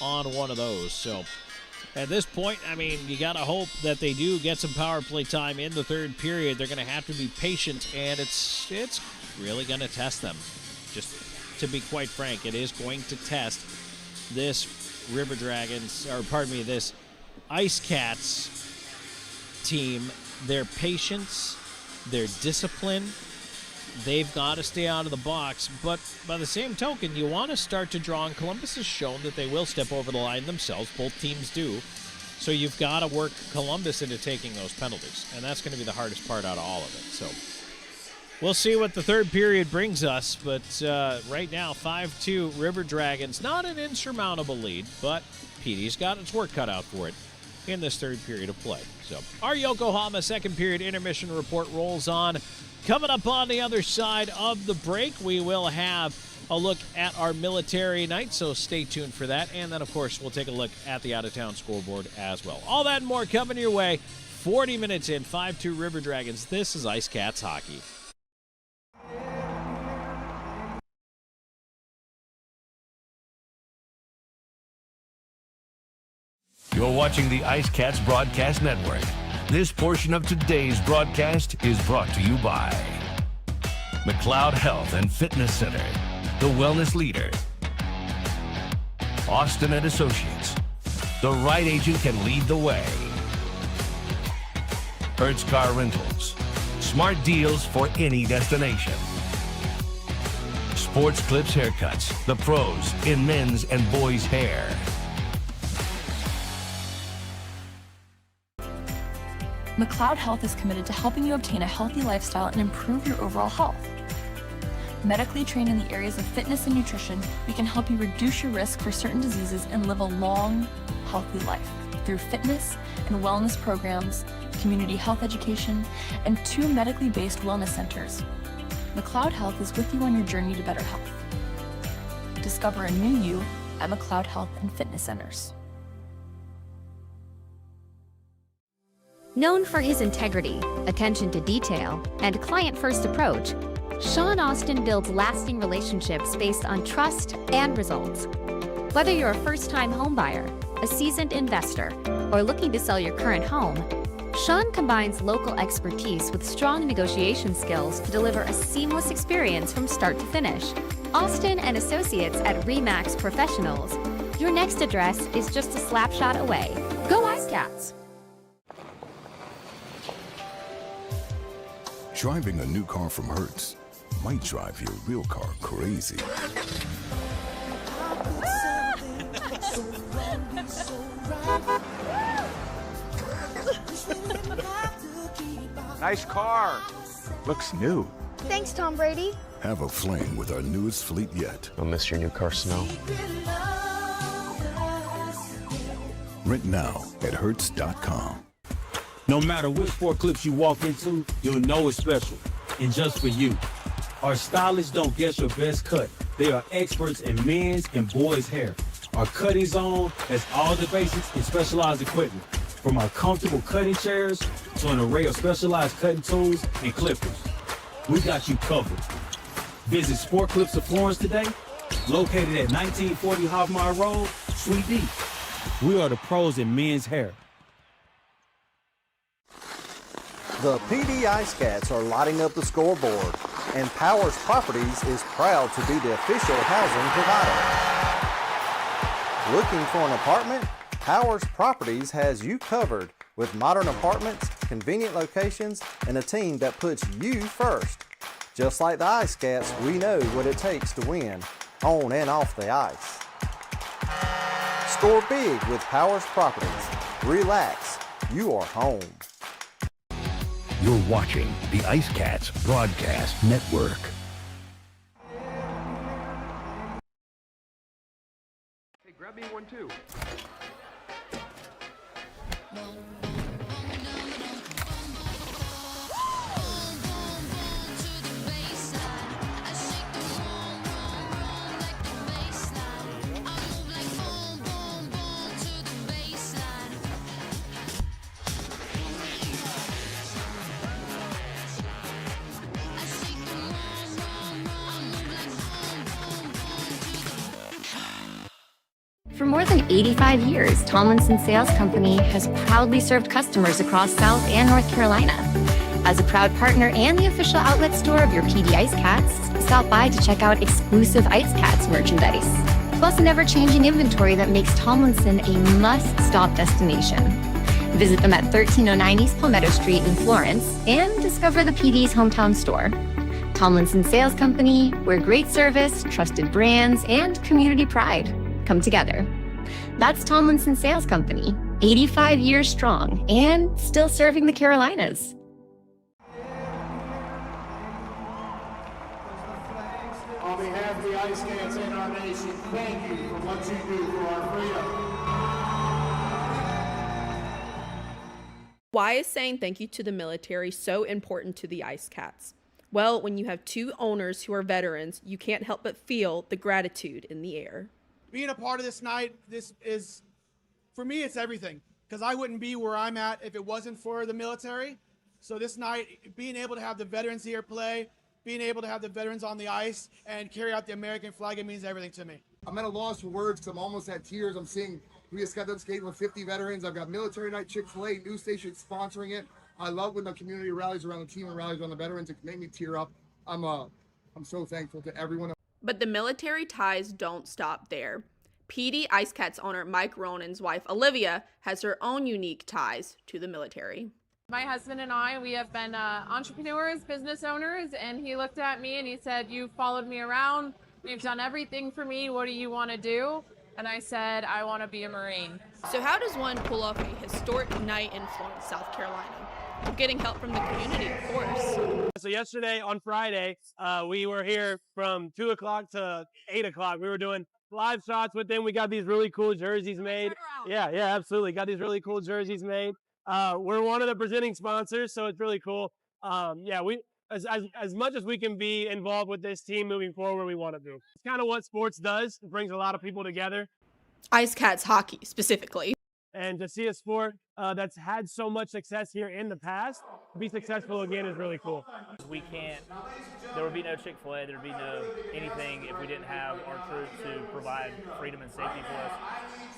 Speaker 1: on one of those. So at this point, I mean, you got to hope that they do get some power play time in the third period. They're going to have to be patient, and it's really going to test them. Just to be quite frank, it is going to test this River Dragons, or pardon me, this IceCats team, their patience, their discipline. They've got to stay out of the box, but by the same token, you want to start to draw, and Columbus has shown that they will step over the line themselves. Both teams do. So you've got to work Columbus into taking those penalties, and that's going to be the hardest part out of all of it. So we'll see what the third period brings us, but right now, 5-2 River Dragons. Not an insurmountable lead, but PD's got its work cut out for it in this third period of play. So our Yokohama second period intermission report rolls on. Coming up on the other side of the break, we will have a look at our military night, so stay tuned for that. And then, of course, we'll take a look at the out-of-town scoreboard as well. All that and more coming your way. 40 minutes in, 5-2 River Dragons. This is IceCats hockey.
Speaker 3: You're watching the IceCats Broadcast Network. This portion of today's broadcast is brought to you by McLeod Health and Fitness Center, the wellness leader. Austin and Associates, the right agent can lead the way. Hertz Car Rentals, smart deals for any destination. Sports Clips Haircuts, the pros in men's and boys' hair.
Speaker 6: McLeod Health is committed to helping you obtain a healthy lifestyle and improve your overall health. Medically trained in the areas of fitness and nutrition, we can help you reduce your risk for certain diseases and live a long, healthy life through fitness and wellness programs, community health education, and 2 medically based wellness centers. McLeod Health is with you on your journey to better health. Discover a new you at McLeod Health and Fitness Centers.
Speaker 10: Known for his integrity, attention to detail, and client-first approach, Sean Austin builds lasting relationships based on trust and results. Whether you're a first-time homebuyer, a seasoned investor, or looking to sell your current home, Sean combines local expertise with strong negotiation skills to deliver a seamless experience from start to finish. Austin and Associates at RE/MAX Professionals. Your next address is just a slap shot away. Go IceCats!
Speaker 11: Driving a new car from Hertz might drive your real car crazy.
Speaker 12: Nice car.
Speaker 17: Looks new.
Speaker 14: Thanks, Tom Brady.
Speaker 11: Have a fling with our newest fleet yet.
Speaker 15: I'll miss your new car smell.
Speaker 11: Rent now at Hertz.com.
Speaker 13: No matter which sport clips you walk into, you'll know it's special. And just for you. Our stylists don't guess your best cut. They are experts in men's and boys' hair. Our cutting zone has all the basics in specialized equipment. From our comfortable cutting chairs to an array of specialized cutting tools and clippers. We got you covered. Visit Sport Clips of Florence today, located at 1940 Hoffmeyer Road, Suite D. We are the pros in men's hair.
Speaker 8: The PD IceCats are lighting up the scoreboard, and Powers Properties is proud to be the official housing provider. Looking for an apartment? Powers Properties has you covered with modern apartments, convenient locations, and a team that puts you first. Just like the IceCats, we know what it takes to win, on and off the ice. Score big with Powers Properties. Relax, you are home.
Speaker 2: You're watching the IceCats Broadcast Network.
Speaker 19: Hey, grab me one too.
Speaker 10: For more than 85 years, Tomlinson Sales Company has proudly served customers across South and North Carolina. As a proud partner and the official outlet store of your PD IceCats, stop by to check out exclusive IceCats merchandise, plus an ever-changing inventory that makes Tomlinson a must-stop destination. Visit them at 1309 East Palmetto Street in Florence and discover the PD's hometown store. Tomlinson Sales Company, where great service, trusted brands, and community pride come together. That's Tomlinson Sales Company, 85 years strong and still serving the Carolinas.
Speaker 23: On behalf of the IceCats and our nation, thank you for what you do for our freedom.
Speaker 16: Why is saying thank you to the military so important to the IceCats? Well, when you have 2 owners who are veterans, you can't help but feel the gratitude in the air.
Speaker 22: Being a part of this night, this is, for me, it's everything. Because I wouldn't be where I'm at if it wasn't for the military. So this night, being able to have the veterans here play, being able to have the veterans on the ice and carry out the American flag, it means everything to me.
Speaker 26: I'm at a loss for words because I'm almost at tears. I'm seeing we just got done skating with 50 veterans. I've got Military Night Chick-fil-A, news station sponsoring it. I love when the community rallies around the team and rallies around the veterans. It can make me tear up. I'm so thankful to everyone.
Speaker 16: But the military ties don't stop there. PD IceCats owner Mike Ronan's wife Olivia has her own unique ties to the military.
Speaker 9: My husband and I, we have been entrepreneurs, business owners, and he looked at me and he said, "You followed me around. You've done everything for me. What do you want to do?" And I said, "I want to be a Marine."
Speaker 16: So how does one pull off a historic night in Florence, South Carolina? Well, getting help from the community, of course.
Speaker 12: So yesterday on Friday, we were here from 2 o'clock to 8 o'clock. We were doing live shots with them. We got these really cool jerseys made. Yeah, absolutely. Got these really cool jerseys made. We're one of the presenting sponsors, so it's really cool. We as much as we can be involved with this team moving forward, we want to do. It's kind of what sports does. It brings a lot of people together.
Speaker 16: IceCats hockey, specifically.
Speaker 12: And to see a sport that's had so much success here in the past be successful again is really cool.
Speaker 14: There would be no Chick-fil-A, there would be no anything if we didn't have our troops to provide freedom and safety for us.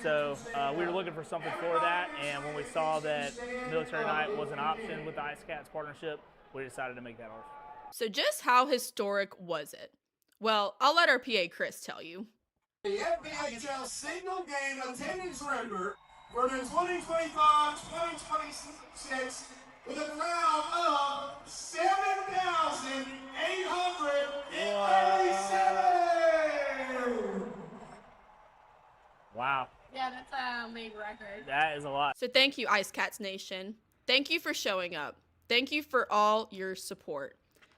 Speaker 14: So we were looking for something for that, and when we saw that Military Night was an option with the IceCats partnership, we decided to make that ours.
Speaker 16: So just how historic was it? Well, I'll let our PA Chris tell you.
Speaker 23: The FBHL single game attendance record for the 2025-2026 with a crowd of 7,837.
Speaker 14: Wow.
Speaker 9: Yeah, that's a league record.
Speaker 14: That is a lot.
Speaker 16: So thank you, IceCats Nation. Thank you for showing up. Thank you for all your support.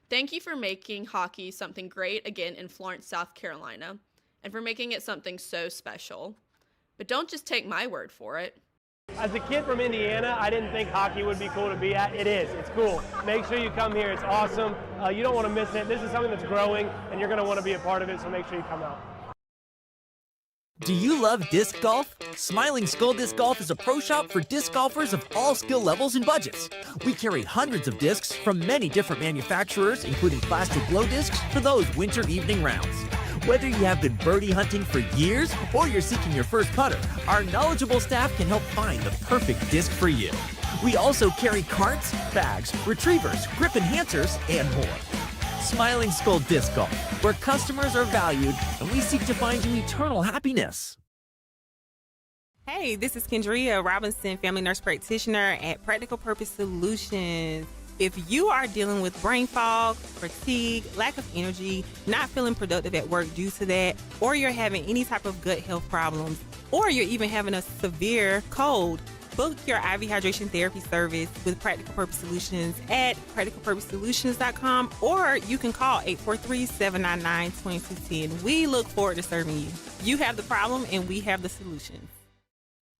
Speaker 16: Thank you for making hockey something great again in Florence, South Carolina, and for making it something so special. But don't just take my word for it.
Speaker 12: As a kid from Indiana, I didn't think hockey would be cool to be at. It is. It's cool. Make sure you come here. It's awesome. You don't want to miss it. This is something that's growing, and you're going to want to be a part of it, so make sure you come out.
Speaker 15: Do you love disc golf? Smiling Skull Disc Golf is a pro shop for disc golfers of all skill levels and budgets. We carry hundreds of discs from many different manufacturers, including plastic glow discs for those winter evening rounds. Whether you have been birdie hunting for years or you're seeking your first putter, our knowledgeable staff can help find the perfect disc for you. We also carry carts, bags, retrievers, grip enhancers, and more. Smiling Skull Disc Golf, where customers are valued and we seek to find you eternal happiness.
Speaker 21: Hey, this is Kendria Robinson, family nurse practitioner at Practical Purpose Solutions. If you are dealing with brain fog, fatigue, lack of energy, not feeling productive at work due to that, or you're having any type of gut health problems, or you're even having a severe cold, book your IV hydration therapy service with Practical Purpose Solutions at practicalpurposesolutions.com, or you can call 843-799-2210. We look forward to serving you. You have the problem and we have the solution.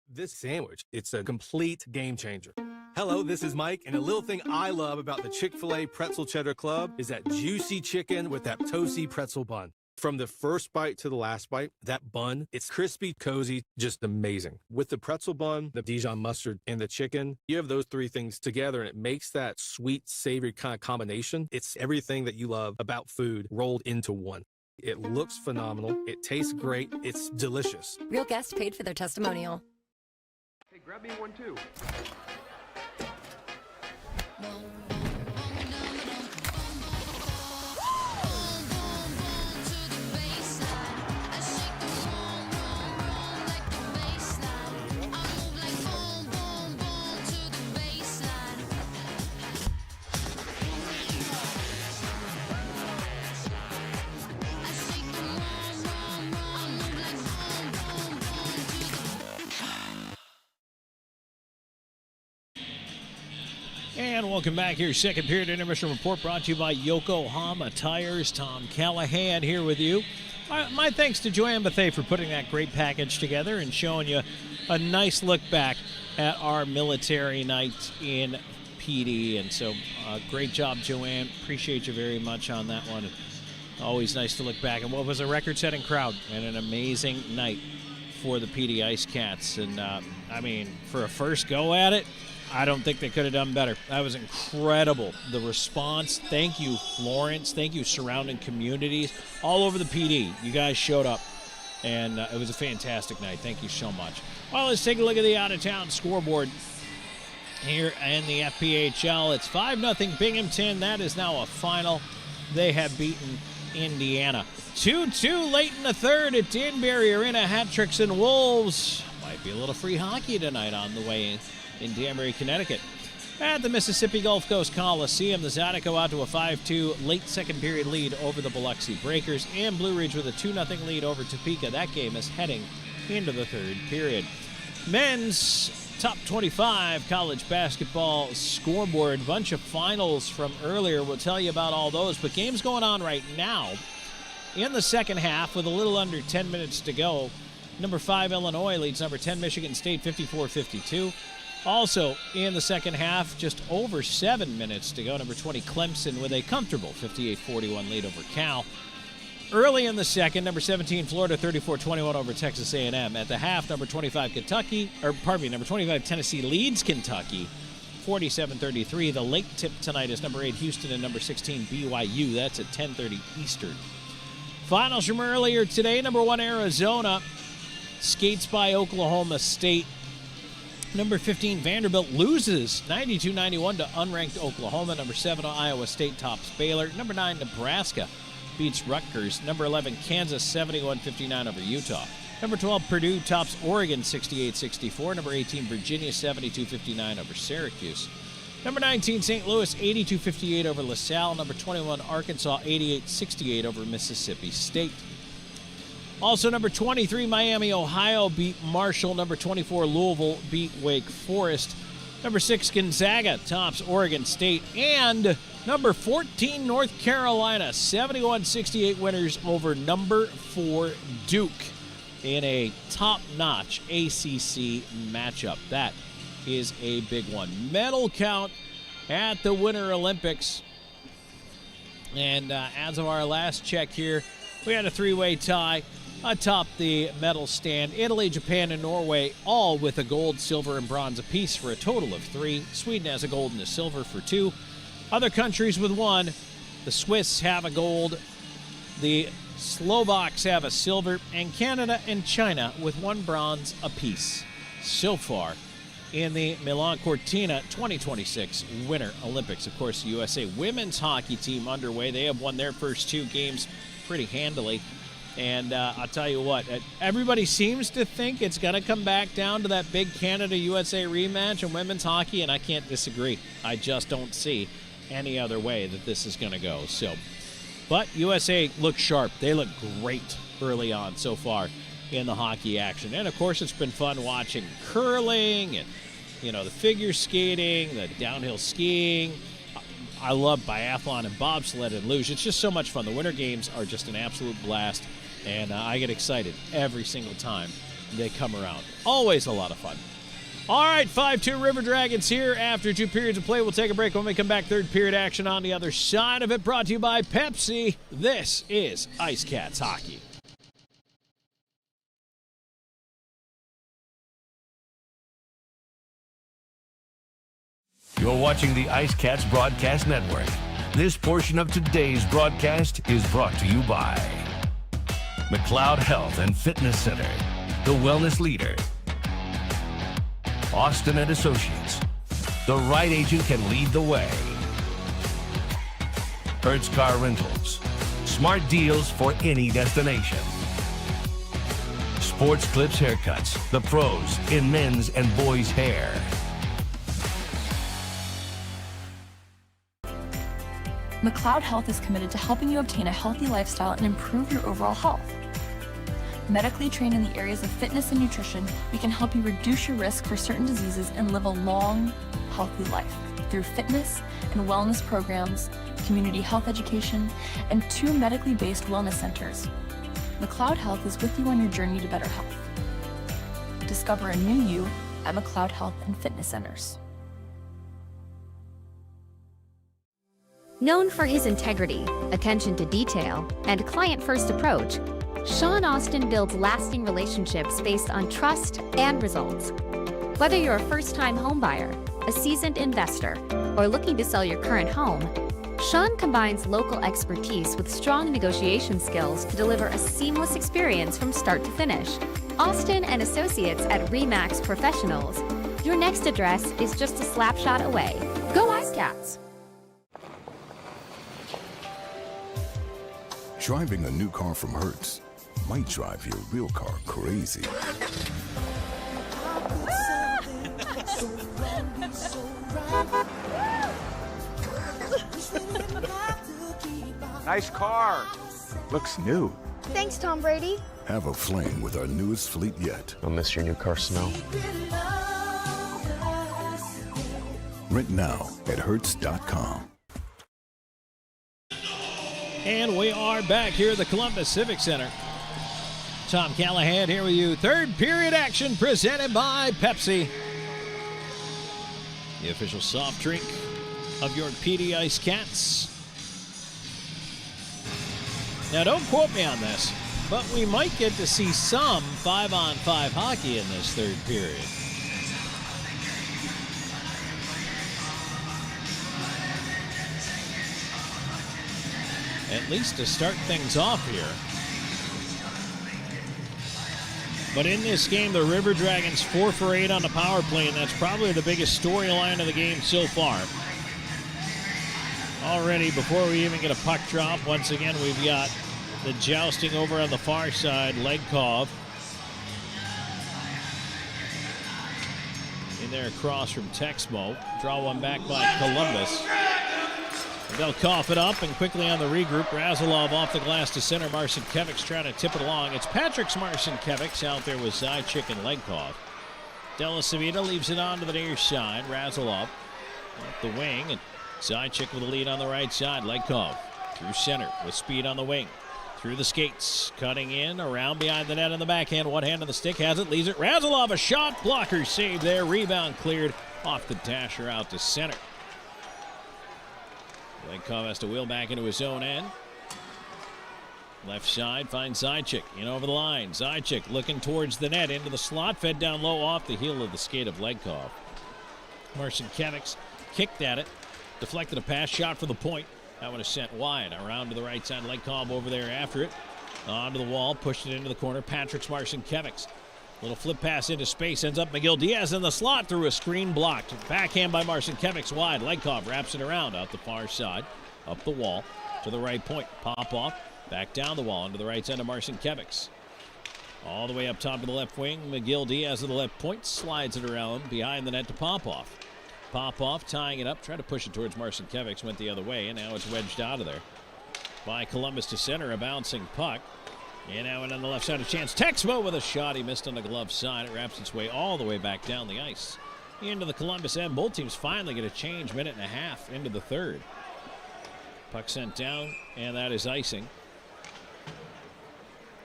Speaker 24: This sandwich, it's a complete game changer. Hello, this is Mike, and a little thing I love about the Chick-fil-A Pretzel Cheddar Club is that juicy chicken with that toasty pretzel bun. From the first bite to the last bite, that bun, it's crispy, cozy, just amazing. With the pretzel bun, the Dijon mustard, and the chicken, you have those three things together, and it makes that sweet, savory kind of combination. It's everything that you love about food rolled into one. It looks phenomenal. It tastes great. It's delicious.
Speaker 25: Real guests paid for their testimonial.
Speaker 19: Hey, grab me one too.
Speaker 1: And welcome back here. Second period intermission report brought to you by Yokohama Tires. Tom Callahan here with you. My thanks to Joanne Bethay for putting that great package together and showing you a nice look back at our military night in PD. And so great job, Joanne. Appreciate you very much on that one. Always nice to look back. And what was a record-setting crowd and an amazing night for the PD IceCats. And, I mean, for a first go at it, I don't think they could have done better. That was incredible. The response. Thank you, Florence. Thank you, surrounding communities. All over the PD. You guys showed up, and it was a fantastic night. Thank you so much. Well, let's take a look at the out-of-town scoreboard here in the FPHL. It's 5-0 Binghamton. That is now a final. they have beaten Indiana. 2-2 late in the third at Danbury Arena. Hat Tricks and Wolves. Might be a little free hockey tonight on the way in Danbury, Connecticut. At the Mississippi Gulf Coast Coliseum, the Zydeco out to a 5-2 late second period lead over the Biloxi Breakers, and Blue Ridge with a 2-0 lead over Topeka. That game is heading into the third period. Men's top 25 college basketball scoreboard. Bunch of finals from earlier. We'll tell you about all those, but games going on right now. In the second half, with a little under 10 minutes to go, number 5 Illinois leads number 10 Michigan State 54-52. Also in the second half, just over 7 minutes to go, number 20 Clemson with a comfortable 58-41 lead over Cal. Early in the second, number 17 Florida 34-21 over Texas A&M. At the half, number 25 Tennessee leads Kentucky 47-33. The late tip tonight is number 8 Houston and number 16 BYU. That's at 10:30 Eastern. Finals from earlier today, number 1 Arizona skates by Oklahoma State. Number 15 Vanderbilt loses 92-91 to unranked Oklahoma. Number 7 Iowa State tops Baylor. Number 9 Nebraska beats Rutgers. Number 11 Kansas 71-59 over Utah. Number 12 Purdue tops Oregon 68-64. Number 18 Virginia 72-59 over Syracuse. Number 19 St. Louis 82-58 over LaSalle. Number 21 Arkansas 88-68 over Mississippi State. Also, number 23, Miami, Ohio beat Marshall. Number 24, Louisville beat Wake Forest. Number 6, Gonzaga tops Oregon State. And number 14, North Carolina, 71-68 winners over number 4, Duke, in a top-notch ACC matchup. That is a big one. Medal count at the Winter Olympics. And as of our last check here, we had a 3-way tie atop the medal stand. Italy, Japan, and Norway all with a gold, silver, and bronze apiece for a total of 3. Sweden has a gold and a silver for 2. Other countries with 1. The Swiss have a gold. The Slovaks have a silver. And Canada and China with 1 bronze apiece so far in the Milan Cortina 2026 Winter Olympics. Of course, the USA women's hockey team underway. They have won their first 2 games pretty handily. And I'll tell you what, everybody seems to think it's going to come back down to that big Canada-USA rematch in women's hockey, and I can't disagree. I just don't see any other way that this is going to go. But USA looks sharp. They look great early on so far in the hockey action. And, of course, it's been fun watching curling and, the figure skating, the downhill skiing. I love biathlon and bobsled and luge. It's just so much fun. The Winter Games are just an absolute blast. And I get excited every single time they come around. Always a lot of fun. All right, 5-2 River Dragons here after 2 periods of play. We'll take a break. When we come back, third period action on the other side of it. Brought to you by Pepsi. This is IceCats Hockey.
Speaker 2: You're watching the IceCats Broadcast Network. This portion of today's broadcast is brought to you by McLeod Health and Fitness Center, the wellness leader. Austin and Associates, the right agent can lead the way. Hertz Car Rentals, smart deals for any destination. Sports Clips Haircuts, the pros in men's and boys' hair.
Speaker 6: McLeod Health is committed to helping you obtain a healthy lifestyle and improve your overall health. Medically trained in the areas of fitness and nutrition, we can help you reduce your risk for certain diseases and live a long, healthy life through fitness and wellness programs, community health education, and 2 medically based wellness centers. McLeod Health is with you on your journey to better health. Discover a new you at McLeod Health and Fitness Centers.
Speaker 10: Known for his integrity, attention to detail, and client-first approach, Sean Austin builds lasting relationships based on trust and results. Whether you're a first-time homebuyer, a seasoned investor, or looking to sell your current home, Sean combines local expertise with strong negotiation skills to deliver a seamless experience from start to finish. Austin and Associates at RE/MAX Professionals. Your next address is just a slap shot away. Go IceCats!
Speaker 11: Driving a new car from Hertz might drive your real car crazy.
Speaker 3: Nice car.
Speaker 17: Looks new.
Speaker 4: Thanks, Tom Brady.
Speaker 11: Have a fling with our newest fleet yet.
Speaker 5: I'll miss your new car smell.
Speaker 11: Rent now at Hertz.com.
Speaker 1: And we are back here at the Columbus Civic Center. Tom Callahan here with you. Third period action presented by Pepsi, the official soft drink of your Dee IceCats. Now, don't quote me on this, but we might get to see some 5-on-5 hockey in this third period. At least to start things off here. But in this game, the River Dragons 4 for 8 on the power play, and that's probably the biggest storyline of the game so far. Already, before we even get a puck drop, once again, we've got the jousting over on the far side, Legkov. In there across from Texmo. Draw one back by Columbus. They'll cough it up, and quickly on the regroup, Razilov off the glass to center. Marcinkiewicz trying to tip it along. It's Patrick's Marcinkiewicz out there with Zajac and Legkov. Della Savita leaves it on to the near side. Razilov up the wing, and Zajac with a lead on the right side. Legkov through center with speed on the wing. Through the skates, cutting in, around behind the net on the backhand. One hand on the stick, has it, leaves it. Razilov, a shot, blocker saved there. Rebound cleared off the dasher out to center. Legkov has to wheel back into his own end. Left side finds Zajac in over the line. Zajac looking towards the net, into the slot, fed down low off the heel of the skate of Legkov. Marcinkiewicz kicked at it, deflected a pass, shot for the point. That one is sent wide. Around to the right side, Legkov over there after it. Onto the wall, pushed it into the corner. Patrick's Marcinkiewicz. Little flip pass into space, ends up McGill Diaz in the slot through a screen blocked. Backhand by Marcinkiewicz wide. Legkov wraps it around out the far side, up the wall to the right point. Pop off, back down the wall into the right side of Marcinkiewicz. All the way up top to the left wing. McGill Diaz at the left point, slides it around behind the net to Popoff. Popoff tying it up, trying to push it towards Marcinkiewicz, went the other way, and now it's wedged out of there. By Columbus to center, a bouncing puck. And now on the left side, a chance. Texmo with a shot. He missed on the glove side. It wraps its way all the way back down the ice. Into the Columbus end. Both teams finally get a change, minute and a half into the third. Puck sent down, and that is icing.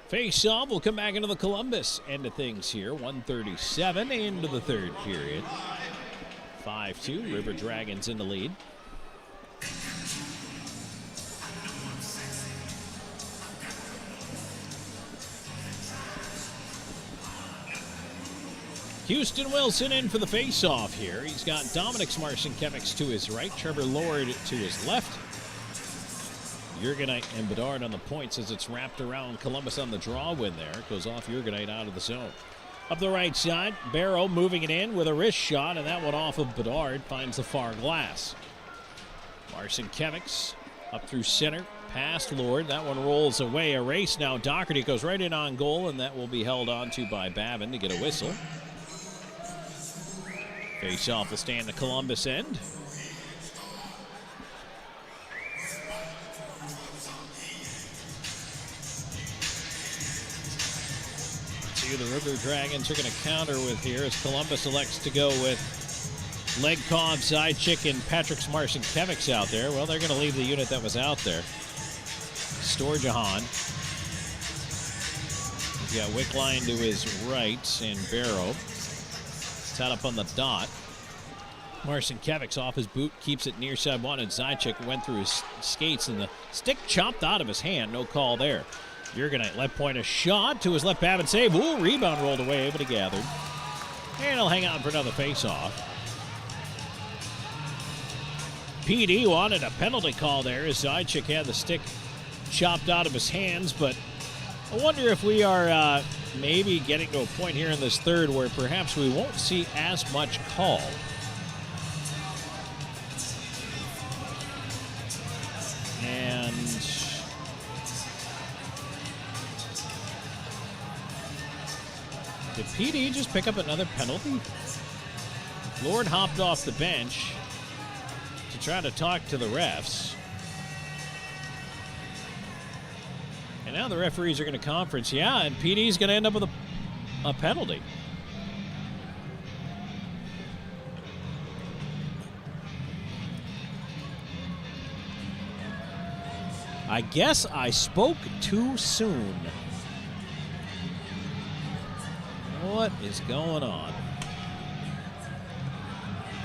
Speaker 1: Face-off will come back into the Columbus end of things here. 1:37 into the third period. 5-2. River Dragons in the lead. Houston Wilson in for the face-off here. He's got Dominic Marcinkiewicz to his right, Trevor Lord to his left. Jurgenite and Bedard on the points as it's wrapped around Columbus on the draw win there. It goes off Jurgenite out of the zone. Up the right side, Barrow moving it in with a wrist shot, and that one off of Bedard finds the far glass. Marcinkiewicz up through center, past Lord. That one rolls away. A race now. Doherty goes right in on goal, and that will be held onto by Babin to get a whistle. Face-off will stay in the Columbus end. See who the River Dragons are going to counter with here as Columbus elects to go with Legkov, Zajac, and Patrick's Marcinkiewicz out there. Well, they're going to leave the unit that was out there. Storjahan. He's got Wickline to his right and Barrow. Tied up on the dot. Marcinkiewicz off his boot, keeps it near side one, and Zajac went through his skates, and the stick chopped out of his hand. No call there. Jurgenite left point, a shot to his left, Babin save. Ooh, rebound rolled away, but he gathered. And he'll hang on for another face-off. PD wanted a penalty call there as Zajac had the stick chopped out of his hands, but I wonder if we are maybe getting to a point here in this third where perhaps we won't see as much call. And Did PD just pick up another penalty? Lord hopped off the bench to try to talk to the refs. And now the referees are going to conference. Yeah, and PD's going to end up with a penalty. I guess I spoke too soon. What is going on?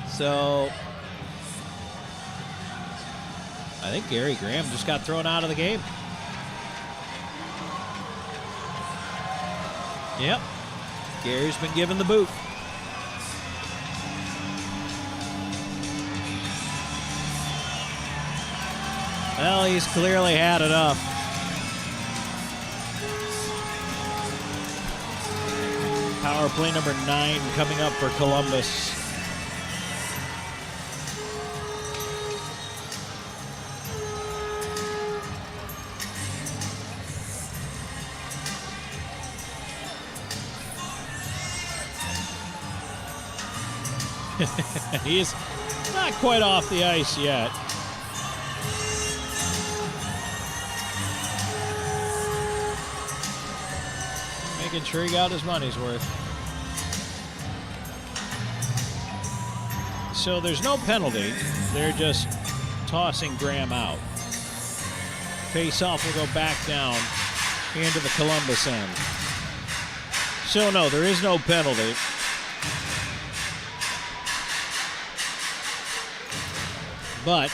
Speaker 1: So, I think Gary Graham just got thrown out of the game. Yep. Gary's been given the boot. Well, he's clearly had enough. Power play number 9 coming up for Columbus. He's not quite off the ice yet. Making sure he got his money's worth. So there's no penalty. They're just tossing Graham out. Face-off will go back down into the Columbus end. So no, there is no penalty. But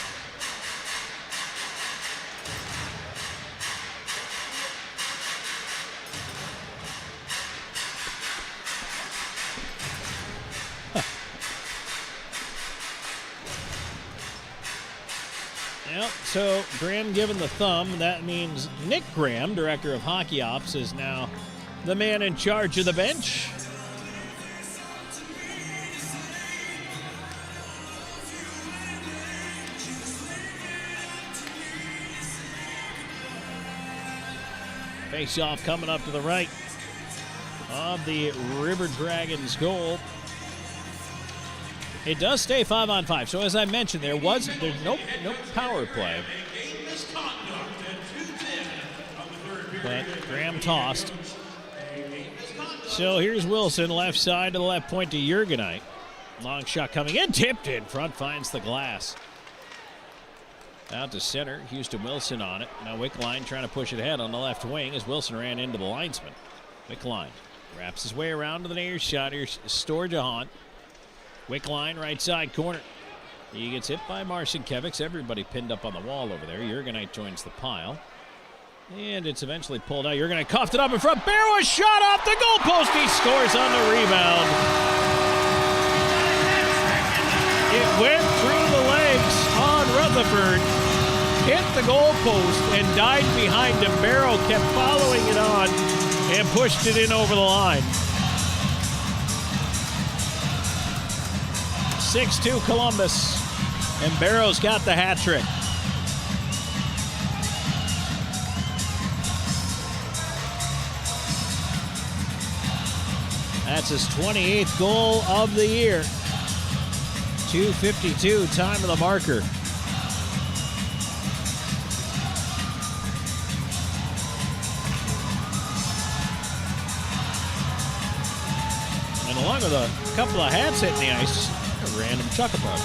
Speaker 1: yep, so Graham given the thumb. That means Nick Graham, director of hockey ops, is now the man in charge of the bench. Face-off coming up to the right of the River Dragons goal. It does stay 5-on-5. So as I mentioned, there's no power play. But Graham tossed. So here's Wilson, left side to the left point to Jurgenite. Long shot coming in, tipped in front, finds the glass. Out to center, Houston Wilson on it. Now Wickline trying to push it ahead on the left wing as Wilson ran into the linesman. Wickline wraps his way around to the near shot. Here's Storjahan. Wickline, right side corner. He gets hit by Marcinkiewicz. Everybody pinned up on the wall over there. Jurgenite joins the pile. And it's eventually pulled out. Jurgenite coughed it up in front. Barrow, a shot off the goalpost. He scores on the rebound. It went through the legs on Rutherford, hit the goalpost, and died behind him. Barrow kept following it on and pushed it in over the line. 6-2 Columbus, and Barrow's got the hat trick. That's his 28th goal of the year. 2:52, time of the marker. And along with a couple of hats hitting the ice, a random chuckabug.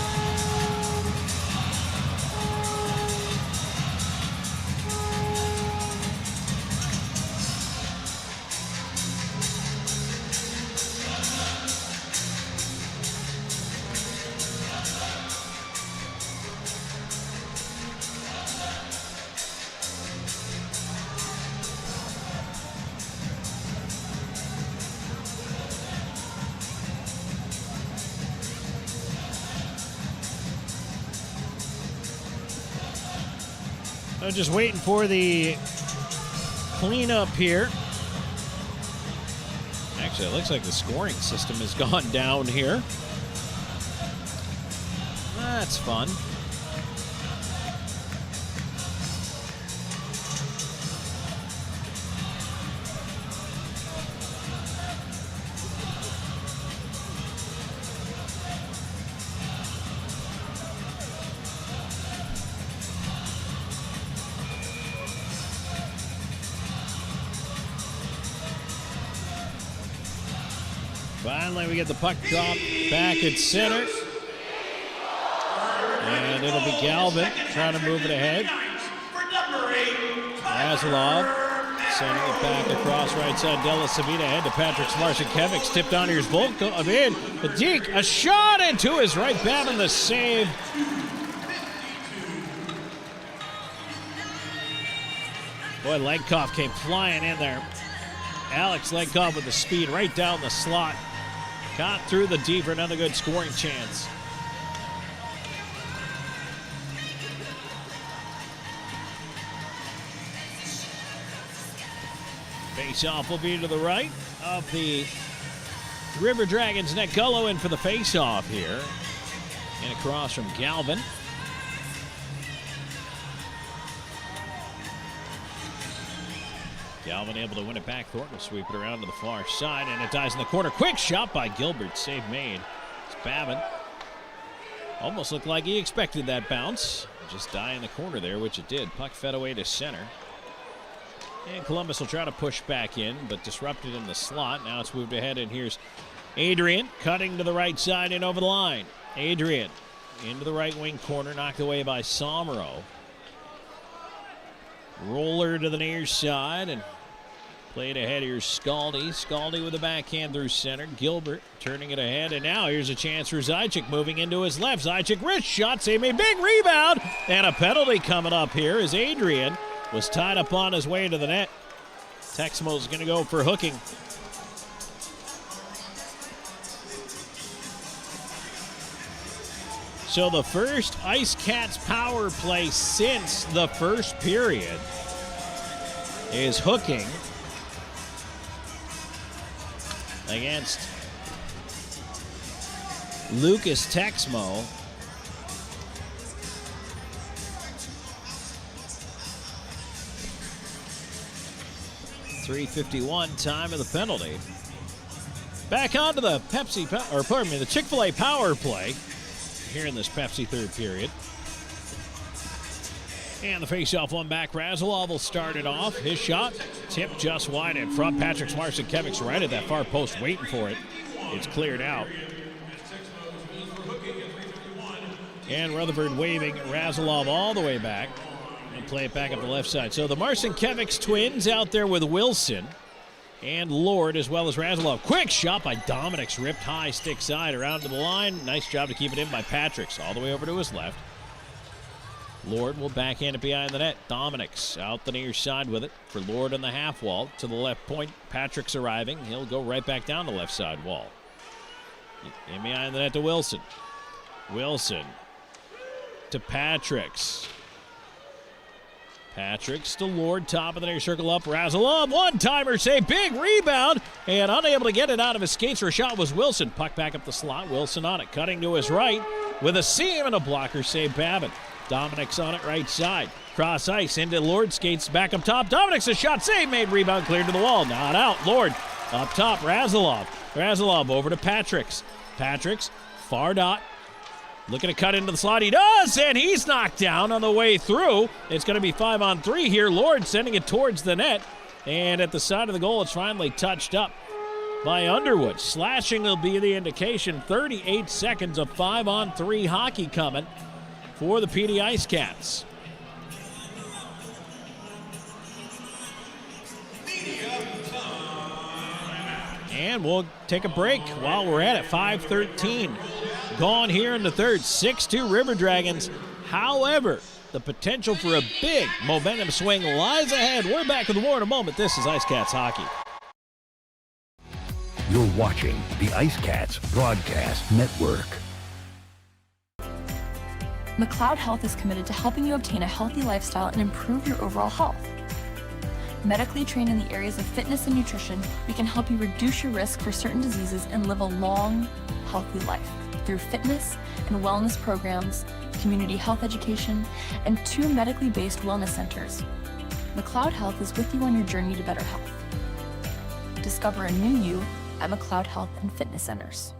Speaker 1: I'm just waiting for the cleanup here. Actually, it looks like the scoring system has gone down here. That's fun. Finally, we get the puck drop back at center. And it'll be Galvin trying to move it ahead. Razalov sending it back across right side. Della Savita ahead to Patrick Marcinkiewicz. Tipped on, here's Volkov in. The deke, a shot into his right. Babin the save. Boy, Legkov came flying in there. Alex Legkov with the speed right down the slot. Got through the D for another good scoring chance. Face-off will be to the right of the River Dragons net. Gullo in for the face-off here. And across from Galvin. Galvin able to win it back. Thornton will sweep it around to the far side, and it dies in the corner. Quick shot by Gilbert. Save made. It's Babin. Almost looked like he expected that bounce. Just die in the corner there, which it did. Puck fed away to center. And Columbus will try to push back in, but disrupted in the slot. Now it's moved ahead, and here's Adrian cutting to the right side and over the line. Adrian into the right wing corner, knocked away by Somro. Roller to the near side and played ahead. Here's Scaldi. Scaldi with a backhand through center. Gilbert turning it ahead, and now here's a chance for Zajac moving into his left. Zajac wrist shot, save made, big rebound, and a penalty coming up here as Adrian was tied up on his way to the net. Texmo's going to go for hooking. So the first IceCats power play since the first period is hooking against Lucas Texmo. .351 time of the penalty. Back onto the the Chick-fil-A power play here in this Pepsi third period. And the face-off one back. Razalov will start it off. His shot tipped just wide in front. Patrick Marcinkiewicz right at that far post waiting for it. It's cleared out. And Rutherford waving Razalov all the way back. And play it back up the left side. So the Marcinkiewicz twins out there with Wilson and Lord as well as Razalov. Quick shot by Dominic's ripped high stick side around to the line. Nice job to keep it in by Patrick's all the way over to his left. Lord will backhand it behind the net. Dominic's out the near side with it for Lord on the half wall to the left point. Patrick's arriving. He'll go right back down the left side wall. In behind the net to Wilson. Wilson to Patrick's. Patrick's to Lord, top of the near circle up. Razalov, one-timer save, big rebound, and unable to get it out of his skates for a shot was Wilson. Puck back up the slot, Wilson on it, cutting to his right with a seam and a blocker save Babin. Dominic's on it right side. Cross ice into Lord, skates back up top. Dominic's a shot, save made, rebound cleared to the wall. Not out, Lord up top, Razalov. Razalov over to Patrick's. Patrick's, far dot. Looking to cut into the slot. He does, and he's knocked down on the way through. It's going to be 5-on-3 here. Lord sending it towards the net. And at the side of the goal, it's finally touched up by Underwood. Slashing will be the indication. 38 seconds of 5-on-3 hockey coming for the PD IceCats. And we'll take a break while we're at it. 5:13 gone here in the third. 6-2 River Dragons. However, the potential for a big momentum swing lies ahead. We're back with more in a moment. This is IceCats Hockey.
Speaker 2: You're watching the IceCats Broadcast Network.
Speaker 6: McLeod Health is committed to helping you obtain a healthy lifestyle and improve your overall health. Medically trained in the areas of fitness and nutrition, we can help you reduce your risk for certain diseases and live a long, healthy life through fitness and wellness programs, community health education, and 2 medically based wellness centers. McLeod Health is with you on your journey to better health. Discover a new you at McLeod Health and Fitness Centers.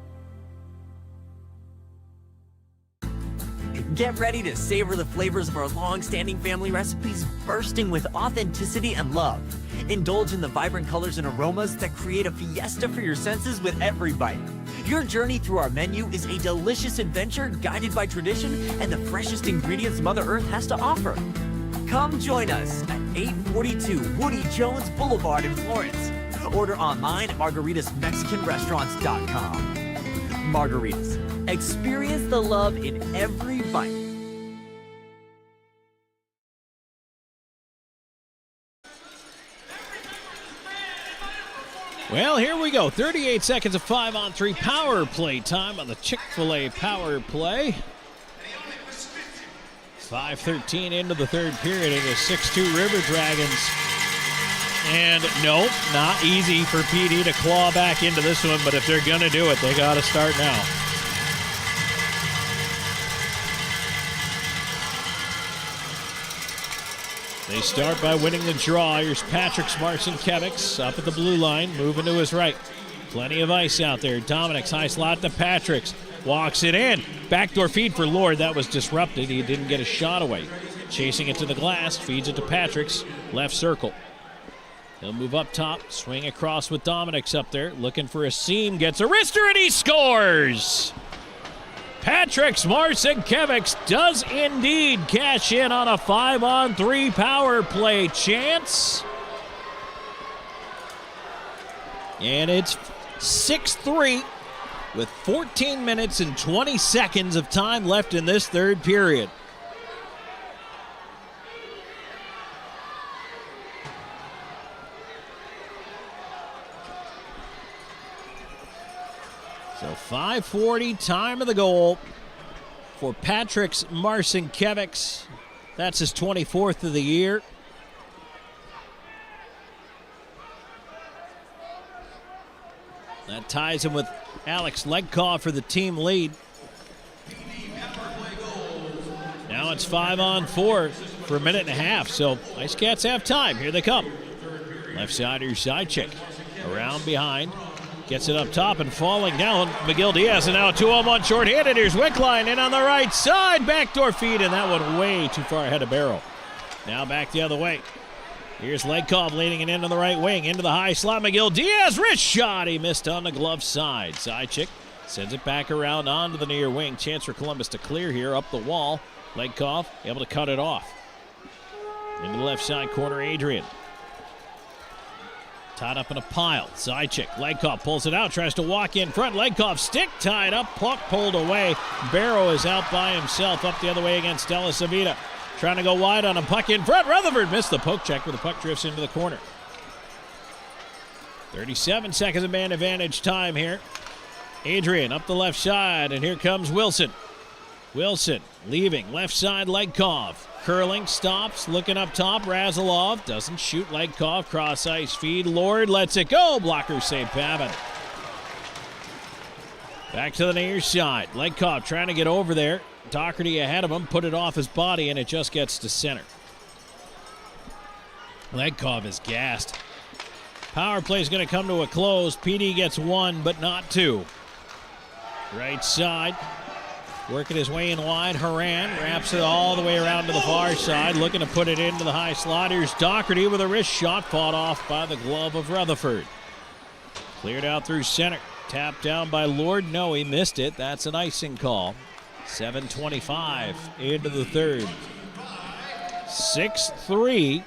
Speaker 15: Get ready to savor the flavors of our long-standing family recipes bursting with authenticity and love. Indulge in the vibrant colors and aromas that create a fiesta for your senses with every bite. Your journey through our menu is a delicious adventure guided by tradition and the freshest ingredients Mother Earth has to offer. Come join us at 842 Woody Jones Boulevard in Florence. Order online at margaritasmexicanrestaurants.com. Margaritas. Experience the love in every bite.
Speaker 1: Well, here we go. 38 seconds of 5-on-3 power play time on the Chick-fil-A power play. 5:13 into the third period. It is 6-2 River Dragons. And no, not easy for PD to claw back into this one, but if they're going to do it, they got to start now. They start by winning the draw. Here's Patrick Marcinkiewicz up at the blue line, moving to his right. Plenty of ice out there. Dominic's high slot to Patrick's. Walks it in. Backdoor feed for Lord. That was disrupted. He didn't get a shot away. Chasing it to the glass. Feeds it to Patrick's. Left circle. He'll move up top. Swing across with Dominic's up there. Looking for a seam. Gets a wrister and he scores! Patrick Marcinkiewicz does indeed cash in on a 5-on-3 power play chance. And it's 6-3 with 14 minutes and 20 seconds of time left in this third period. So 5:40, time of the goal for Patrick Marcinkiewicz. That's his 24th of the year. That ties him with Alex Legkoff for the team lead. Now it's 5-on-4 for a minute and a half. So IceCats have time. Here they come. Left side or side check. Around behind. Gets it up top and falling down. Miguel Diaz, and now 2-on-1 short-handed. Here's Wickline in on the right side. Backdoor feed, and that one way too far ahead of Barrow. Now back the other way. Here's Legkoff leading it into the right wing. Into the high slot. Miguel Diaz, wrist shot. He missed on the glove side. Sidechick sends it back around onto the near wing. Chance for Columbus to clear here up the wall. Legkoff able to cut it off. Into the left side corner, Adrian. Tied up in a pile. Sidechick. Legkoff pulls it out. Tries to walk in front. Legkoff stick tied up. Puck pulled away. Barrow is out by himself. Up the other way against Della Savita. Trying to go wide on a puck in front. Rutherford missed the poke check, but the puck drifts into the corner. 37 seconds of man advantage time here. Adrian up the left side, and here comes Wilson. Wilson leaving. Left side, Legkoff. Curling, stops, looking up top. Razilov doesn't shoot. Legkoff, cross ice feed. Lord lets it go. Blocker save Pavin. Back to the near side. Legkoff trying to get over there. Doherty ahead of him. Put it off his body, and it just gets to center. Legkoff is gassed. Power play is going to come to a close. PD gets one, but not two. Right side. Working his way in wide. Haran wraps it all the way around to the far side. Looking to put it into the high slot. Here's Doherty with a wrist shot. Fought off by the glove of Rutherford. Cleared out through center. Tapped down by Lord. No, he missed it. That's an icing call. 7:25 into the third. 6-3.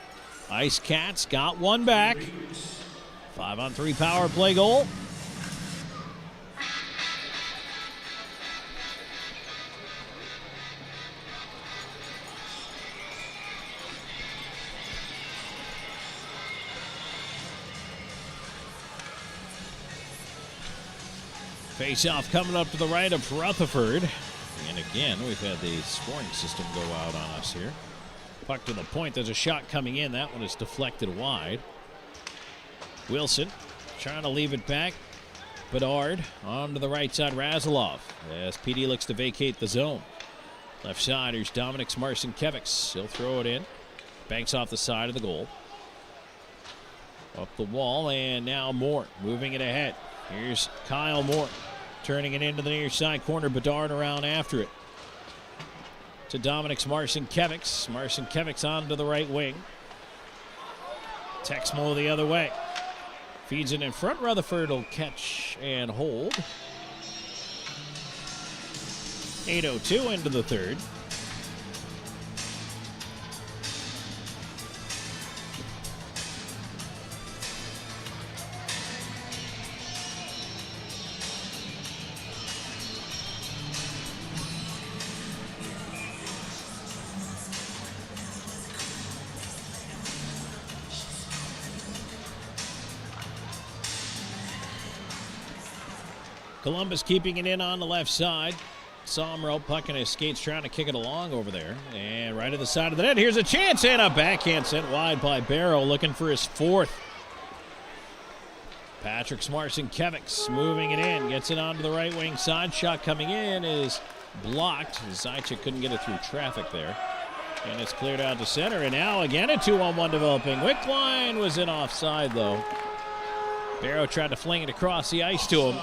Speaker 1: IceCats got one back. 5-on-3 power play goal. Face-off coming up to the right of Rutherford. And again, we've had the scoring system go out on us here. Puck to the point. There's a shot coming in. That one is deflected wide. Wilson trying to leave it back. Bedard on to the right side. Razilov as PD looks to vacate the zone. Left side, here's Dominic Marcinkiewicz. He'll throw it in. Banks off the side of the goal. Up the wall, and now Moore moving it ahead. Here's Kyle Moore turning it into the near side corner. Bedard around after it. To Dominic Marcinkiewicz. Marcinkiewicz on to the right wing. Texmo the other way. Feeds it in front. Rutherford will catch and hold. 8:02 into the third. Columbus keeping it in on the left side. Somro pucking his skates, trying to kick it along over there. And right at the side of the net, here's a chance, and a backhand sent wide by Barrow, looking for his fourth. Patrick Smarson-Kevics moving it in, gets it onto the right wing side. Shot coming in is blocked. Zajac couldn't get it through traffic there. And it's cleared out to center, and now again a 2-on-1 developing. Wickline was in offside, though. Barrow tried to fling it across the ice to him.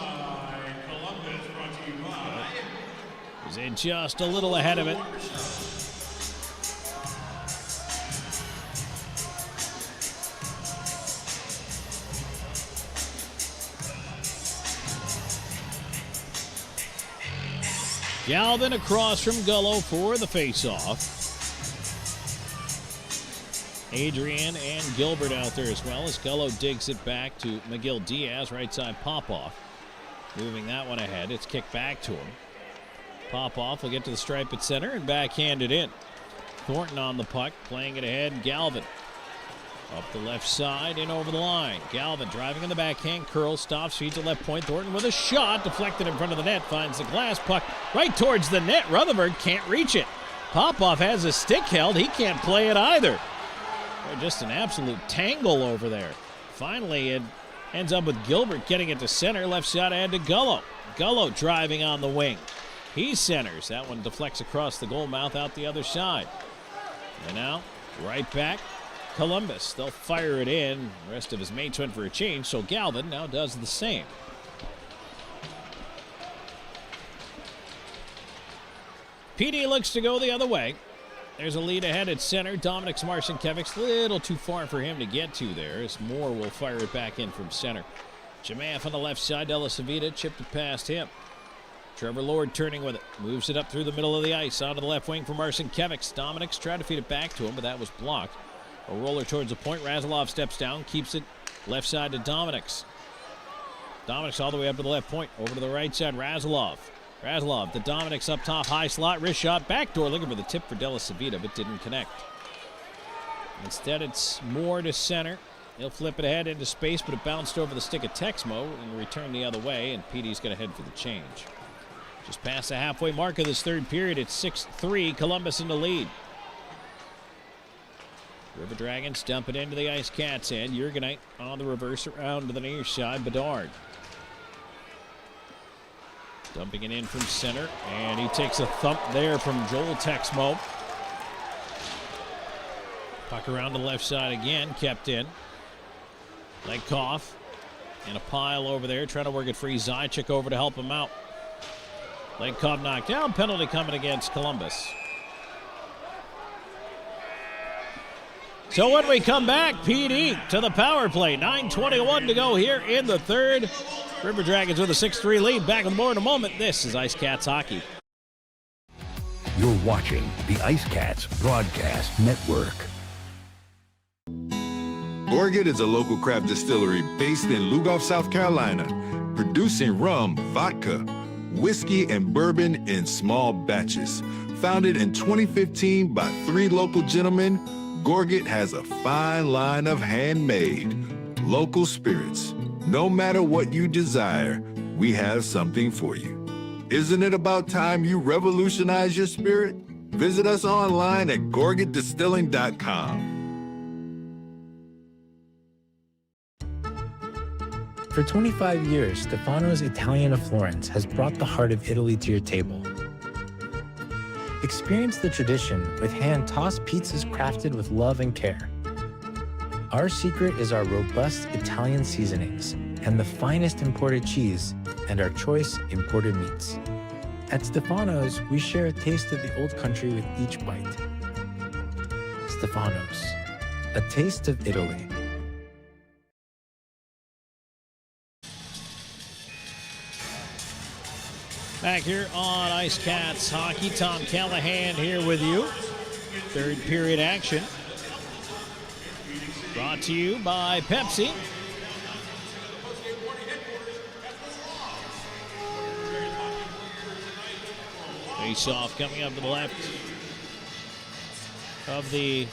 Speaker 1: Was in just a little ahead of it. Galvin across from Gullo for the faceoff. Adrian and Gilbert out there as well as Gullo digs it back to McGill Diaz, right side pop-off. Moving that one ahead. It's kicked back to him. Pop-off will get to the stripe at center and backhand it in. Thornton on the puck, playing it ahead. Galvin up the left side and over the line. Galvin driving in the backhand, curls, stops, feeds at left point. Thornton with a shot, deflected in front of the net, finds the glass puck right towards the net. Rutherford can't reach it. Pop-off has a stick held. He can't play it either. Just an absolute tangle over there. Finally, it ends up with Gilbert getting it to center. Left side ahead to Gullo. Gullo driving on the wing. He centers. That one deflects across the goal mouth out the other side. And now, right back, Columbus. They'll fire it in. The rest of his mates went for a change, so Galvin now does the same. PD looks to go the other way. There's a lead ahead at center. Dominic Smarson-Kevics, a little too far for him to get to there, as Moore will fire it back in from center. Jamath on the left side. Della Savita chipped it past him. Trevor Lord turning with it. Moves it up through the middle of the ice. Onto the left wing for Marcin-Kevics. Dominic's tried to feed it back to him, but that was blocked. A roller towards the point. Razilov steps down. Keeps it left side to Dominic's. Dominic's all the way up to the left point. Over to the right side. Razilov. Razilov to Dominic's up top. High slot. Wrist shot. Backdoor. Looking for the tip for Della Savita, but didn't connect. Instead, it's Moore to center. He'll flip it ahead into space, but it bounced over the stick of Texmo and returned the other way, and PD's going to head for the change. Just past the halfway mark of this third period, it's 6-3, Columbus in the lead. River Dragons dump it into the IceCats end. Jurgenite on the reverse around to the near side. Bedard dumping it in from center, and he takes a thump there from Joel Texmo. Puck around the left side again, kept in. Legkoff in a pile over there, trying to work it free. Zajac over to help him out. Legkoff knocked down. Penalty coming against Columbus. So when we come back, PD to the power play. 9:21 to go here in the third. River Dragons with a 6-3 lead. Back on the board in a moment. This is IceCats Hockey.
Speaker 2: You're watching the IceCats Broadcast Network.
Speaker 11: Gorget is a local craft distillery based in Lugoff, South Carolina, producing rum, vodka, whiskey, and bourbon in small batches. Founded in 2015 by 3 local gentlemen, Gorget has a fine line of handmade, local spirits. No matter what you desire, we have something for you. Isn't it about time you revolutionize your spirit? Visit us online at gorgetdistilling.com.
Speaker 3: For 25 years, Stefano's Italian of Florence has brought the heart of Italy to your table. Experience the tradition with hand-tossed pizzas crafted with love and care. Our secret is our robust Italian seasonings and the finest imported cheese and our choice imported meats. At Stefano's, we share a taste of the old country with each bite. Stefano's, a taste of Italy.
Speaker 1: Back here on IceCats Hockey, Tom Callahan here with you. Third period action. Brought to you by Pepsi. Face-off coming up to the left of the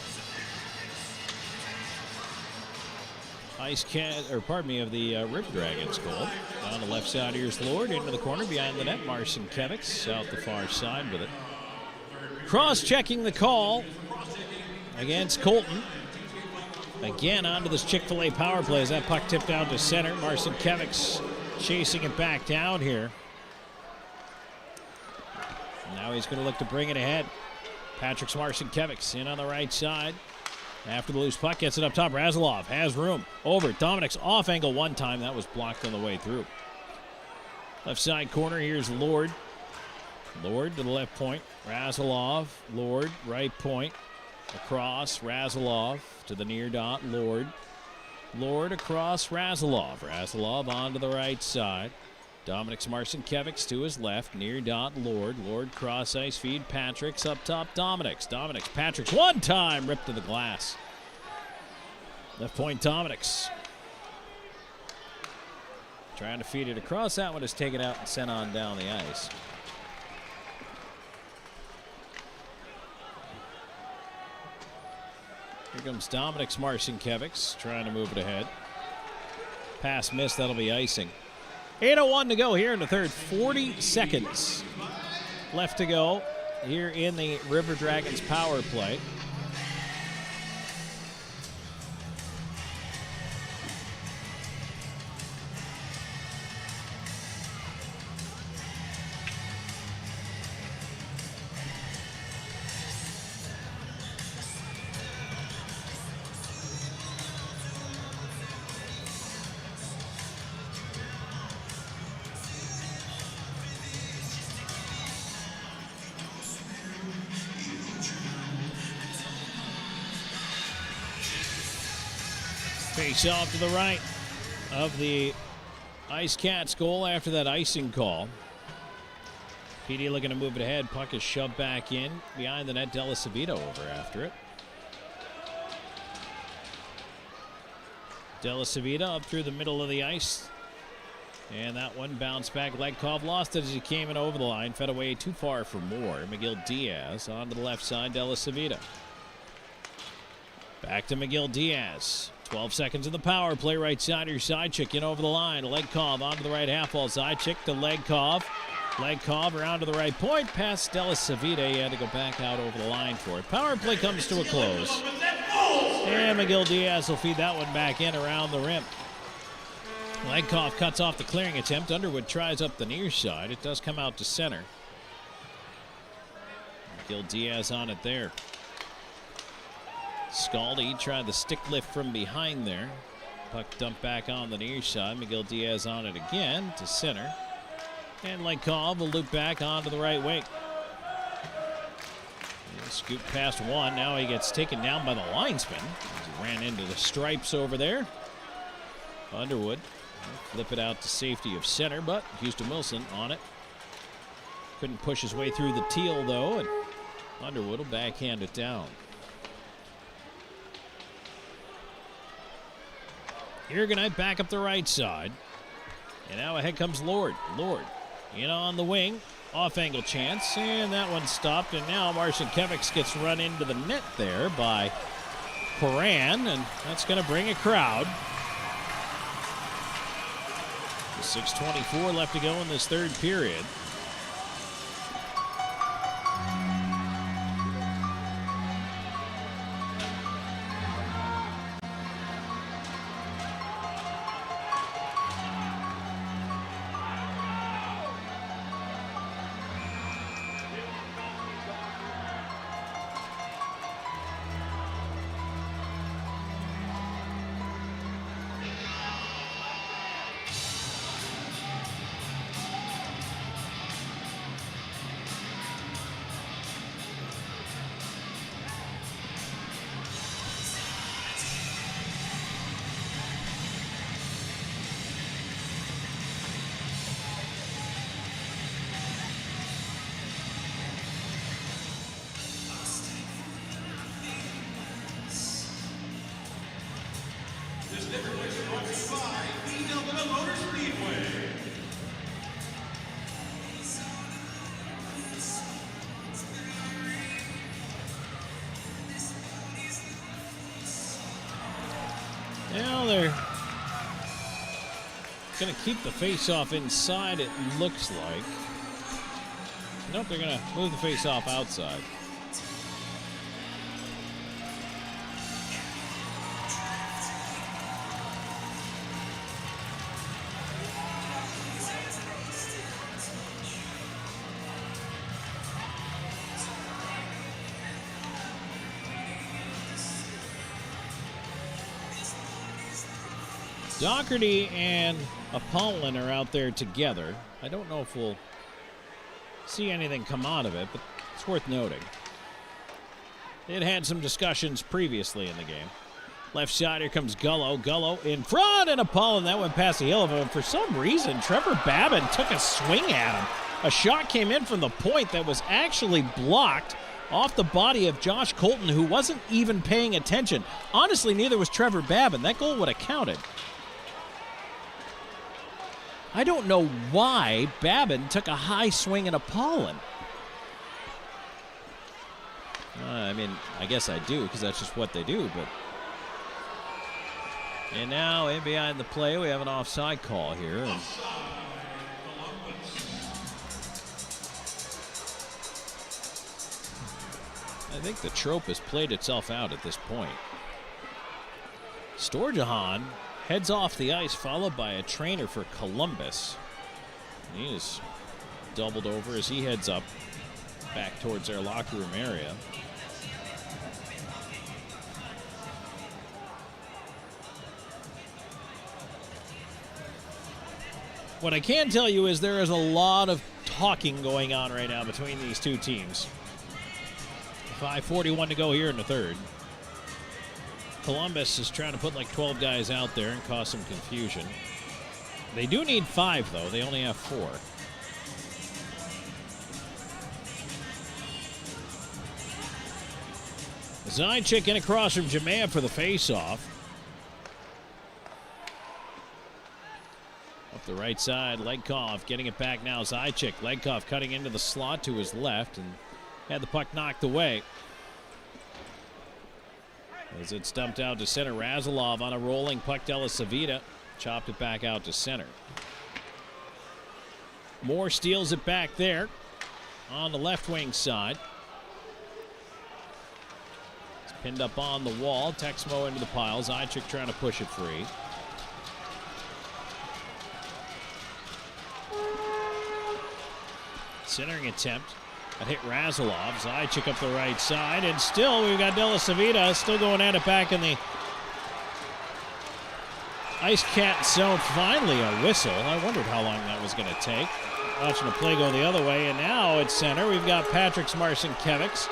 Speaker 1: of the River Dragons goal. On the left side, here's Lord into the corner behind the net. Marcinkiewicz out the far side with it. Cross-checking the call against Colton. Again onto this Chick-fil-A power play as that puck tipped out to center. Marcinkiewicz chasing it back down here. Now he's going to look to bring it ahead. Patrick Marcinkiewicz in on the right side. After the loose puck, gets it up top. Razilov has room. Over. Dominic's off angle one time. That was blocked on the way through. Left side corner. Here's Lord. Lord to the left point. Razilov. Lord. Right point. Across. Razilov to the near dot. Lord. Lord across Razilov. Razilov onto the right side. Dominic's Marcinkiewicz to his left. Near dot. Lord. Lord cross ice feed. Patrick's up top. Dominic's. Patrick's one time. Ripped to the glass. Left point Dominic's. Trying to feed it across. That one is taken out and sent on down the ice. Here comes Dominic's Marcinkiewicz trying to move it ahead. Pass missed. That'll be icing. 8:01 to go here in the third. 40 seconds left to go here in the River Dragons power play. Face off to the right of the IceCats goal after that icing call. PD looking to move it ahead. Puck is shoved back in behind the net. Delisavito over after it. Delisavito up through the middle of the ice. And that one bounced back. Legkov lost it as he came in over the line. Fed away too far for more. McGill Diaz onto the left side. Delisavito. Back to McGill Diaz. 12 seconds in the power play. Right side, your side chick in over the line. Legkov onto the right half wall. Side chick to Legkov. Legkov around to the right point. Past Delisavita. He had to go back out over the line for it. Power play comes to a close. And McGill Diaz will feed that one back in around the rim. Legkov cuts off the clearing attempt. Underwood tries up the near side. It does come out to center. McGill Diaz on it there. Scaldi tried the stick lift from behind there. Puck dumped back on the near side. McGill Diaz on it again to center. And Legkov will loop back onto the right wing. Scoop past one. Now he gets taken down by the linesman. He ran into the stripes over there. Underwood flip it out to safety of center, but Houston Wilson on it. Couldn't push his way through the teal though, and Underwood will backhand it down. Jurgenite back up the right side. And now ahead comes Lord. Lord in on the wing. Off-angle chance. And that one stopped. And now Marcinkiewicz gets run into the net there by Horan. And that's going to bring a crowd. 6:24 left to go in this third period. Now they're going to keep the face-off inside, it looks like. Nope, they're going to move the face-off outside. Doherty and Apollon are out there together. I don't know if we'll see anything come out of it, but it's worth noting. They'd had some discussions previously in the game. Left side, here comes Gullo. Gullo in front, and Apollon, that went past the heel of him. For some reason, Trevor Babin took a swing at him. A shot came in from the point that was actually blocked off the body of Josh Colton, who wasn't even paying attention. Honestly, neither was Trevor Babin. That goal would have counted. I don't know why Babin took a high swing at Apollon. I mean, I guess I do, because that's just what they do, but... And now, in behind the play, we have an offside call here. And I think the trope has played itself out at this point. Storjahan heads off the ice, followed by a trainer for Columbus. He is doubled over as he heads up back towards their locker room area. What I can tell you is there is a lot of talking going on right now between these two teams. 5:41 to go here in the third. Columbus is trying to put like 12 guys out there and cause some confusion. They do need 5, though. They only have 4. Zajac in across from Jamea for the faceoff. Up the right side, Legkov getting it back now. Zajac, Legkov cutting into the slot to his left and had the puck knocked away. As it's dumped out to center, Razilov on a rolling puck. Della Savita chopped it back out to center. Moore steals it back there on the left wing side. It's pinned up on the wall. Texmo into the pile. Zajac trying to push it free. Centering attempt. That hit Razilov. Zajac up the right side. And still, we've got Della Savita still going at it back in the IceCat zone. Finally, a whistle. I wondered how long that was going to take. Watching the play go the other way. And now at center, we've got Patrick Marcinkiewicz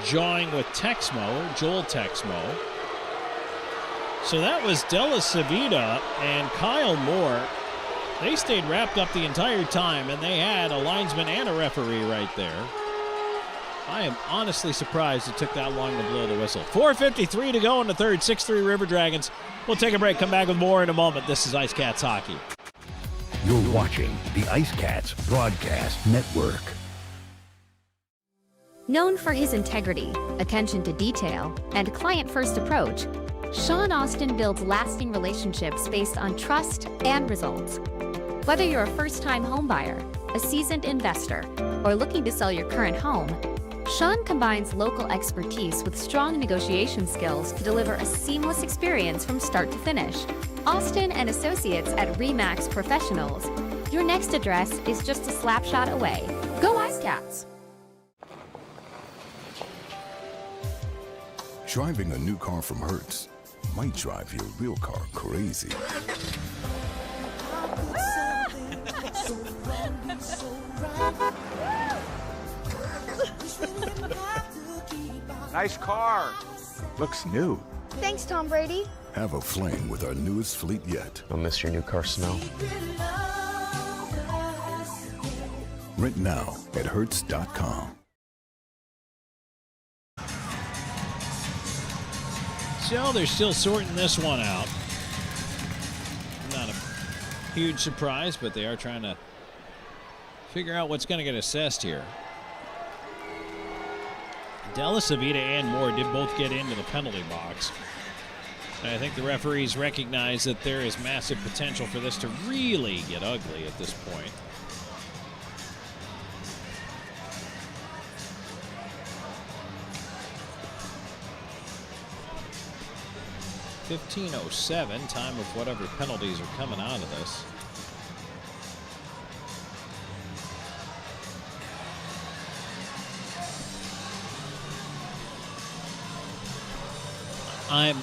Speaker 1: jawing with Texmo, Joel Texmo. So that was Della Savita and Kyle Moore. They stayed wrapped up the entire time, and they had a linesman and a referee right there. I am honestly surprised it took that long to blow the whistle. 4:53 to go in the third, 6-3 River Dragons. We'll take a break, come back with more in a moment. This is IceCats Hockey.
Speaker 2: You're watching the IceCats Broadcast Network.
Speaker 10: Known for his integrity, attention to detail, and client-first approach, Sean Austin builds lasting relationships based on trust and results. Whether you're a first-time homebuyer, a seasoned investor, or looking to sell your current home, Sean combines local expertise with strong negotiation skills to deliver a seamless experience from start to finish. Austin and Associates at RE/MAX Professionals. Your next address is just a slap shot away. Go IceCats!
Speaker 4: Driving a new car from Hertz might drive your real car crazy.
Speaker 19: Nice car.
Speaker 4: Looks new.
Speaker 5: Thanks, Tom Brady.
Speaker 4: Have a flame with our newest fleet yet.
Speaker 7: I'll miss your new car smell.
Speaker 4: Rent now at Hertz.com.
Speaker 1: So they're still sorting this one out. huge surprise, but they are trying to figure out what's going to get assessed here. Della Savita and Moore did both get into the penalty box. And I think the referees recognize that there is massive potential for this to really get ugly at this point. .15:07, time of whatever penalties are coming out of this. I'm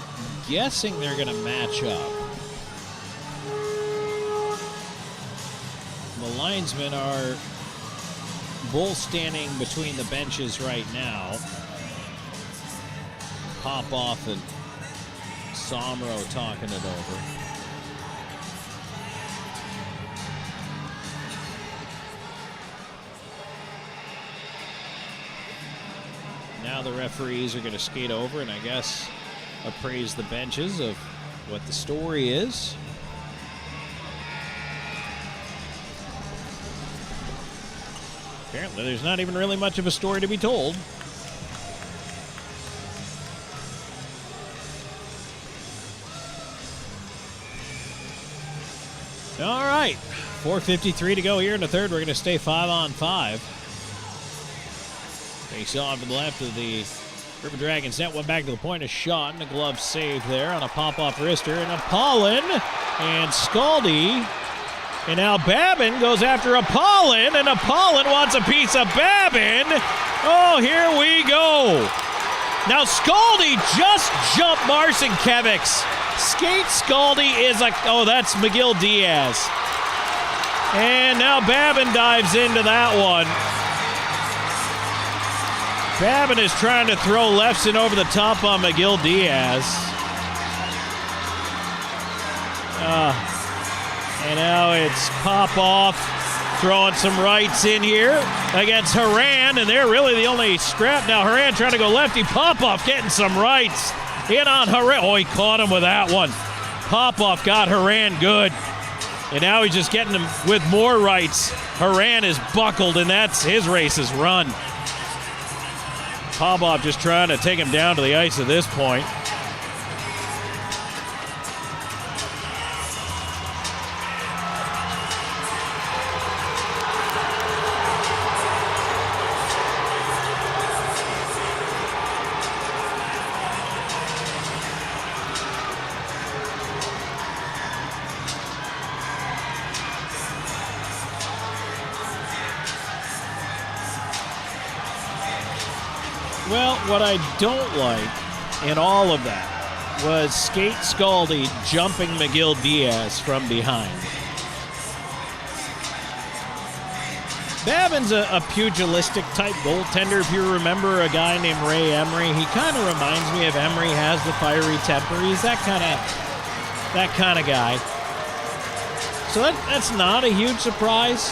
Speaker 1: guessing they're going to match up. The linesmen are both standing between the benches right now. Popoff and Somro talking it over. Now the referees are going to skate over and I guess appraise the benches of what the story is. Apparently there's not even really much of a story to be told. All right, 4:53 to go here in the third. We're going to stay 5-on-5. Face off to the left of the River Dragons net, went back to the point, a shot, and a glove save there on a pop-off wrister, and Apollon, and Scaldi, and now Babin goes after Apollon, and Apollon wants a piece of Babin. Oh, here we go. Now Scaldi just jumped Marcinkiewicz. Skate Scaldi is like, oh, that's McGill Diaz. And now Babin dives into that one. Babin is trying to throw lefts in over the top on McGill Diaz. And now it's Popoff throwing some rights in here against Haran, and they're really the only scrap now. Haran trying to go lefty. Popoff getting some rights in on Haran. Oh, he caught him with that one. Popoff got Haran good. And now he's just getting him with more rights. Haran is buckled, and that's his race is run. Popoff just trying to take him down to the ice at this point. Well, what I don't like in all of that was Skate Scaldi jumping McGill Diaz from behind. Babin's a pugilistic type goaltender. If you remember a guy named Ray Emery, he kind of reminds me of Emery, has the fiery temper. He's that kind of guy. So that's not a huge surprise.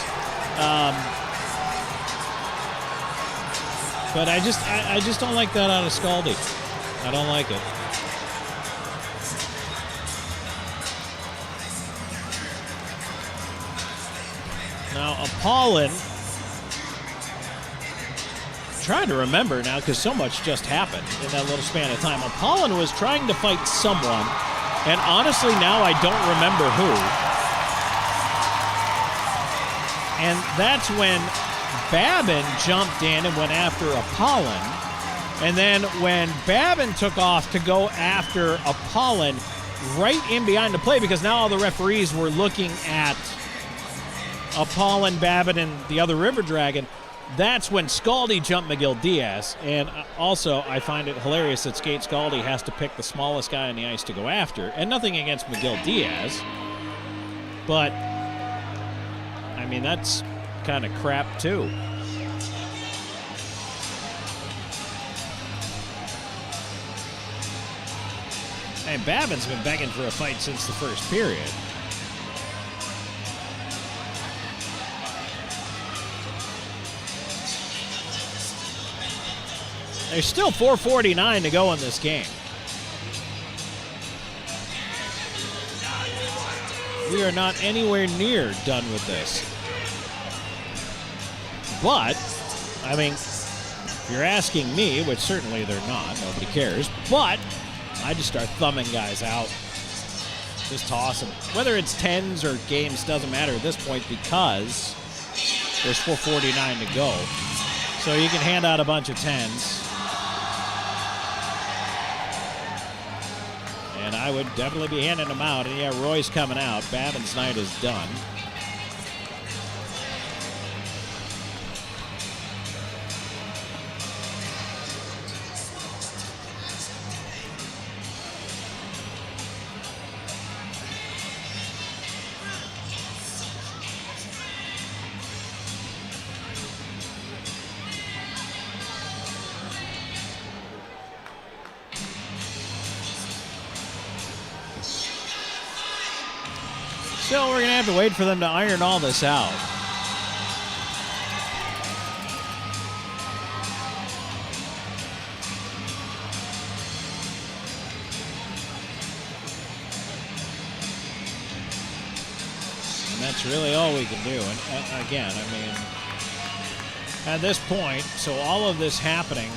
Speaker 1: But I just don't like that out of Scaldi. I don't like it. Now, Apollon, trying to remember now because so much just happened in that little span of time. Apollon was trying to fight someone, and honestly now I don't remember who. And that's when Babin jumped in and went after Apollon. And then when Babin took off to go after Apollon, right in behind the play, because now all the referees were looking at Apollon, Babin, and the other River Dragon, that's when Scaldi jumped McGill Diaz. And also, I find it hilarious that Skate Scaldi has to pick the smallest guy on the ice to go after. And nothing against McGill Diaz, but, I mean, that's kind of crap too. And Babin's been begging for a fight since the first period. There's still 4:49 to go in this game. We are not anywhere near done with this. But, I mean, if you're asking me, which certainly they're not, nobody cares, but I just start thumbing guys out. Just toss them. Whether it's 10s or games doesn't matter at this point because there's 4:49 to go. So you can hand out a bunch of 10s. And I would definitely be handing them out. And yeah, Roy's coming out. Babin's night is done. So we're going to have to wait for them to iron all this out. And that's really all we can do. And again, I mean, at this point, so all of this happening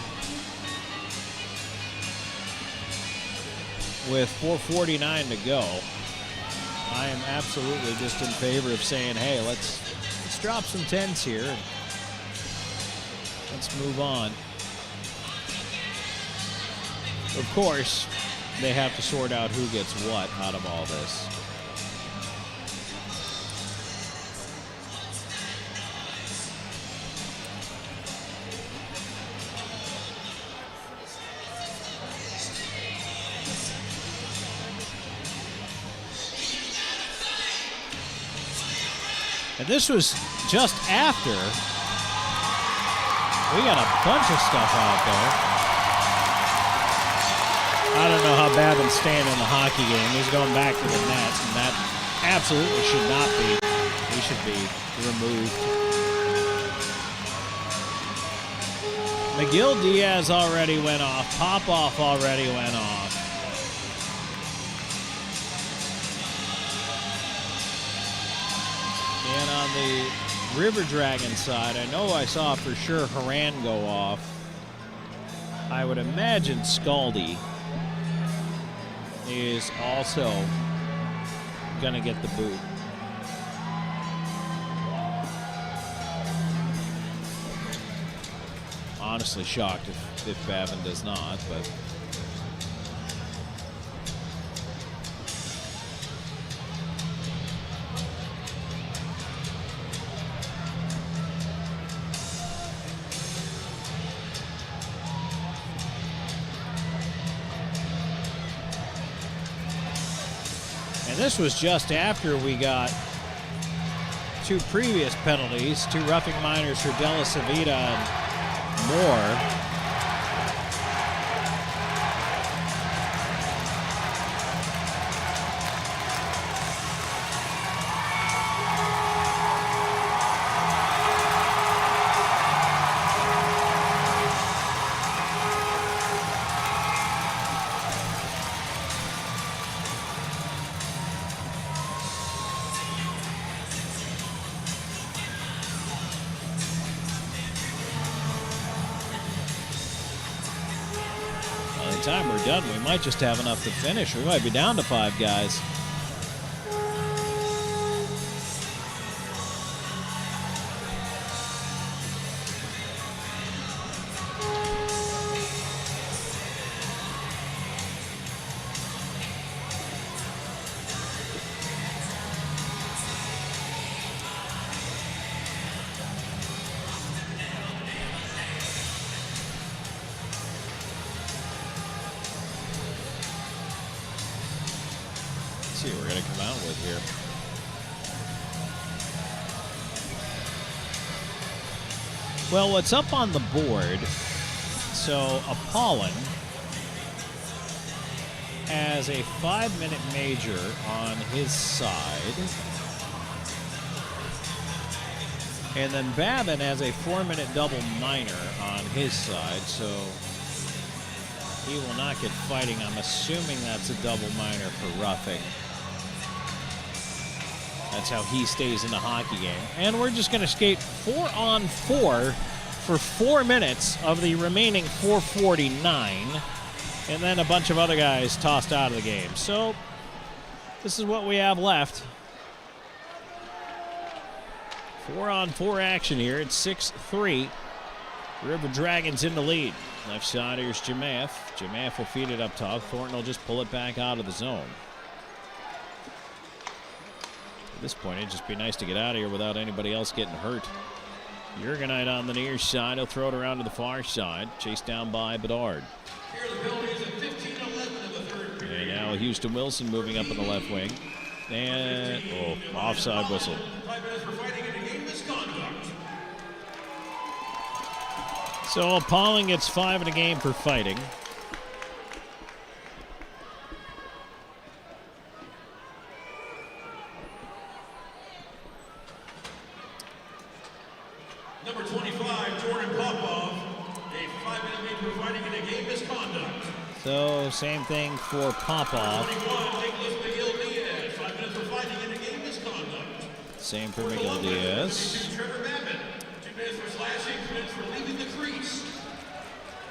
Speaker 1: with 4:49 to go, I am absolutely just in favor of saying, hey, let's drop some 10s here. And let's move on. Of course, they have to sort out who gets what out of all this. And this was just after we got a bunch of stuff out there. I don't know how Babin's staying in the hockey game. He's going back to the net, and that absolutely should not be. He should be removed. McGill Diaz already went off. Popoff already went off. And on the River Dragon side, I know I saw for sure Haran go off. I would imagine Scaldi is also going to get the boot. Honestly shocked if Babin does not, but... This was just after we got two previous penalties, two roughing minors for Della Savita and Moore. Time we're done, we might just have enough to finish. We might be down to 5 guys. See what we're going to come out with here. Well, what's up on the board, so Apollon has a 5-minute major on his side. And then Babin has a 4-minute double minor on his side, so he will not get fighting. I'm assuming that's a double minor for roughing. That's how he stays in the hockey game. And we're just going to skate 4-on-4 for 4 minutes of the remaining 4:49. And then a bunch of other guys tossed out of the game. So this is what we have left. 4-on-4 action here. It's 6-3. River Dragons in the lead. Left side, here's Jamath. Jamath will feed it up top. Thornton will just pull it back out of the zone. At this point, it'd just be nice to get out of here without anybody else getting hurt. Jurgenite on the near side. He'll throw it around to the far side. Chased down by Bedard. And now Houston Wilson moving up in the left wing. And, offside whistle. So Pauling gets 5 in a game for fighting.
Speaker 5: Number 25, Jordan Popov, a 5-minute game for fighting in a game misconduct.
Speaker 1: So same thing for Popov.
Speaker 5: 21, Nicholas Miguel Diaz, 5 minutes for fighting in a game misconduct.
Speaker 1: Same for Miguel Diaz.
Speaker 5: Trevor Babbitt, 2 minutes for slashing, 2 minutes for leaving the crease.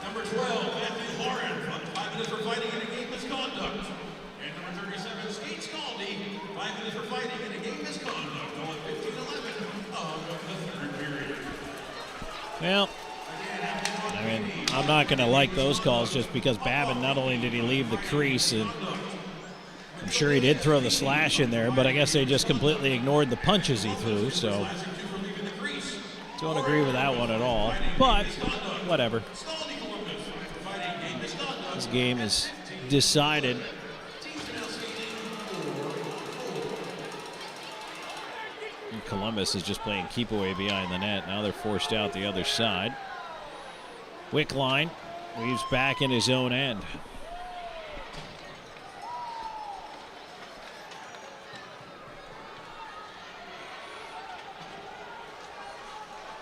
Speaker 5: Number 12, Matthew Horan, 5 minutes for fighting in a game misconduct. And number 37, Skate Scaldi, 5 minutes for fighting in a game misconduct. All at 15-11 of the third period.
Speaker 1: Well, I mean, I'm not going to like those calls just because Babbitt, not only did he leave the crease, and I'm sure he did throw the slash in there, but I guess they just completely ignored the punches he threw, so don't agree with that one at all. But whatever. This game is decided. And Columbus is just playing keep away behind the net. Now they're forced out the other side. Wickline weaves back in his own end.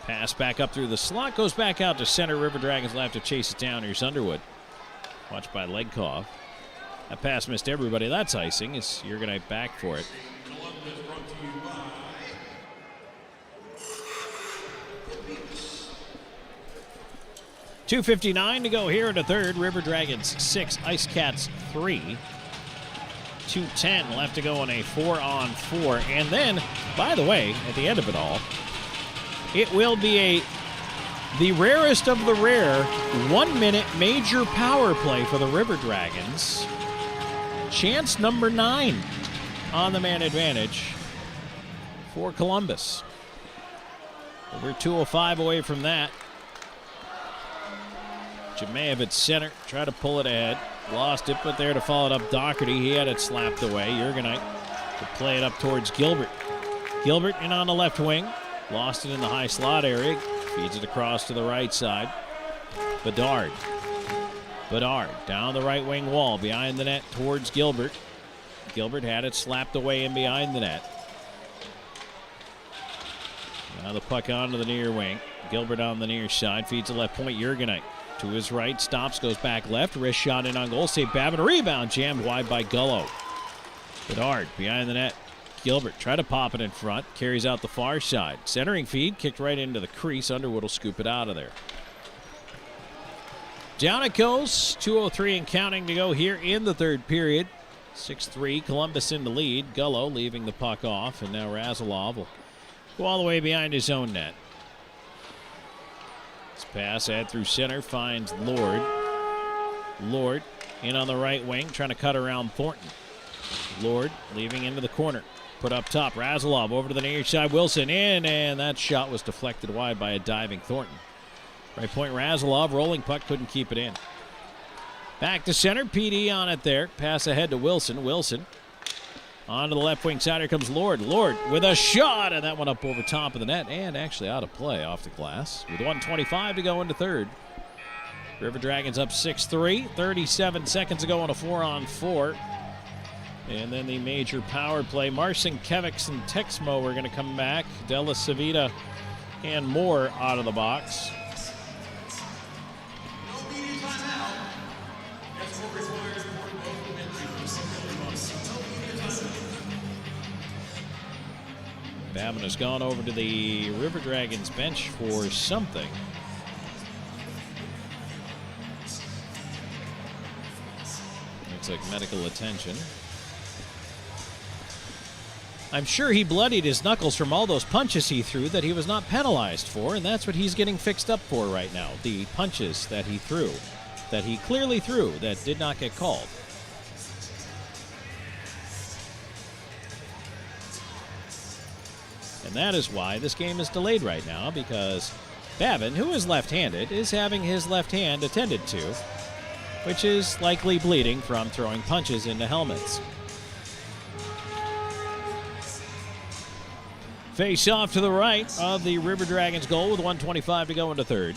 Speaker 1: Pass back up through the slot, goes back out to center. River Dragons will have to chase it down. Here's Underwood. Watched by Legkov. That pass missed everybody. That's icing. Is Jurgenite back for it. 2:59 to go here in the third. River Dragons 6, IceCats 3. 2:10 left to go on a 4-on-4. And then, by the way, at the end of it all, it will be the rarest of the rare 1-minute major power play for the River Dragons. Chance number 9 on the man advantage for Columbus. But we're 2:05 away from that. Jamayev at center, try to pull it ahead. Lost it, but there to follow it up, Doherty. He had it slapped away. Jurgenite to play it up towards Gilbert. Gilbert in on the left wing. Lost it in the high slot area. Feeds it across to the right side. Bedard. Bedard down the right wing wall, behind the net towards Gilbert. Gilbert had it slapped away in behind the net. Now the puck onto the near wing. Gilbert on the near side, feeds the left point. Jurgenite to his right, stops, goes back left. Wrist shot in on goal. Save Babbitt. Rebound jammed wide by Gullo. Bedard behind the net. Gilbert try to pop it in front. Carries out the far side. Centering feed, kicked right into the crease. Underwood will scoop it out of there. Down it goes. 2:03 and counting to go here in the third period. 6-3, Columbus in the lead. Gullo leaving the puck off, and now Razilov will go all the way behind his own net. This pass ad through center finds Lord. Lord in on the right wing, trying to cut around Thornton. Lord leaving into the corner. Put up top, Razilov over to the near side. Wilson in, and that shot was deflected wide by a diving Thornton. Right point, Razilov, rolling puck, couldn't keep it in. Back to center, PD on it there. Pass ahead to Wilson. Wilson on to the left wing side. Here comes Lord. Lord with a shot, and that one up over top of the net, and actually out of play off the glass. With 1:25 to go into third. River Dragons up 6-3. 37 seconds to go on a 4-on-4. And then the major power play. Marcin, Kevics, and Texmo are going to come back. Della Savita and more out of the box. Babin has gone over to the River Dragons bench for something. Looks like medical attention. I'm sure he bloodied his knuckles from all those punches he threw that he was not penalized for, and that's what he's getting fixed up for right now. The punches that he threw, that he clearly threw, that did not get called. And that is why this game is delayed right now, because Babin, who is left-handed, is having his left hand attended to, which is likely bleeding from throwing punches into helmets. Face off to the right of the River Dragons goal with 1:25 to go into third.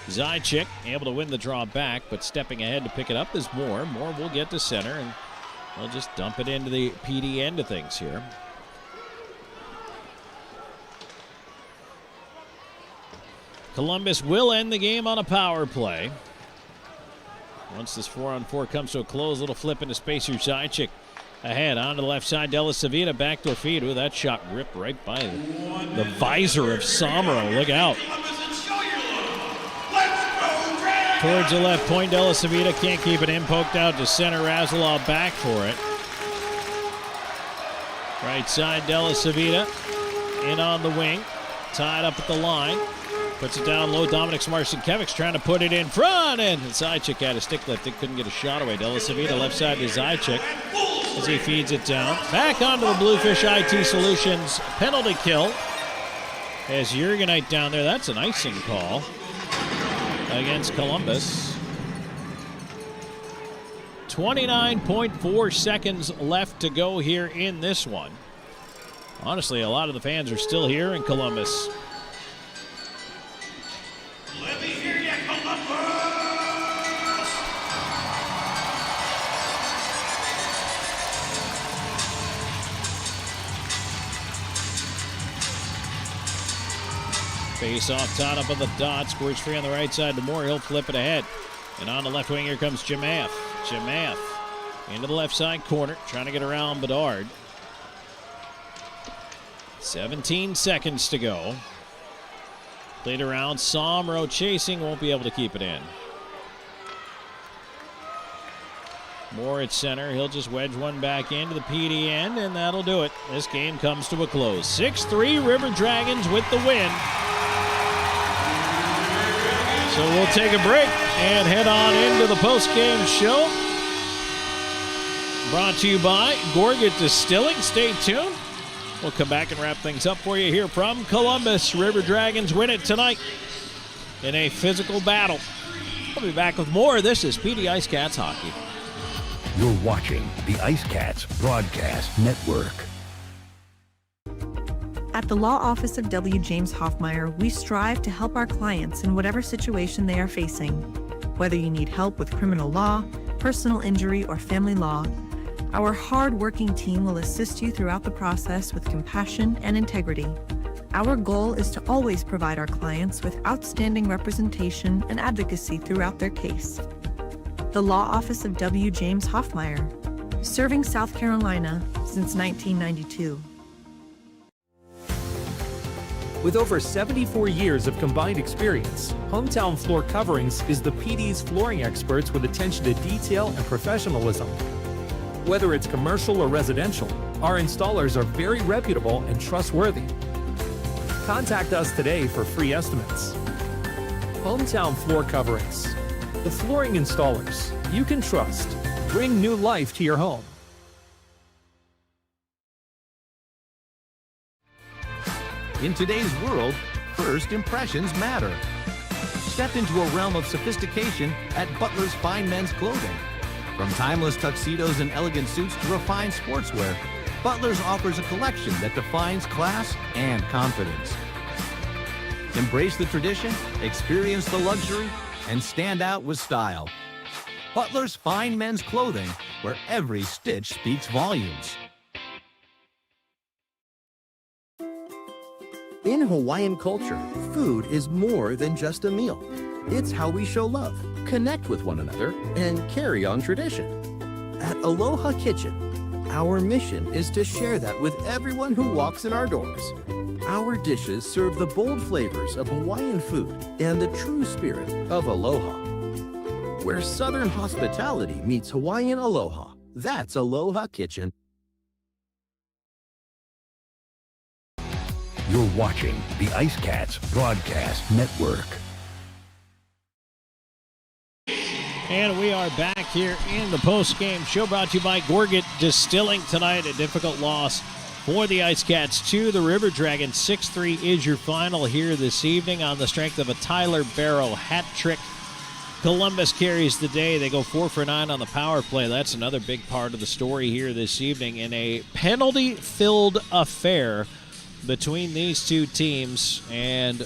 Speaker 1: Zychik able to win the draw back, but stepping ahead to pick it up is Moore. Moore will get to center, and they'll just dump it into the PD end of things here. Columbus will end the game on a power play. Once this 4-on-4 comes to a close, little flip into space here. Zychik ahead onto the left side. Della Savita backdoor feed. Ooh, that shot ripped right by the visor of Somro. Look out. Towards the left point, Della Savita can't keep it in. Poked out to center. Razalov back for it. Right side, Della Savita in on the wing. Tied up at the line. Puts it down low. Dominic Marcinkiewicz trying to put it in front, and Zychik had a stick lift. It couldn't get a shot away. Della Savita left side to Zychik as he feeds it down. Back onto the Bluefish IT Solutions penalty kill. As Jurgenite down there, that's an icing call against Columbus. 29.4 seconds left to go here in this one. Honestly, a lot of the fans are still here in Columbus.
Speaker 5: Let me hear you, Columbus!
Speaker 1: Face off, tied up on the dot. Squirts free on the right side to Moore. He'll flip it ahead. And on the left wing, here comes Jamath. Jamath into the left side corner, trying to get around Bedard. 17 seconds to go. Played around. Somro chasing, won't be able to keep it in. Moore at center. He'll just wedge one back into the PD end, and that'll do it. This game comes to a close. 6-3 River Dragons with the win. So we'll take a break and head on into the post-game show. Brought to you by Gorget Distilling. Stay tuned. We'll come back and wrap things up for you here from Columbus. River Dragons win it tonight in a physical battle. We'll be back with more. This is PD IceCats Hockey.
Speaker 2: You're watching the IceCats Broadcast Network.
Speaker 7: At the Law Office of W. James Hoffmeyer, we strive to help our clients in whatever situation they are facing. Whether you need help with criminal law, personal injury, or family law, our hard-working team will assist you throughout the process with compassion and integrity. Our goal is to always provide our clients with outstanding representation and advocacy throughout their case. The Law Office of W. James Hoffmeyer, serving South Carolina since 1992.
Speaker 8: With over 74 years of combined experience, Hometown Floor Coverings is the PD's flooring experts with attention to detail and professionalism. Whether it's commercial or residential, our installers are very reputable and trustworthy. Contact us today for free estimates. Hometown Floor Coverings, the flooring installers you can trust. Bring new life to your home.
Speaker 13: In today's world, first impressions matter. Step into a realm of sophistication at Butler's Fine Men's Clothing. From timeless tuxedos and elegant suits to refined sportswear, Butler's offers a collection that defines class and confidence. Embrace the tradition, experience the luxury, and stand out with style. Butler's Fine Men's Clothing, where every stitch speaks volumes.
Speaker 18: In Hawaiian culture, food is more than just a meal. It's how we show love, connect with one another, and carry on tradition. At Aloha Kitchen, Our mission is to share that with everyone who walks in our doors. Our dishes serve the bold flavors of Hawaiian food and the true spirit of aloha. Where Southern hospitality meets Hawaiian aloha, that's Aloha Kitchen.
Speaker 2: You're watching the IceCats Broadcast Network.
Speaker 1: And we are back here in the postgame show, brought to you by Gorget Distilling tonight. A difficult loss for the IceCats to the River Dragons. 6-3 is your final here this evening on the strength of a Tyler Barrow hat trick. Columbus carries the day. They go 4 for 9 on the power play. That's another big part of the story here this evening in a penalty-filled affair between these two teams. And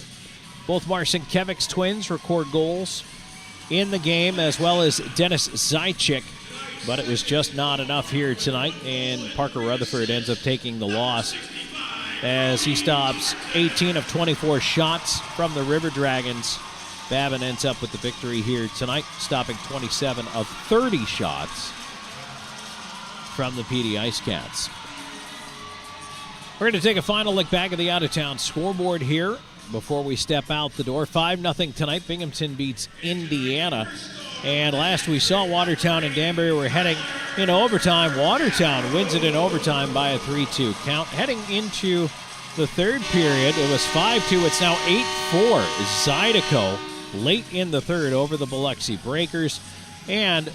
Speaker 1: both Marcinkiewicz twins record goals in the game, as well as Dennis Zaitchik, but it was just not enough here tonight, and Parker Rutherford ends up taking the loss as he stops 18 of 24 shots from the River Dragons. Babin ends up with the victory here tonight, stopping 27 of 30 shots from the PD IceCats. We're going to take a final look back at the out-of-town scoreboard here before we step out the door. 5-0 tonight. Binghamton beats Indiana. And last we saw, Watertown and Danbury were heading into overtime. Watertown wins it in overtime by a 3-2 count. Heading into the third period, it was 5-2. It's now 8-4. Zydeco late in the third over the Biloxi Breakers. And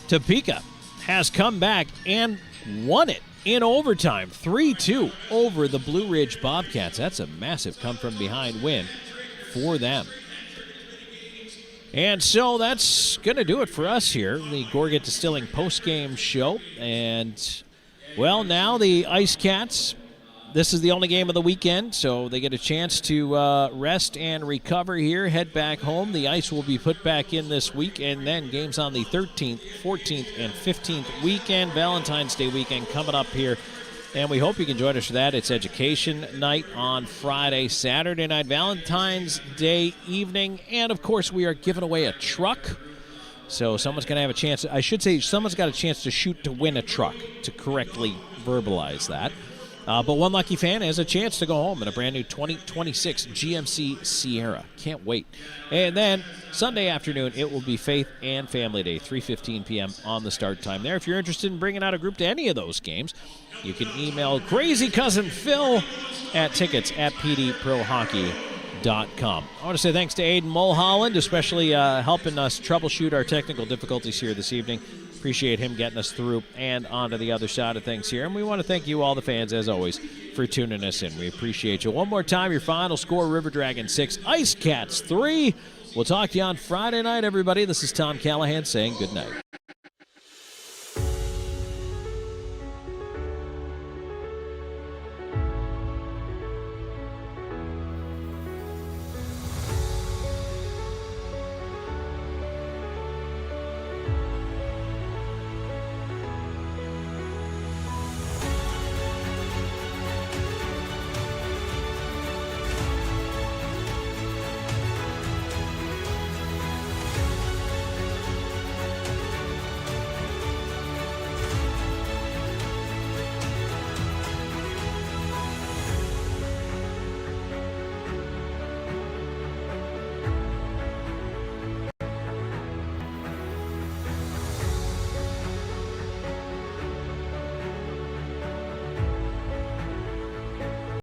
Speaker 1: Topeka has come back and won it in overtime, 3-2 over the Blue Ridge Bobcats. That's a massive come-from-behind win for them. And so that's going to do it for us here, the Gorget Distilling post-game show. And, well, now the IceCats, this is the only game of the weekend, so they get a chance to rest and recover here, head back home. The Ice will be put back in this week, and then games on the 13th, 14th, and 15th weekend. Valentine's Day weekend coming up here, and we hope you can join us for that. It's education night on Friday, Saturday night, Valentine's Day evening, and, of course, we are giving away a truck. So someone's going to have a chance. I should say someone's got a chance to shoot to win a truck, to correctly verbalize that. But one lucky fan has a chance to go home in a brand new 2026 GMC Sierra. Can't wait. And then Sunday afternoon, it will be Faith and Family Day, 3:15 p.m. on the start time there. If you're interested in bringing out a group to any of those games, you can email Crazy Cousin Phil at tickets@pdprohockey.com. I want to say thanks to Aiden Mulholland, especially helping us troubleshoot our technical difficulties here this evening. Appreciate him getting us through and onto the other side of things here. And we want to thank you, all the fans, as always, for tuning us in. We appreciate you. One more time, your final score, River Dragons 6, IceCats 3. We'll talk to you on Friday night, everybody. This is Tom Callahan saying good night.